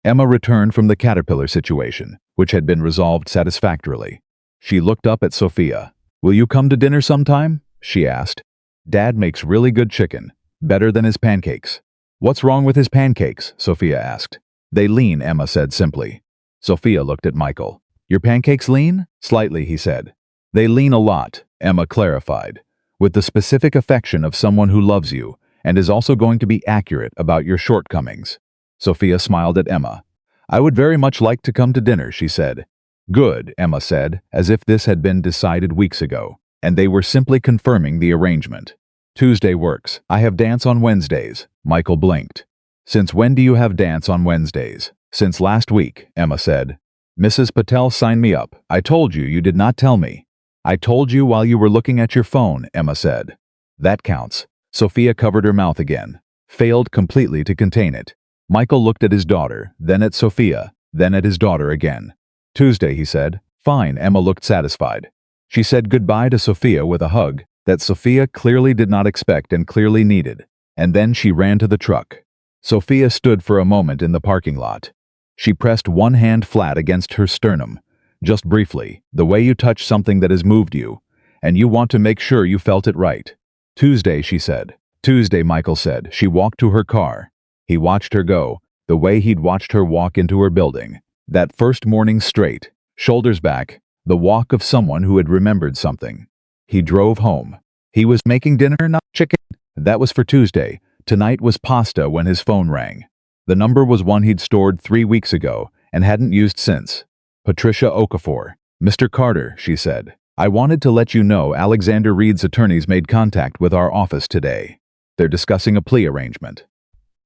Emma returned from the caterpillar situation, which had been resolved satisfactorily. She looked up at Sophia. "Will you come to dinner sometime?" she asked. "Dad makes really good chicken, better than his pancakes." "What's wrong with his pancakes?" Sophia asked. "They lean," Emma said simply. Sophia looked at Michael. "Your pancakes lean?" "Slightly," he said. "They lean a lot," Emma clarified, "with the specific affection of someone who loves you and is also going to be accurate about your shortcomings." Sophia smiled at Emma. "I would very much like to come to dinner," she said. "Good," Emma said, as if this had been decided weeks ago, and they were simply confirming the arrangement. "Tuesday works. I have dance on Wednesdays." Michael blinked. "Since when do you have dance on Wednesdays?" "Since last week," Emma said. "Mrs. Patel signed me up. I told you did not tell me." "I told you while you were looking at your phone," Emma said. "That counts." Sophia covered her mouth again, failed completely to contain it. Michael looked at his daughter, then at Sophia, then at his daughter again. "Tuesday," he said. "Fine." Emma looked satisfied. She said goodbye to Sophia with a hug that Sophia clearly did not expect and clearly needed, and then she ran to the truck. Sophia stood for a moment in the parking lot. She pressed one hand flat against her sternum, just briefly, the way you touch something that has moved you, and you want to make sure you felt it right. "Tuesday," she said. "Tuesday," Michael said. She walked to her car. He watched her go, the way he'd watched her walk into her building. That first morning straight, shoulders back, the walk of someone who had remembered something. He drove home. He was making dinner, not chicken. That was for Tuesday. Tonight was pasta when his phone rang. The number was one he'd stored 3 weeks ago and hadn't used since. Patricia Okafor. "Mr. Carter," she said. "I wanted to let you know Alexander Reed's attorneys made contact with our office today. They're discussing a plea arrangement."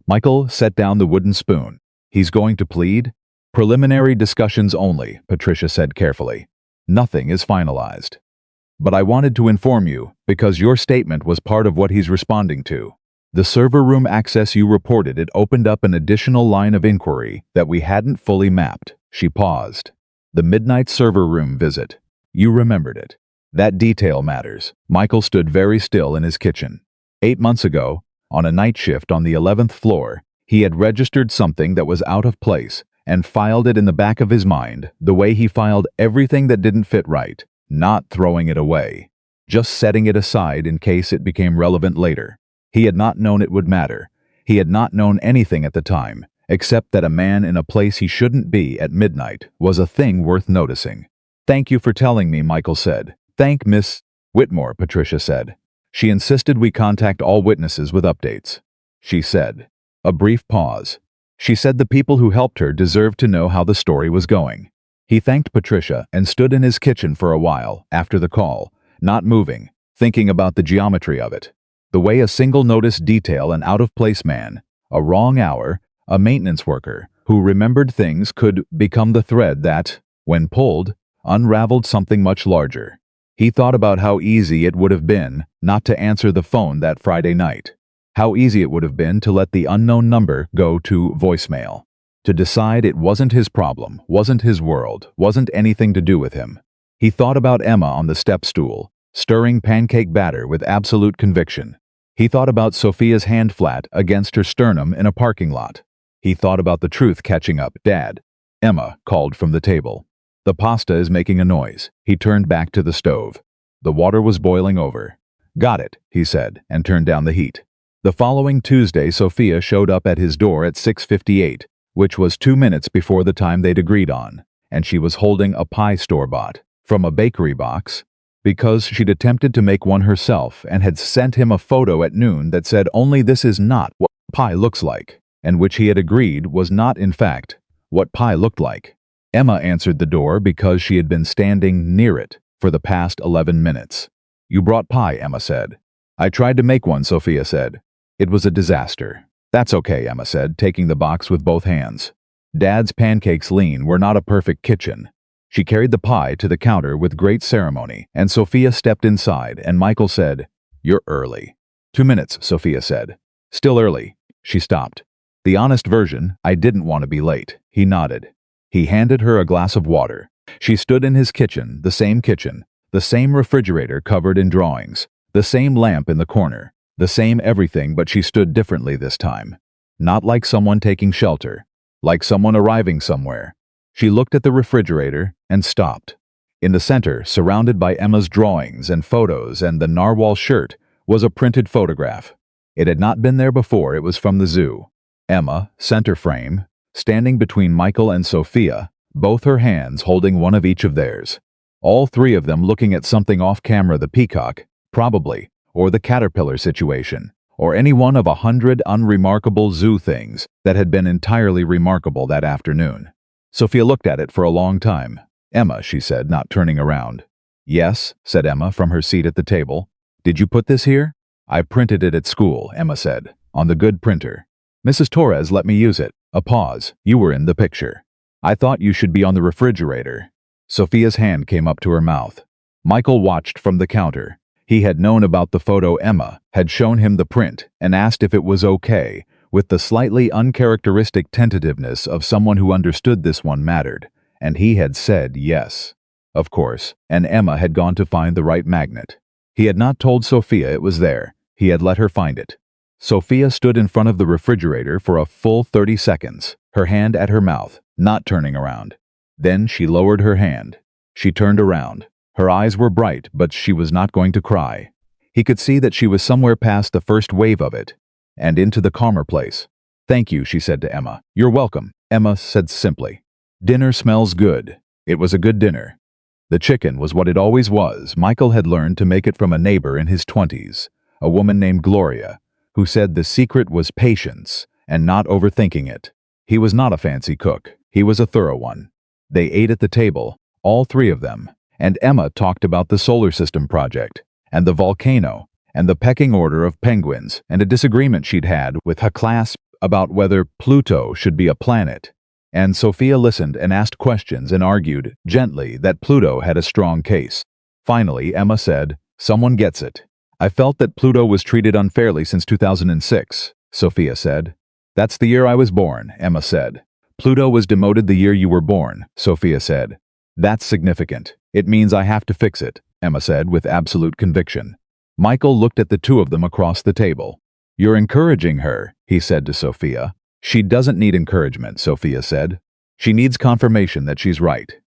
Michael set down the wooden spoon. "He's going to plead?" "Preliminary discussions only," Patricia said carefully. "Nothing is finalized. But I wanted to inform you, because your statement was part of what he's responding to. The server room access you reported, it opened up an additional line of inquiry that we hadn't fully mapped." She paused. "The midnight server room visit. You remembered it. That detail matters." Michael stood very still in his kitchen. 8 months ago, on a night shift on the 11th floor, he had registered something that was out of place and filed it in the back of his mind, the way he filed everything that didn't fit right. not throwing it away, just setting it aside in case it became relevant later. He had not known it would matter. He had not known anything at the time, except that a man in a place he shouldn't be at midnight was a thing worth noticing. "Thank you for telling me," Michael said. "Thank Miss Whitmore," Patricia said. "She insisted we contact all witnesses with updates." She said. A brief pause. She said the people who helped her deserved to know how the story was going. He thanked Patricia and stood in his kitchen for a while after the call, not moving, thinking about the geometry of it. The way a single notice detail an out-of-place man, a wrong hour, a maintenance worker who remembered things could become the thread that, when pulled, unraveled something much larger. He thought about how easy it would have been not to answer the phone that Friday night. How easy it would have been to let the unknown number go to voicemail. To decide it wasn't his problem, wasn't his world, wasn't anything to do with him. He thought about Emma on the step stool, stirring pancake batter with absolute conviction. He thought about Sophia's hand flat against her sternum in a parking lot. He thought about the truth catching up. "Dad," Emma called from the table. "The pasta is making a noise." He turned back to the stove. The water was boiling over. "Got it," he said, and turned down the heat. The following Tuesday, Sophia showed up at his door at 6:58, which was 2 minutes before the time they'd agreed on, and she was holding a pie store-bought from a bakery box, because she'd attempted to make one herself and had sent him a photo at noon that said only this is not what pie looks like, and which he had agreed was not, in fact, what pie looked like. Emma answered the door because she had been standing near it for the past 11 minutes. "You brought pie," Emma said. "I tried to make one," Sophia said. "It was a disaster." "That's okay," Emma said, taking the box with both hands. Dad's pancakes lean were not a perfect kitchen. She carried the pie to the counter with great ceremony, and Sophia stepped inside, and Michael said, "You're early." 2 minutes, Sophia said. "Still early." She stopped. "The honest version, I didn't want to be late." He nodded. He handed her a glass of water. She stood in his kitchen, the same refrigerator covered in drawings, the same lamp in the corner, the same everything, but she stood differently this time. Not like someone taking shelter, like someone arriving somewhere. She looked at the refrigerator and stopped. In the center, surrounded by Emma's drawings and photos and the narwhal shirt, was a printed photograph. It had not been there before. It was from the zoo. Emma, center frame, standing between Michael and Sophia, both her hands holding one of each of theirs. All three of them looking at something off camera, the peacock, probably, or the caterpillar situation, or any one of 100 unremarkable zoo things that had been entirely remarkable that afternoon. Sophia looked at it for a long time. "Emma," she said, not turning around. "Yes," said Emma from her seat at the table. "Did you put this here?" "I printed it at school," Emma said, "on the good printer. Mrs. Torres let me use it." A pause. "You were in the picture. I thought you should be on the refrigerator." Sophia's hand came up to her mouth. Michael watched from the counter. He had known about the photo. Emma had shown him the print and asked if it was okay, with the slightly uncharacteristic tentativeness of someone who understood this one mattered, and he had said yes. Of course, and Emma had gone to find the right magnet. He had not told Sophia it was there. He had let her find it. Sophia stood in front of the refrigerator for a full 30 seconds, her hand at her mouth, not turning around. Then she lowered her hand. She turned around. Her eyes were bright, but she was not going to cry. He could see that she was somewhere past the first wave of it, and into the calmer place. "Thank you," she said to Emma. "You're welcome," Emma said simply. "Dinner smells good." It was a good dinner. The chicken was what it always was. Michael had learned to make it from a neighbor in his 20s, a woman named Gloria, who said the secret was patience and not overthinking it. He was not a fancy cook. He was a thorough one. They ate at the table, all three of them, and Emma talked about the solar system project, and the volcano, and the pecking order of penguins, and a disagreement she'd had with her class about whether Pluto should be a planet. And Sophia listened and asked questions and argued, gently, that Pluto had a strong case. Finally, Emma said, "Someone gets it." "I felt that Pluto was treated unfairly since 2006, Sophia said. "That's the year I was born," Emma said. "Pluto was demoted the year you were born," Sophia said. "That's significant. It means I have to fix it," Emma said with absolute conviction. Michael looked at the two of them across the table. "You're encouraging her," he said to Sophia. "She doesn't need encouragement," Sophia said. "She needs confirmation that she's right."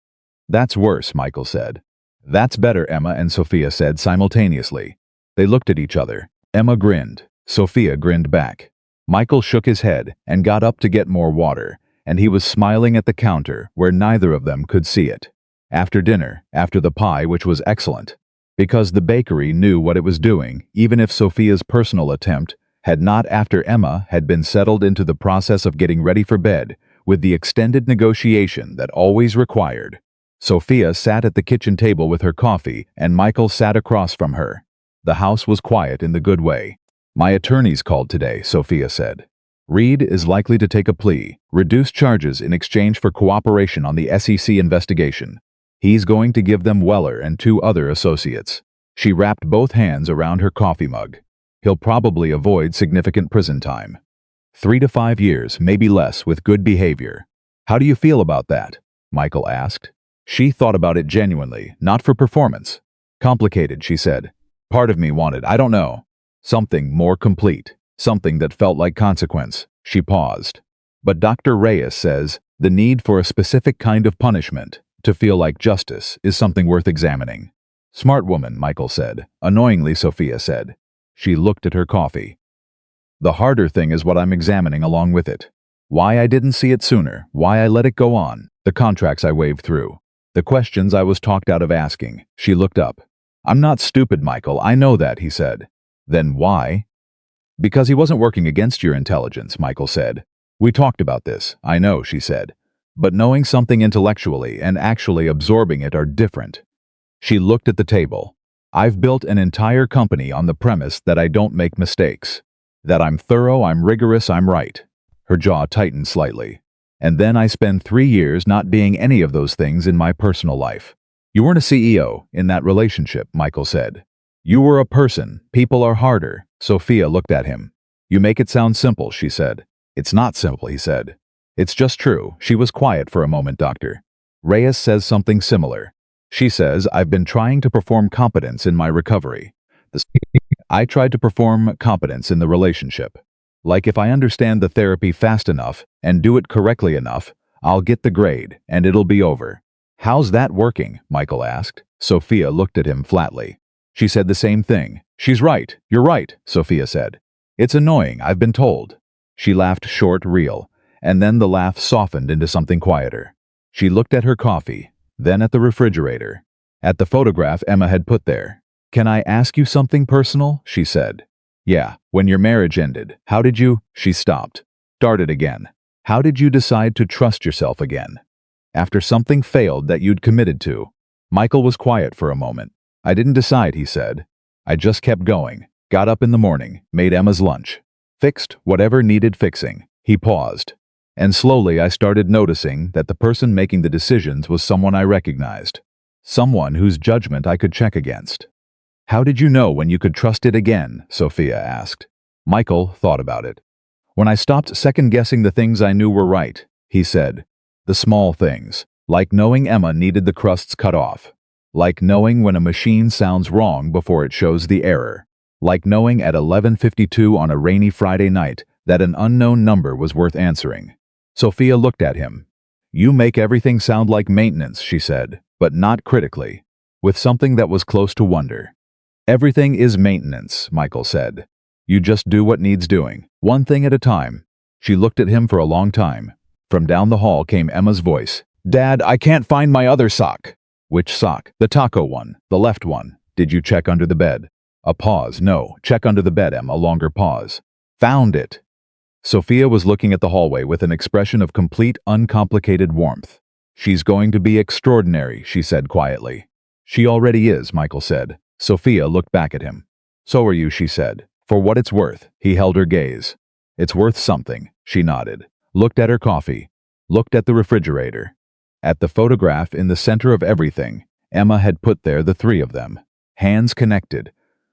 "That's worse," Michael said. That's better, Emma and Sophia said simultaneously. They looked at each other. Emma grinned. Sophia grinned back. Michael shook his head and got up to get more water, and he was smiling at the counter where neither of them could see it. After dinner, after the pie, which was excellent, because the bakery knew what it was doing, even if Sophia's personal attempt had not, after Emma had been settled into the process of getting ready for bed, with the extended negotiation that always required. Sophia sat at the kitchen table with her coffee, and Michael sat across from her. The house was quiet in the good way. My attorney's called today, Sophia said. Reed is likely to take a plea, reduce charges in exchange for cooperation on the SEC investigation. He's going to give them Weller and 2 other associates. She wrapped both hands around her coffee mug. He'll probably avoid significant prison time. 3 to 5 years, maybe less, with good behavior. How do you feel about that? Michael asked. She thought about it genuinely, not for performance. Complicated, she said. Part of me wanted, I don't know, something more complete, something that felt like consequence. She paused. But Dr. Reyes says the need for a specific kind of punishment, to feel like justice, is something worth examining. Smart woman, Michael said. Annoyingly, Sophia said. She looked at her coffee. The harder thing is what I'm examining along with it. Why I didn't see it sooner, why I let it go on, the contracts I waved through, the questions I was talked out of asking. She looked up. I'm not stupid, Michael, I know that, he said. Then why? Because he wasn't working against your intelligence, Michael said. We talked about this, I know, she said. But knowing something intellectually and actually absorbing it are different. She looked at the table. I've built an entire company on the premise that I don't make mistakes. That I'm thorough, I'm rigorous, I'm right. Her jaw tightened slightly. And then I spend 3 years not being any of those things in my personal life. You weren't a CEO in that relationship, Michael said. You were a person. People are harder. Sophia looked at him. You make it sound simple, she said. It's not simple, he said. It's just true. She was quiet for a moment, Doctor. Reyes says something similar. She says, I've been trying to perform competence in my recovery. I tried to perform competence in the relationship. Like if I understand the therapy fast enough and do it correctly enough, I'll get the grade and it'll be over. How's that working? Michael asked. Sophia looked at him flatly. She said the same thing. She's right. You're right, Sophia said. It's annoying, I've been told. She laughed short, real, and then the laugh softened into something quieter. She looked at her coffee, then at the refrigerator, at the photograph Emma had put there. Can I ask you something personal? She said. Yeah, when your marriage ended, how did you? She stopped. Started again. How did you decide to trust yourself again? After something failed that you'd committed to. Michael was quiet for a moment. I didn't decide, he said. I just kept going. Got up in the morning, made Emma's lunch. Fixed whatever needed fixing. He paused. And slowly I started noticing that the person making the decisions was someone I recognized. Someone whose judgment I could check against. How did you know when you could trust it again? Sophia asked. Michael thought about it. When I stopped second-guessing the things I knew were right, he said. The small things, like knowing Emma needed the crusts cut off. Like knowing when a machine sounds wrong before it shows the error. Like knowing at 11:52 on a rainy Friday night that an unknown number was worth answering. Sophia looked at him. You make everything sound like maintenance, she said, but not critically, with something that was close to wonder. Everything is maintenance, Michael said. You just do what needs doing, one thing at a time. She looked at him for a long time. From down the hall came Emma's voice. Dad, I can't find my other sock. Which sock? The taco one, the left one. Did you check under the bed? A pause. No, check under the bed, Emma. A longer pause. Found it. Sophia was looking at the hallway with an expression of complete, uncomplicated warmth. She's going to be extraordinary, she said quietly. She already is, Michael said. Sophia looked back at him. So are you, she said. For what it's worth. He held her gaze. It's worth something, she nodded. Looked at her coffee. Looked at the refrigerator. At the photograph in the center of everything, Emma had put there the 3 of them. Hands connected.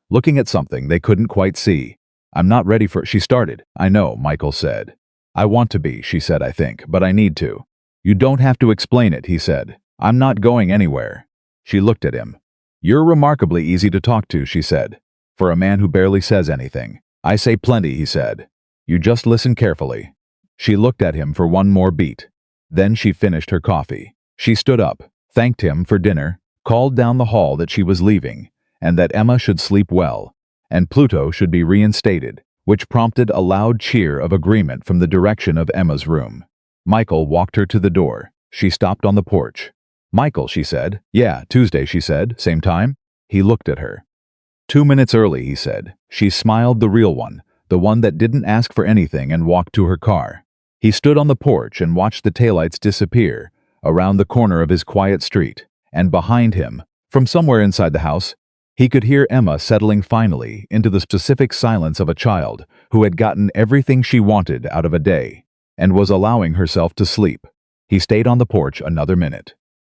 Looking at something they couldn't quite see. I'm not ready for... She started. I know, Michael said. I want to be, she said, I think, but I need to. You don't have to explain it, he said. I'm not going anywhere. She looked at him. You're remarkably easy to talk to, she said. For a man who barely says anything. I say plenty, he said. You just listen carefully. She looked at him for one more beat. Then she finished her coffee. She stood up, thanked him for dinner, called down the hall that she was leaving, and that Emma should sleep well, and Pluto should be reinstated, which prompted a loud cheer of agreement from the direction of Emma's room. Michael walked her to the door. She stopped on the porch. "Michael," she said. "Yeah, Tuesday," she said. "Same time?" He looked at her. "2 minutes early," he said. She smiled, the real one, the one that didn't ask for anything, and walked to her car. He stood on the porch and watched the taillights disappear around the corner of his quiet street, and behind him, from somewhere inside the house, he could hear Emma settling finally into the specific silence of a child who had gotten everything she wanted out of a day and was allowing herself to sleep. He stayed on the porch another minute.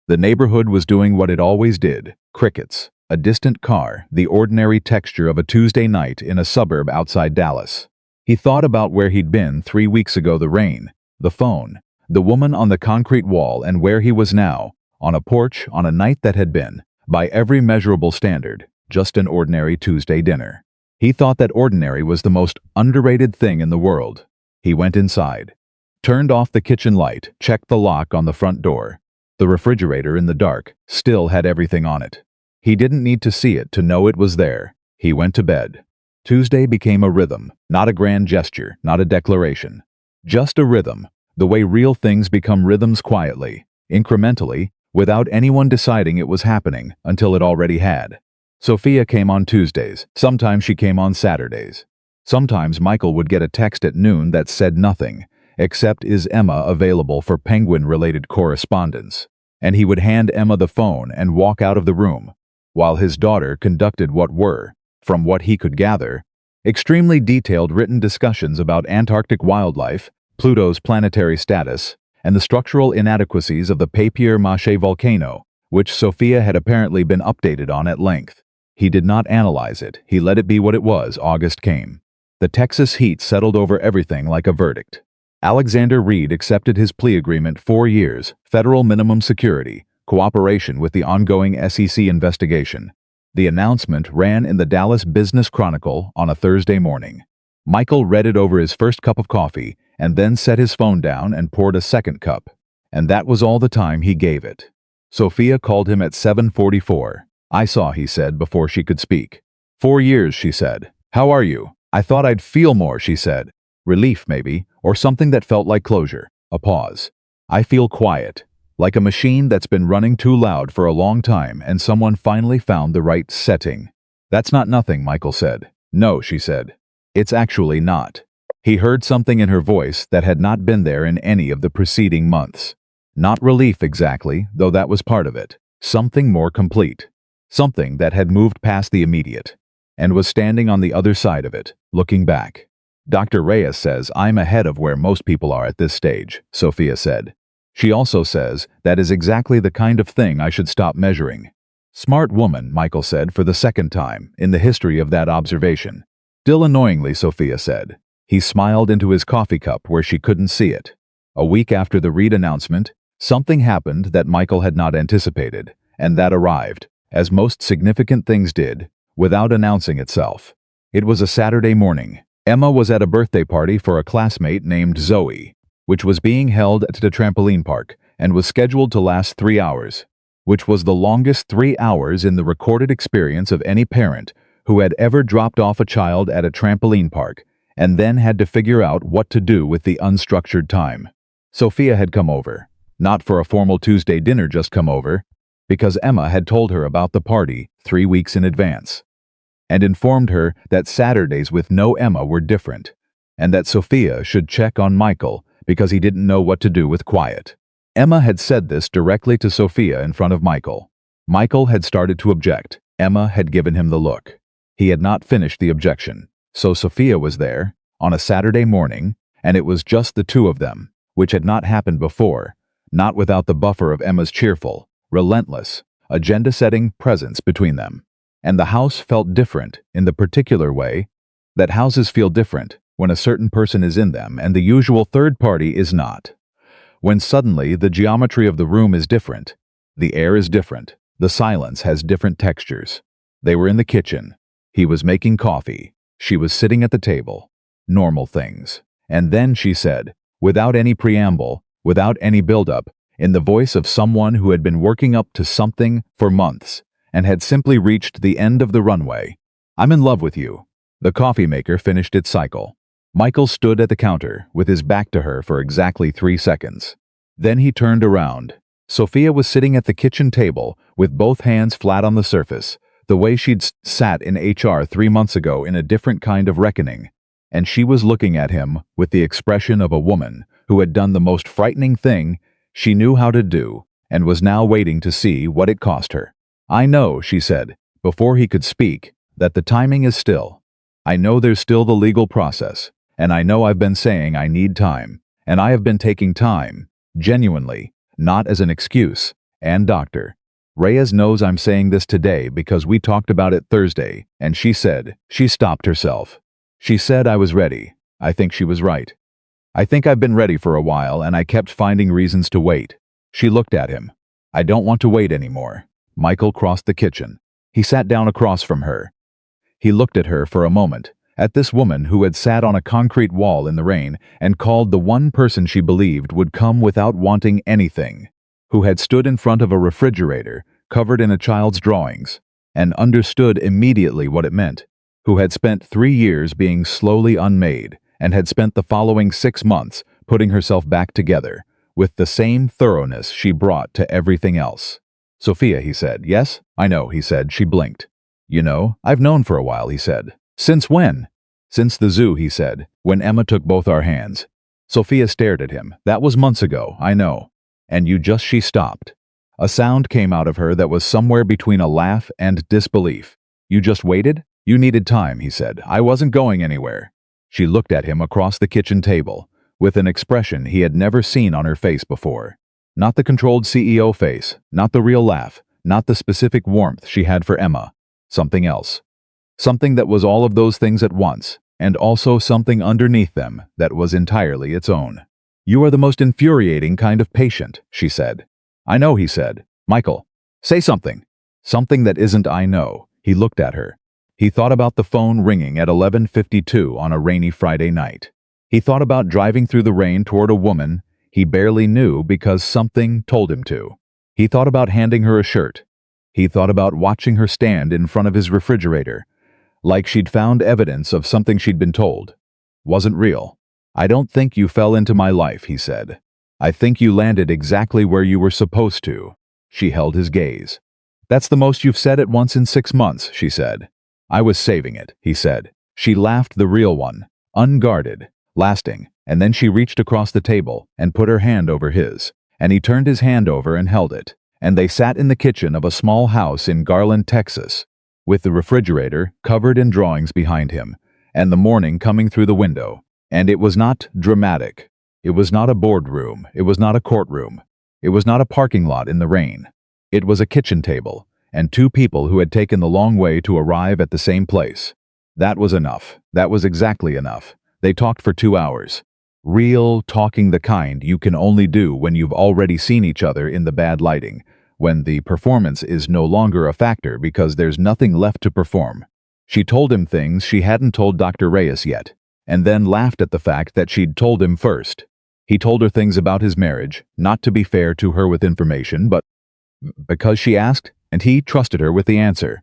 The neighborhood was doing what it always did: crickets, a distant car, the ordinary texture of a Tuesday night in a suburb outside Dallas. He thought about where he'd been 3 weeks ago, the rain, the phone, the woman on the concrete wall, and where he was now, on a porch on a night that had been, by every measurable standard, just an ordinary Tuesday dinner. He thought that ordinary was the most underrated thing in the world. He went inside, turned off the kitchen light, checked the lock on the front door. The refrigerator, in the dark, still had everything on it. He didn't need to see it to know it was there. He went to bed. Tuesday became a rhythm, not a grand gesture, not a declaration. Just a rhythm, the way real things become rhythms, quietly, incrementally, without anyone deciding it was happening until it already had. Sophia came on Tuesdays. Sometimes she came on Saturdays. Sometimes Michael would get a text at noon that said nothing, except "Is Emma available for Penguin-related correspondence?" And he would hand Emma the phone and walk out of the room, while his daughter conducted what were, from what he could gather, extremely detailed written discussions about Antarctic wildlife, Pluto's planetary status, and the structural inadequacies of the papier-mâché volcano, which Sophia had apparently been updated on at length. He did not analyze it. He let it be what it was. August came. The Texas heat settled over everything like a verdict. Alexander Reed accepted his plea agreement: 4 years, federal minimum security, cooperation with the ongoing SEC investigation. The announcement ran in the Dallas Business Chronicle on a Thursday morning. Michael read it over his first cup of coffee and then set his phone down and poured a second cup. And that was all the time he gave it. Sophia called him at 7:44. "I saw," he said before she could speak. "4 years," she said. "How are you?" "I thought I'd feel more," she said. Relief, maybe, or something that felt like closure. A pause. "I feel quiet. Like a machine that's been running too loud for a long time and someone finally found the right setting." "That's not nothing," Michael said. "No," she said. "It's actually not." He heard something in her voice that had not been there in any of the preceding months. Not relief exactly, though that was part of it. Something more complete. Something that had moved past the immediate and was standing on the other side of it, looking back. "Dr. Reyes says I'm ahead of where most people are at this stage," Sophia said. "She also says that is exactly the kind of thing I should stop measuring." "Smart woman," Michael said for the second time in the history of that observation. "Still annoyingly," Sophia said. He smiled into his coffee cup where she couldn't see it. A week after the Reed announcement, something happened that Michael had not anticipated, and that arrived, as most significant things did, without announcing itself. It was a Saturday morning. Emma was at a birthday party for a classmate named Zoe, which was being held at a trampoline park and was scheduled to last 3 hours, which was the longest 3 hours in the recorded experience of any parent who had ever dropped off a child at a trampoline park and then had to figure out what to do with the unstructured time. Sophia had come over, not for a formal Tuesday dinner, just come over, because Emma had told her about the party 3 weeks in advance, and informed her that Saturdays with no Emma were different, and that Sophia should check on Michael because he didn't know what to do with quiet. Emma had said this directly to Sophia in front of Michael. Michael had started to object. Emma had given him the look. He had not finished the objection. So Sophia was there, on a Saturday morning, and it was just the two of them, which had not happened before, not without the buffer of Emma's cheerful, relentless, agenda-setting presence between them. And the house felt different in the particular way that houses feel different when a certain person is in them and the usual third party is not. When suddenly the geometry of the room is different, the air is different, the silence has different textures. They were in the kitchen. He was making coffee. She was sitting at the table. Normal things. And then she said, without any preamble, without any build-up, in the voice of someone who had been working up to something for months and had simply reached the end of the runway. "I'm in love with you." The coffee maker finished its cycle. Michael stood at the counter with his back to her for exactly 3 seconds. Then he turned around. Sophia was sitting at the kitchen table with both hands flat on the surface, the way she'd sat in HR 3 months ago in a different kind of reckoning. And she was looking at him with the expression of a woman who had done the most frightening thing she knew how to do and was now waiting to see what it cost her. "I know," she said, before he could speak, "that the timing is still. I know there's still the legal process, and I know I've been saying I need time, and I have been taking time, genuinely, not as an excuse. And Dr. Reyes knows I'm saying this today because we talked about it Thursday, and she said," she stopped herself. "She said I was ready. I think she was right. I think I've been ready for a while, and I kept finding reasons to wait." She looked at him. "I don't want to wait anymore." Michael crossed the kitchen. He sat down across from her. He looked at her for a moment, at this woman who had sat on a concrete wall in the rain and called the one person she believed would come without wanting anything, who had stood in front of a refrigerator covered in a child's drawings and understood immediately what it meant, who had spent 3 years being slowly unmade and had spent the following 6 months putting herself back together with the same thoroughness she brought to everything else. "Sophia," he said. "Yes, I know," he said. She blinked. "You know, I've known for a while," he said. "Since when?" "Since the zoo," he said, "when Emma took both our hands." Sophia stared at him. "That was months ago, I know." "And you just..." She stopped. A sound came out of her that was somewhere between a laugh and disbelief. "You just waited? You needed time," he said. "I wasn't going anywhere." She looked at him across the kitchen table, with an expression he had never seen on her face before. Not the controlled CEO face, not the real laugh, not the specific warmth she had for Emma. Something else. Something that was all of those things at once, and also something underneath them that was entirely its own. "You are the most infuriating kind of patient," she said. "I know," he said. "Michael, say something." "Something that isn't I know." He looked at her. He thought about the phone ringing at 11:52 on a rainy Friday night. He thought about driving through the rain toward a woman he barely knew because something told him to. He thought about handing her a shirt. He thought about watching her stand in front of his refrigerator, like she'd found evidence of something she'd been told. Wasn't real. "I don't think you fell into my life," he said. "I think you landed exactly where you were supposed to." She held his gaze. "That's the most you've said at once in 6 months," she said. "I was saving it," he said. She laughed, the real one, unguarded, lasting, and then she reached across the table and put her hand over his, and he turned his hand over and held it, and they sat in the kitchen of a small house in Garland, Texas, with the refrigerator covered in drawings behind him, and the morning coming through the window. And it was not dramatic. It was not a boardroom. It was not a courtroom. It was not a parking lot in the rain. It was a kitchen table, and 2 people who had taken the long way to arrive at the same place. That was enough. That was exactly enough. They talked for 2 hours. Real talking, the kind you can only do when you've already seen each other in the bad lighting, when the performance is no longer a factor because there's nothing left to perform. She told him things she hadn't told Dr. Reyes yet, and then laughed at the fact that she'd told him first. He told her things about his marriage, not to be fair to her with information, but because she asked, and he trusted her with the answer.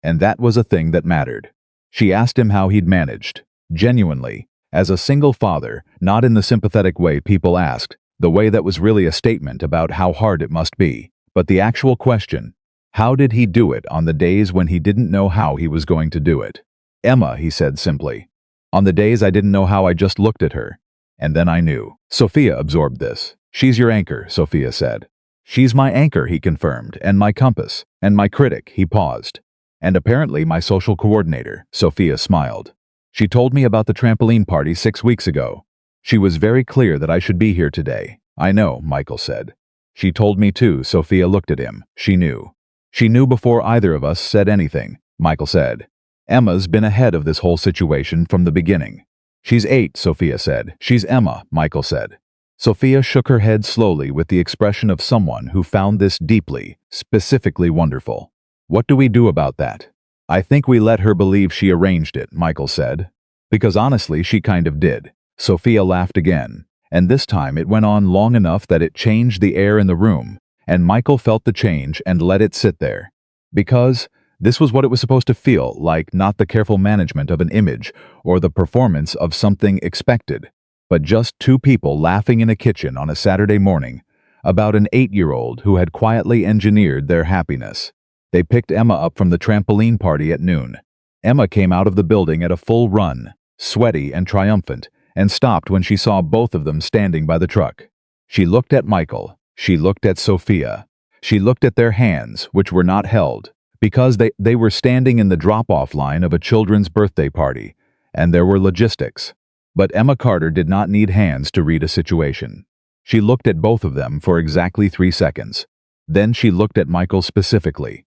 And that was a thing that mattered. She asked him how he'd managed, genuinely, as a single father, not in the sympathetic way people asked, the way that was really a statement about how hard it must be, but the actual question: how did he do it on the days when he didn't know how he was going to do it? "Emma," he said simply. "On the days I didn't know how, I just looked at her. And then I knew." Sophia absorbed this. "She's your anchor," Sophia said. "She's my anchor," he confirmed, "and my compass, and my critic." He paused. "And apparently my social coordinator," Sophia smiled. "She told me about the trampoline party 6 weeks ago. She was very clear that I should be here today." "I know," Michael said. "She told me too." Sophia looked at him. "She knew. She knew before either of us said anything," Michael said. "Emma's been ahead of this whole situation from the beginning." "She's 8, Sophia said. "She's Emma," Michael said. Sophia shook her head slowly with the expression of someone who found this deeply, specifically wonderful. "What do we do about that?" "I think we let her believe she arranged it," Michael said. "Because honestly, she kind of did." Sophia laughed again, And this time it went on long enough that it changed the air in the room, and Michael felt the change and let it sit there. Because this was what it was supposed to feel like, not the careful management of an image or the performance of something expected, but just two people laughing in a kitchen on a Saturday morning about an 8-year-old who had quietly engineered their happiness. They picked Emma up from the trampoline party at noon. Emma came out of the building at a full run, sweaty and triumphant, and stopped when she saw both of them standing by the truck. She looked at Michael. She looked at Sophia. She looked at their hands, which were not held, because they were standing in the drop-off line of a children's birthday party, and there were logistics. But Emma Carter did not need hands to read a situation. She looked at both of them for exactly 3 seconds. Then she looked at Michael specifically,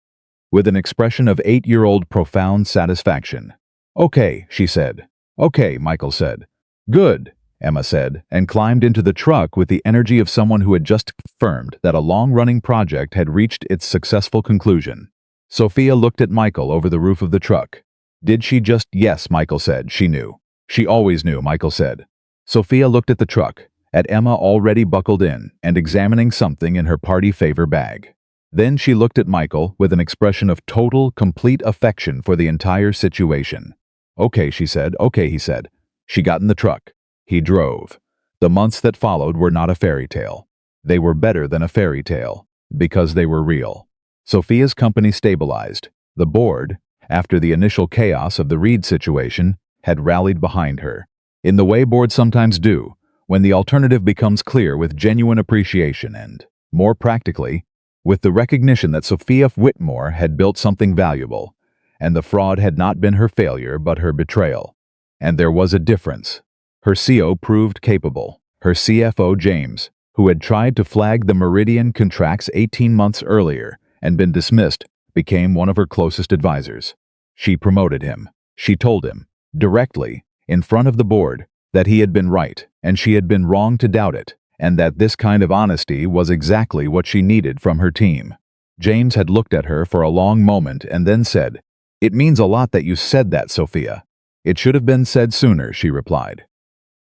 with an expression of 8-year-old profound satisfaction. "Okay," she said. "Okay," Michael said. "Good," Emma said, and climbed into the truck with the energy of someone who had just confirmed that a long-running project had reached its successful conclusion. Sophia looked at Michael over the roof of the truck. "Did she just—" "Yes," Michael said. "She knew. She always knew," Michael said. Sophia looked at the truck, at Emma already buckled in and examining something in her party favor bag. Then she looked at Michael with an expression of total, complete affection for the entire situation. "Okay," she said. "Okay," he said. She got in the truck. He drove. The months that followed were not a fairy tale. They were better than a fairy tale, because they were real. Sophia's company stabilized. The board, after the initial chaos of the Reed situation, had rallied behind her, in the way boards sometimes do, when the alternative becomes clear, with genuine appreciation and, more practically, with the recognition that Sophia Whitmore had built something valuable, and the fraud had not been her failure but her betrayal. And there was a difference. Her CO proved capable. Her CFO, James, who had tried to flag the Meridian contracts 18 months earlier and been dismissed, became one of her closest advisors. She promoted him. She told him, directly, in front of the board, that he had been right and she had been wrong to doubt it, and that this kind of honesty was exactly what she needed from her team. James had looked at her for a long moment and then said, "It means a lot that you said that, Sophia." "It should have been said sooner," she replied.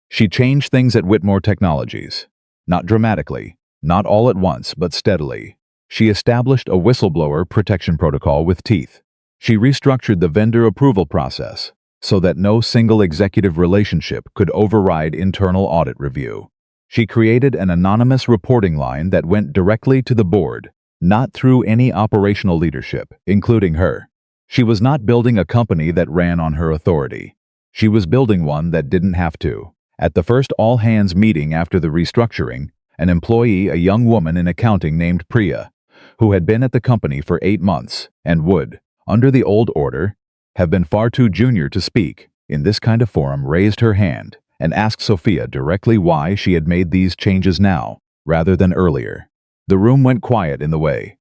She changed things at Whitmore Technologies. Not dramatically, not all at once, but steadily. She established a whistleblower protection protocol with teeth. She restructured the vendor approval process so that no single executive relationship could override internal audit review. She created an anonymous reporting line that went directly to the board, not through any operational leadership, including her. She was not building a company that ran on her authority. She was building one that didn't have to. At the first all-hands meeting after the restructuring, an employee, a young woman in accounting named Priya, who had been at the company for 8 months and would, under the old order, have been far too junior to speak in this kind of forum, raised her hand and asked Sophia directly why she had made these changes now, rather than earlier. The room went quiet in the way.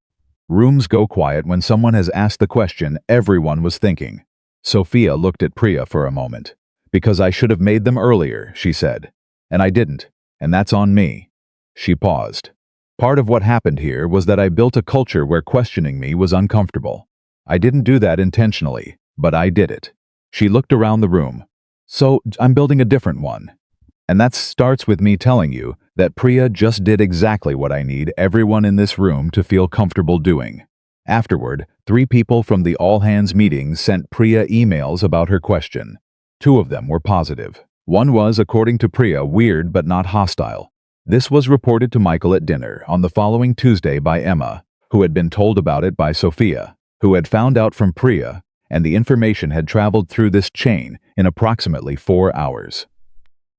Rooms go quiet when someone has asked the question everyone was thinking. Sophia looked at Priya for a moment. "Because I should have made them earlier," she said. "And I didn't, and that's on me." She paused. "Part of what happened here was that I built a culture where questioning me was uncomfortable. I didn't do that intentionally, but I did it." She looked around the room. "So, I'm building a different one. And that starts with me telling you that Priya just did exactly what I need everyone in this room to feel comfortable doing." Afterward, 3 people from the all-hands meeting sent Priya emails about her question. 2 of them were positive. One was, according to Priya, weird but not hostile. This was reported to Michael at dinner on the following Tuesday by Emma, who had been told about it by Sophia, who had found out from Priya, and the information had traveled through this chain in approximately 4 hours.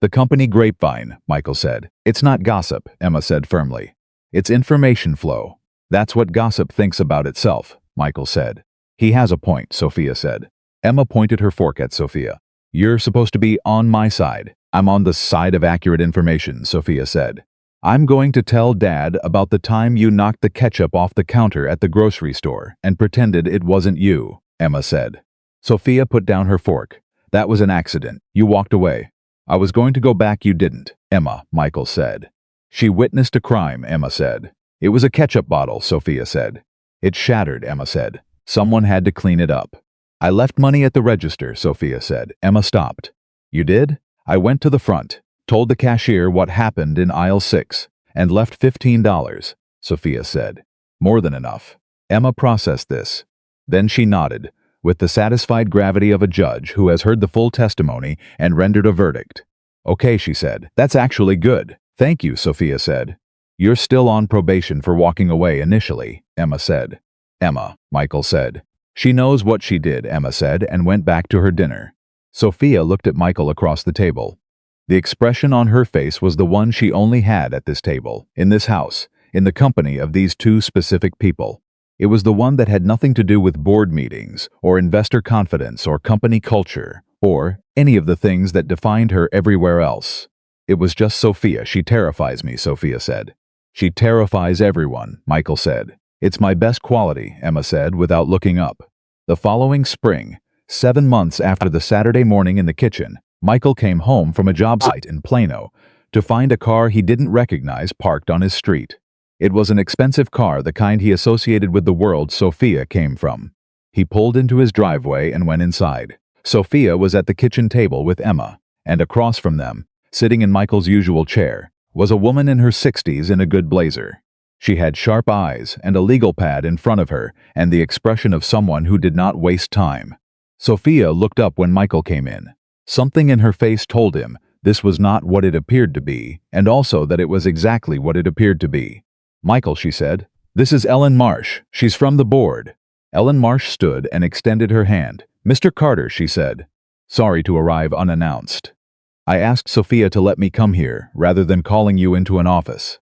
"The company grapevine," Michael said. "It's not gossip," Emma said firmly. "It's information flow. That's what gossip thinks about itself," Michael said. "He has a point," Sophia said. Emma pointed her fork at Sophia. "You're supposed to be on my side." "I'm on the side of accurate information," Sophia said. "I'm going to tell Dad about the time you knocked the ketchup off the counter at the grocery store and pretended it wasn't you," Emma said. Sophia put down her fork. "That was an accident. You walked away." "I was going to go back, you didn't," Emma, Michael said. "She witnessed a crime," Emma said. "It was a ketchup bottle," Sophia said. "It shattered," Emma said. "Someone had to clean it up." "I left money at the register," Sophia said. Emma stopped. "You did?" "I went to the front. Told the cashier what happened in aisle 6, and left $15, Sophia said. More than enough. Emma processed this. Then she nodded, with the satisfied gravity of a judge who has heard the full testimony and rendered a verdict. Okay, she said. That's actually good. Thank you, Sophia said. You're still on probation for walking away initially, Emma said. Emma, Michael said. She knows what she did, Emma said, and went back to her dinner. Sophia looked at Michael across the table. The expression on her face was the one she only had at this table, in this house, in the company of these two specific people. It was the one that had nothing to do with board meetings, or investor confidence, or company culture, or any of the things that defined her everywhere else. It was just Sophia. She terrifies me, Sophia said. She terrifies everyone, Michael said. It's my best quality, Emma said, without looking up. The following spring, 7 months after the Saturday morning in the kitchen, Michael came home from a job site in Plano to find a car he didn't recognize parked on his street. It was an expensive car, the kind he associated with the world Sophia came from. He pulled into his driveway and went inside. Sophia was at the kitchen table with Emma, and across from them, sitting in Michael's usual chair, was a woman in her 60s in a good blazer. She had sharp eyes and a legal pad in front of her and the expression of someone who did not waste time. Sophia looked up when Michael came in. Something in her face told him this was not what it appeared to be, and also that it was exactly what it appeared to be. Michael, she said, this is Ellen Marsh. She's from the board. Ellen Marsh stood and extended her hand. Mr. Carter, she said. Sorry to arrive unannounced. I asked Sophia to let me come here, rather than calling you into an office.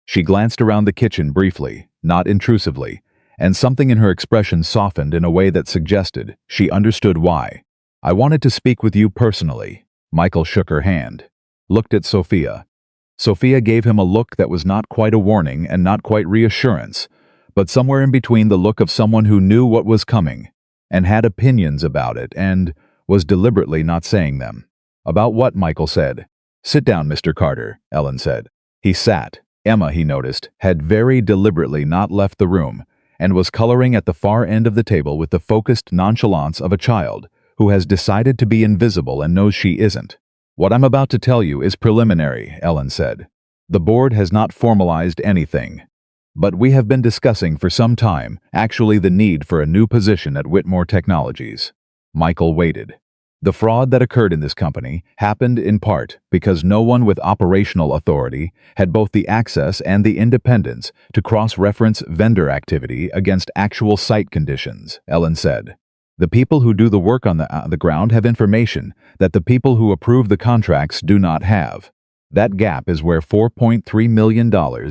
She glanced around the kitchen briefly, not intrusively, and something in her expression softened in a way that suggested she understood why. I wanted to speak with you personally. Michael shook her hand, looked at Sophia. Sophia gave him a look that was not quite a warning and not quite reassurance, but somewhere in between the look of someone who knew what was coming, and had opinions about it, and was deliberately not saying them. About what? Michael said. Sit down, Mr. Carter, Ellen said. He sat. Emma, he noticed, had very deliberately not left the room, and was coloring at the far end of the table with the focused nonchalance of a child who has decided to be invisible and knows she isn't. What I'm about to tell you is preliminary, Ellen said. The board has not formalized anything, but we have been discussing for some time, actually, the need for a new position at Whitmore Technologies. Michael waited. The fraud that occurred in this company happened in part because no one with operational authority had both the access and the independence to cross-reference vendor activity against actual site conditions, Ellen said. The people who do the work on the ground have information that the people who approve the contracts do not have. That gap is where $4.3 million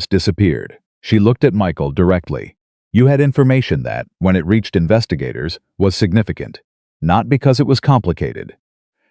disappeared. She looked at Michael directly. You had information that, when it reached investigators, was significant. Not because it was complicated.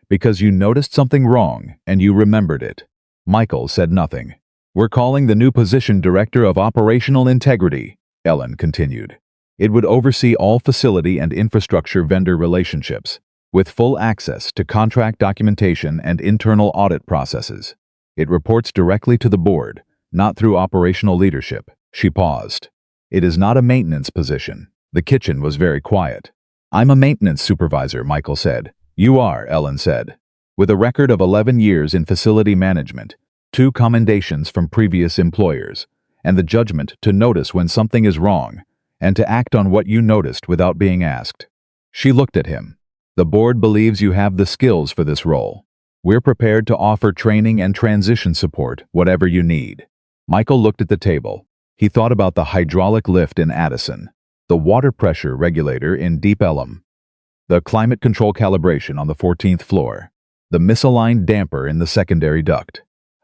Because you noticed something wrong and you remembered it. Michael said nothing. We're calling the new position Director of Operational Integrity, Ellen continued. It would oversee all facility and infrastructure vendor relationships, with full access to contract documentation and internal audit processes. It reports directly to the board, not through operational leadership. She paused. It is not a maintenance position. The kitchen was very quiet. I'm a maintenance supervisor, Michael said. You are, Ellen said. With a record of 11 years in facility management, 2 commendations from previous employers, and the judgment to notice when something is wrong, and to act on what you noticed without being asked. She looked at him. The board believes you have the skills for this role. We're prepared to offer training and transition support, whatever you need. Michael looked at the table. He thought about the hydraulic lift in Addison, the water pressure regulator in Deep Ellum, the climate control calibration on the 14th floor, the misaligned damper in the secondary duct.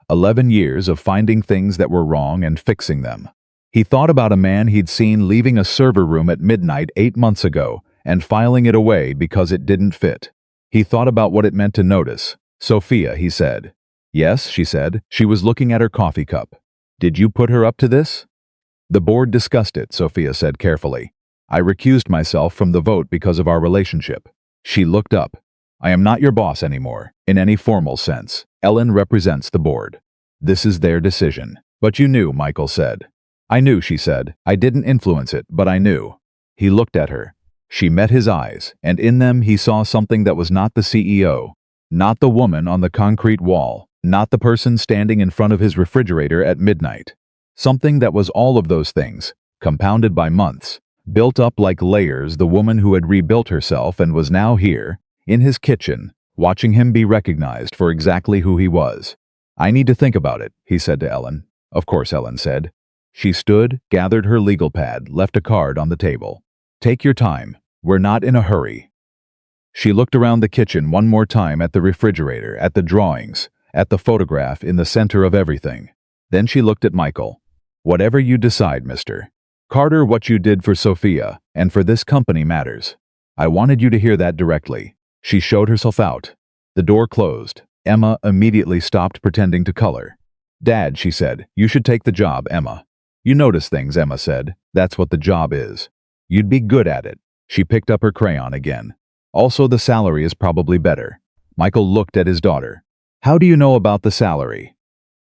11 years of finding things that were wrong and fixing them. He thought about a man he'd seen leaving a server room at midnight 8 months ago and filing it away because it didn't fit. He thought about what it meant to notice. Sophia, he said. Yes, she said. She was looking at her coffee cup. Did you put her up to this? The board discussed it, Sophia said carefully. I recused myself from the vote because of our relationship. She looked up. I am not your boss anymore, in any formal sense. Ellen represents the board. This is their decision. But you knew, Michael said. I knew, she said. I didn't influence it, but I knew. He looked at her. She met his eyes, and in them he saw something that was not the CEO, not the woman on the concrete wall, not the person standing in front of his refrigerator at midnight. Something that was all of those things, compounded by months, built up like layers. The woman who had rebuilt herself and was now here, in his kitchen, watching him be recognized for exactly who he was. "I need to think about it," he said to Ellen. Of course, Ellen said. She stood, gathered her legal pad, left a card on the table. "Take your time. We're not in a hurry." She looked around the kitchen one more time, at the refrigerator, at the drawings, at the photograph in the center of everything. Then she looked at Michael. "Whatever you decide, Mr. Carter, what you did for Sophia and for this company matters. I wanted you to hear that directly." She showed herself out. The door closed. Emma immediately stopped pretending to color. "Dad," she said, "you should take the job, Emma." "You notice things," Emma said. "That's what the job is. You'd be good at it." She picked up her crayon again. "Also, the salary is probably better." Michael looked at his daughter. "How do you know about the salary?"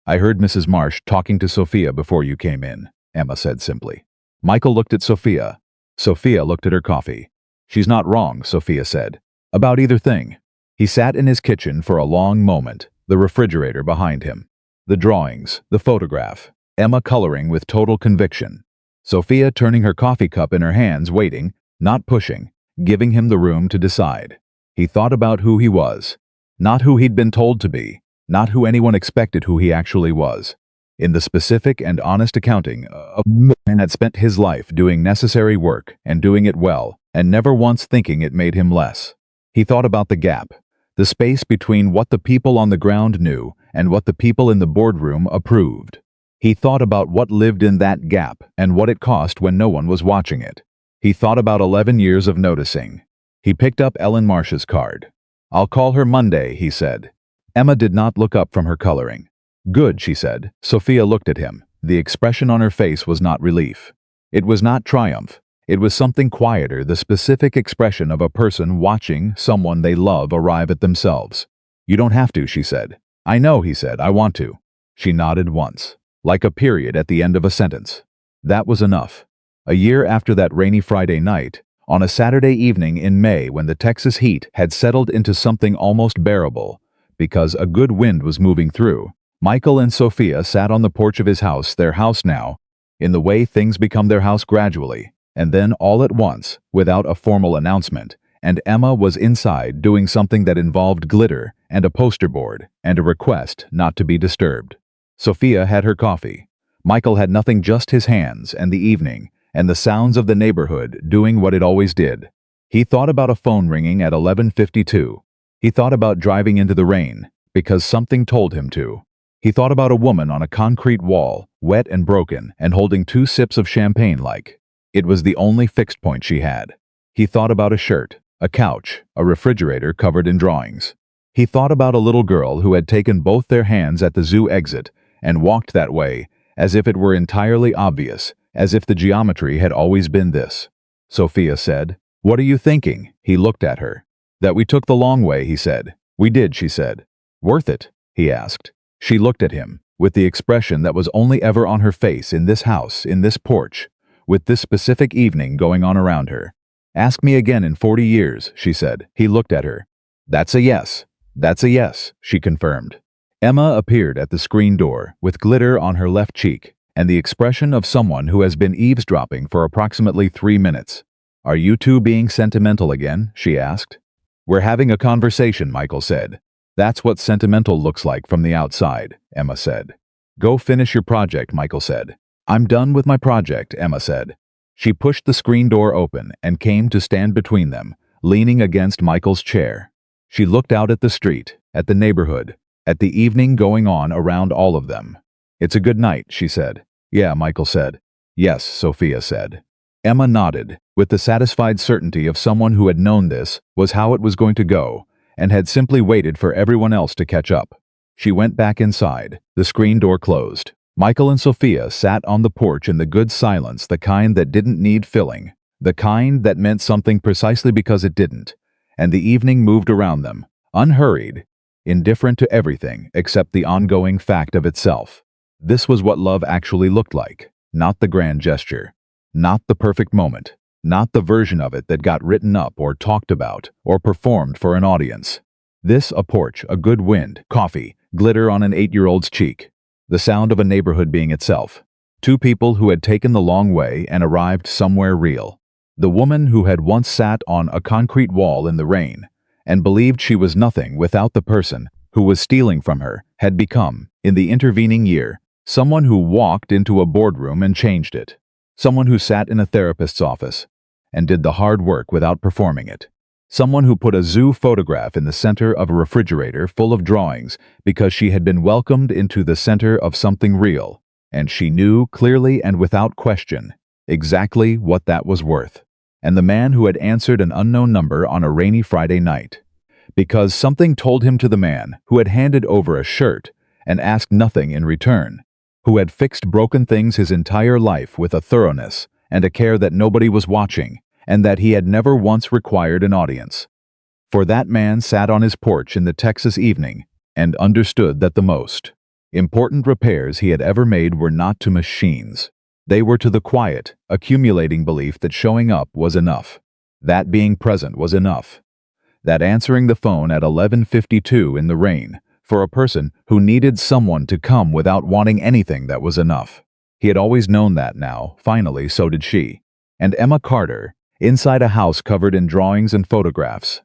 "I heard Mrs. Marsh talking to Sophia before you came in," Emma said simply. Michael looked at Sophia. Sophia looked at her coffee. "She's not wrong," Sophia said. "About either thing." He sat in his kitchen for a long moment, the refrigerator behind him. The drawings, the photograph, Emma coloring with total conviction. Sophia turning her coffee cup in her hands, waiting, not pushing, giving him the room to decide. He thought about who he was. Not who he'd been told to be, not who anyone expected who he actually was. In the specific and honest accounting of a man had spent his life doing necessary work and doing it well, and never once thinking it made him less. He thought about the gap, the space between what the people on the ground knew and what the people in the boardroom approved. He thought about what lived in that gap and what it cost when no one was watching it. He thought about 11 years of noticing. He picked up Ellen Marsh's card. "I'll call her Monday," he said. Emma did not look up from her coloring. "Good," she said. Sophia looked at him. The expression on her face was not relief. It was not triumph. It was something quieter, the specific expression of a person watching someone they love arrive at themselves. "You don't have to," she said. "I know," he said. "I want to." She nodded once, like a period at the end of a sentence. That was enough. A year after that rainy Friday night, on a Saturday evening in May when the Texas heat had settled into something almost bearable, because a good wind was moving through, Michael and Sophia sat on the porch of his house, their house now, in the way things become their house gradually, and then all at once, without a formal announcement, and Emma was inside doing something that involved glitter and a poster board and a request not to be disturbed. Sophia had her coffee. Michael had nothing, just his hands and the evening and the sounds of the neighborhood doing what it always did. He thought about a phone ringing at 11:52. He thought about driving into the rain because something told him to. He thought about a woman on a concrete wall, wet and broken, and holding 2 sips of champagne like it was the only fixed point she had. He thought about a shirt, a couch, a refrigerator covered in drawings. He thought about a little girl who had taken both their hands at the zoo exit and walked that way as if it were entirely obvious, as if the geometry had always been this. Sophia said, "What are you thinking?" He looked at her. "That we took the long way," he said. "We did," she said. "Worth it?" he asked. She looked at him, with the expression that was only ever on her face in this house, in this porch, with this specific evening going on around her. "Ask me again in 40 years, she said. He looked at her. "That's a yes. That's a yes," she confirmed. Emma appeared at the screen door, with glitter on her left cheek, and the expression of someone who has been eavesdropping for approximately 3 minutes. "Are you two being sentimental again?" she asked. "We're having a conversation," Michael said. "That's what sentimental looks like from the outside," Emma said. "Go finish your project," Michael said. "I'm done with my project," Emma said. She pushed the screen door open and came to stand between them, leaning against Michael's chair. She looked out at the street, at the neighborhood, at the evening going on around all of them. "It's a good night," she said. "Yeah," Michael said. "Yes," Sophia said. Emma nodded, with the satisfied certainty of someone who had known this was how it was going to go, and had simply waited for everyone else to catch up. She went back inside, the screen door closed. Michael and Sophia sat on the porch in the good silence, the kind that didn't need filling, the kind that meant something precisely because it didn't, and the evening moved around them, unhurried, indifferent to everything except the ongoing fact of itself. This was what love actually looked like, not the grand gesture, not the perfect moment, not the version of it that got written up or talked about or performed for an audience. This, a porch, a good wind, coffee, glitter on an 8-year-old's cheek, the sound of a neighborhood being itself. Two people who had taken the long way and arrived somewhere real. The woman who had once sat on a concrete wall in the rain and believed she was nothing without the person who was stealing from her had become, in the intervening year, someone who walked into a boardroom and changed it. Someone who sat in a therapist's office and did the hard work without performing it. Someone who put a zoo photograph in the center of a refrigerator full of drawings because she had been welcomed into the center of something real, and she knew clearly and without question exactly what that was worth. And the man who had answered an unknown number on a rainy Friday night, because something told him to the man who had handed over a shirt and asked nothing in return, who had fixed broken things his entire life with a thoroughness and a care that nobody was watching, and that he had never once required an audience. For that man sat on his porch in the Texas evening and understood that the most important repairs he had ever made were not to machines. They were to the quiet, accumulating belief that showing up was enough, that being present was enough, that answering the phone at 11:52 in the rain for a person who needed someone to come without wanting anything that was enough. He had always known that now, finally, so did she. And Emma Carter, inside a house covered in drawings and photographs,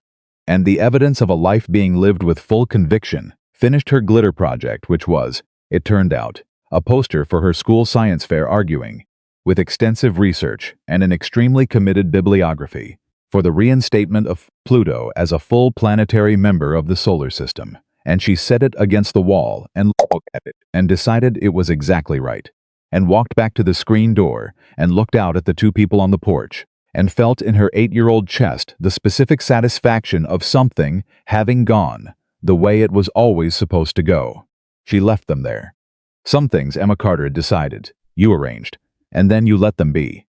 and the evidence of a life being lived with full conviction, finished her glitter project, which was, it turned out, a poster for her school science fair arguing, with extensive research and an extremely committed bibliography, for the reinstatement of Pluto as a full planetary member of the solar system. And she set it against the wall and looked at it and decided it was exactly right, and walked back to the screen door and looked out at the two people on the porch, and felt in her 8-year-old chest the specific satisfaction of something having gone the way it was always supposed to go. She left them there. Some things Emma Carter had decided, you arranged, and then you let them be.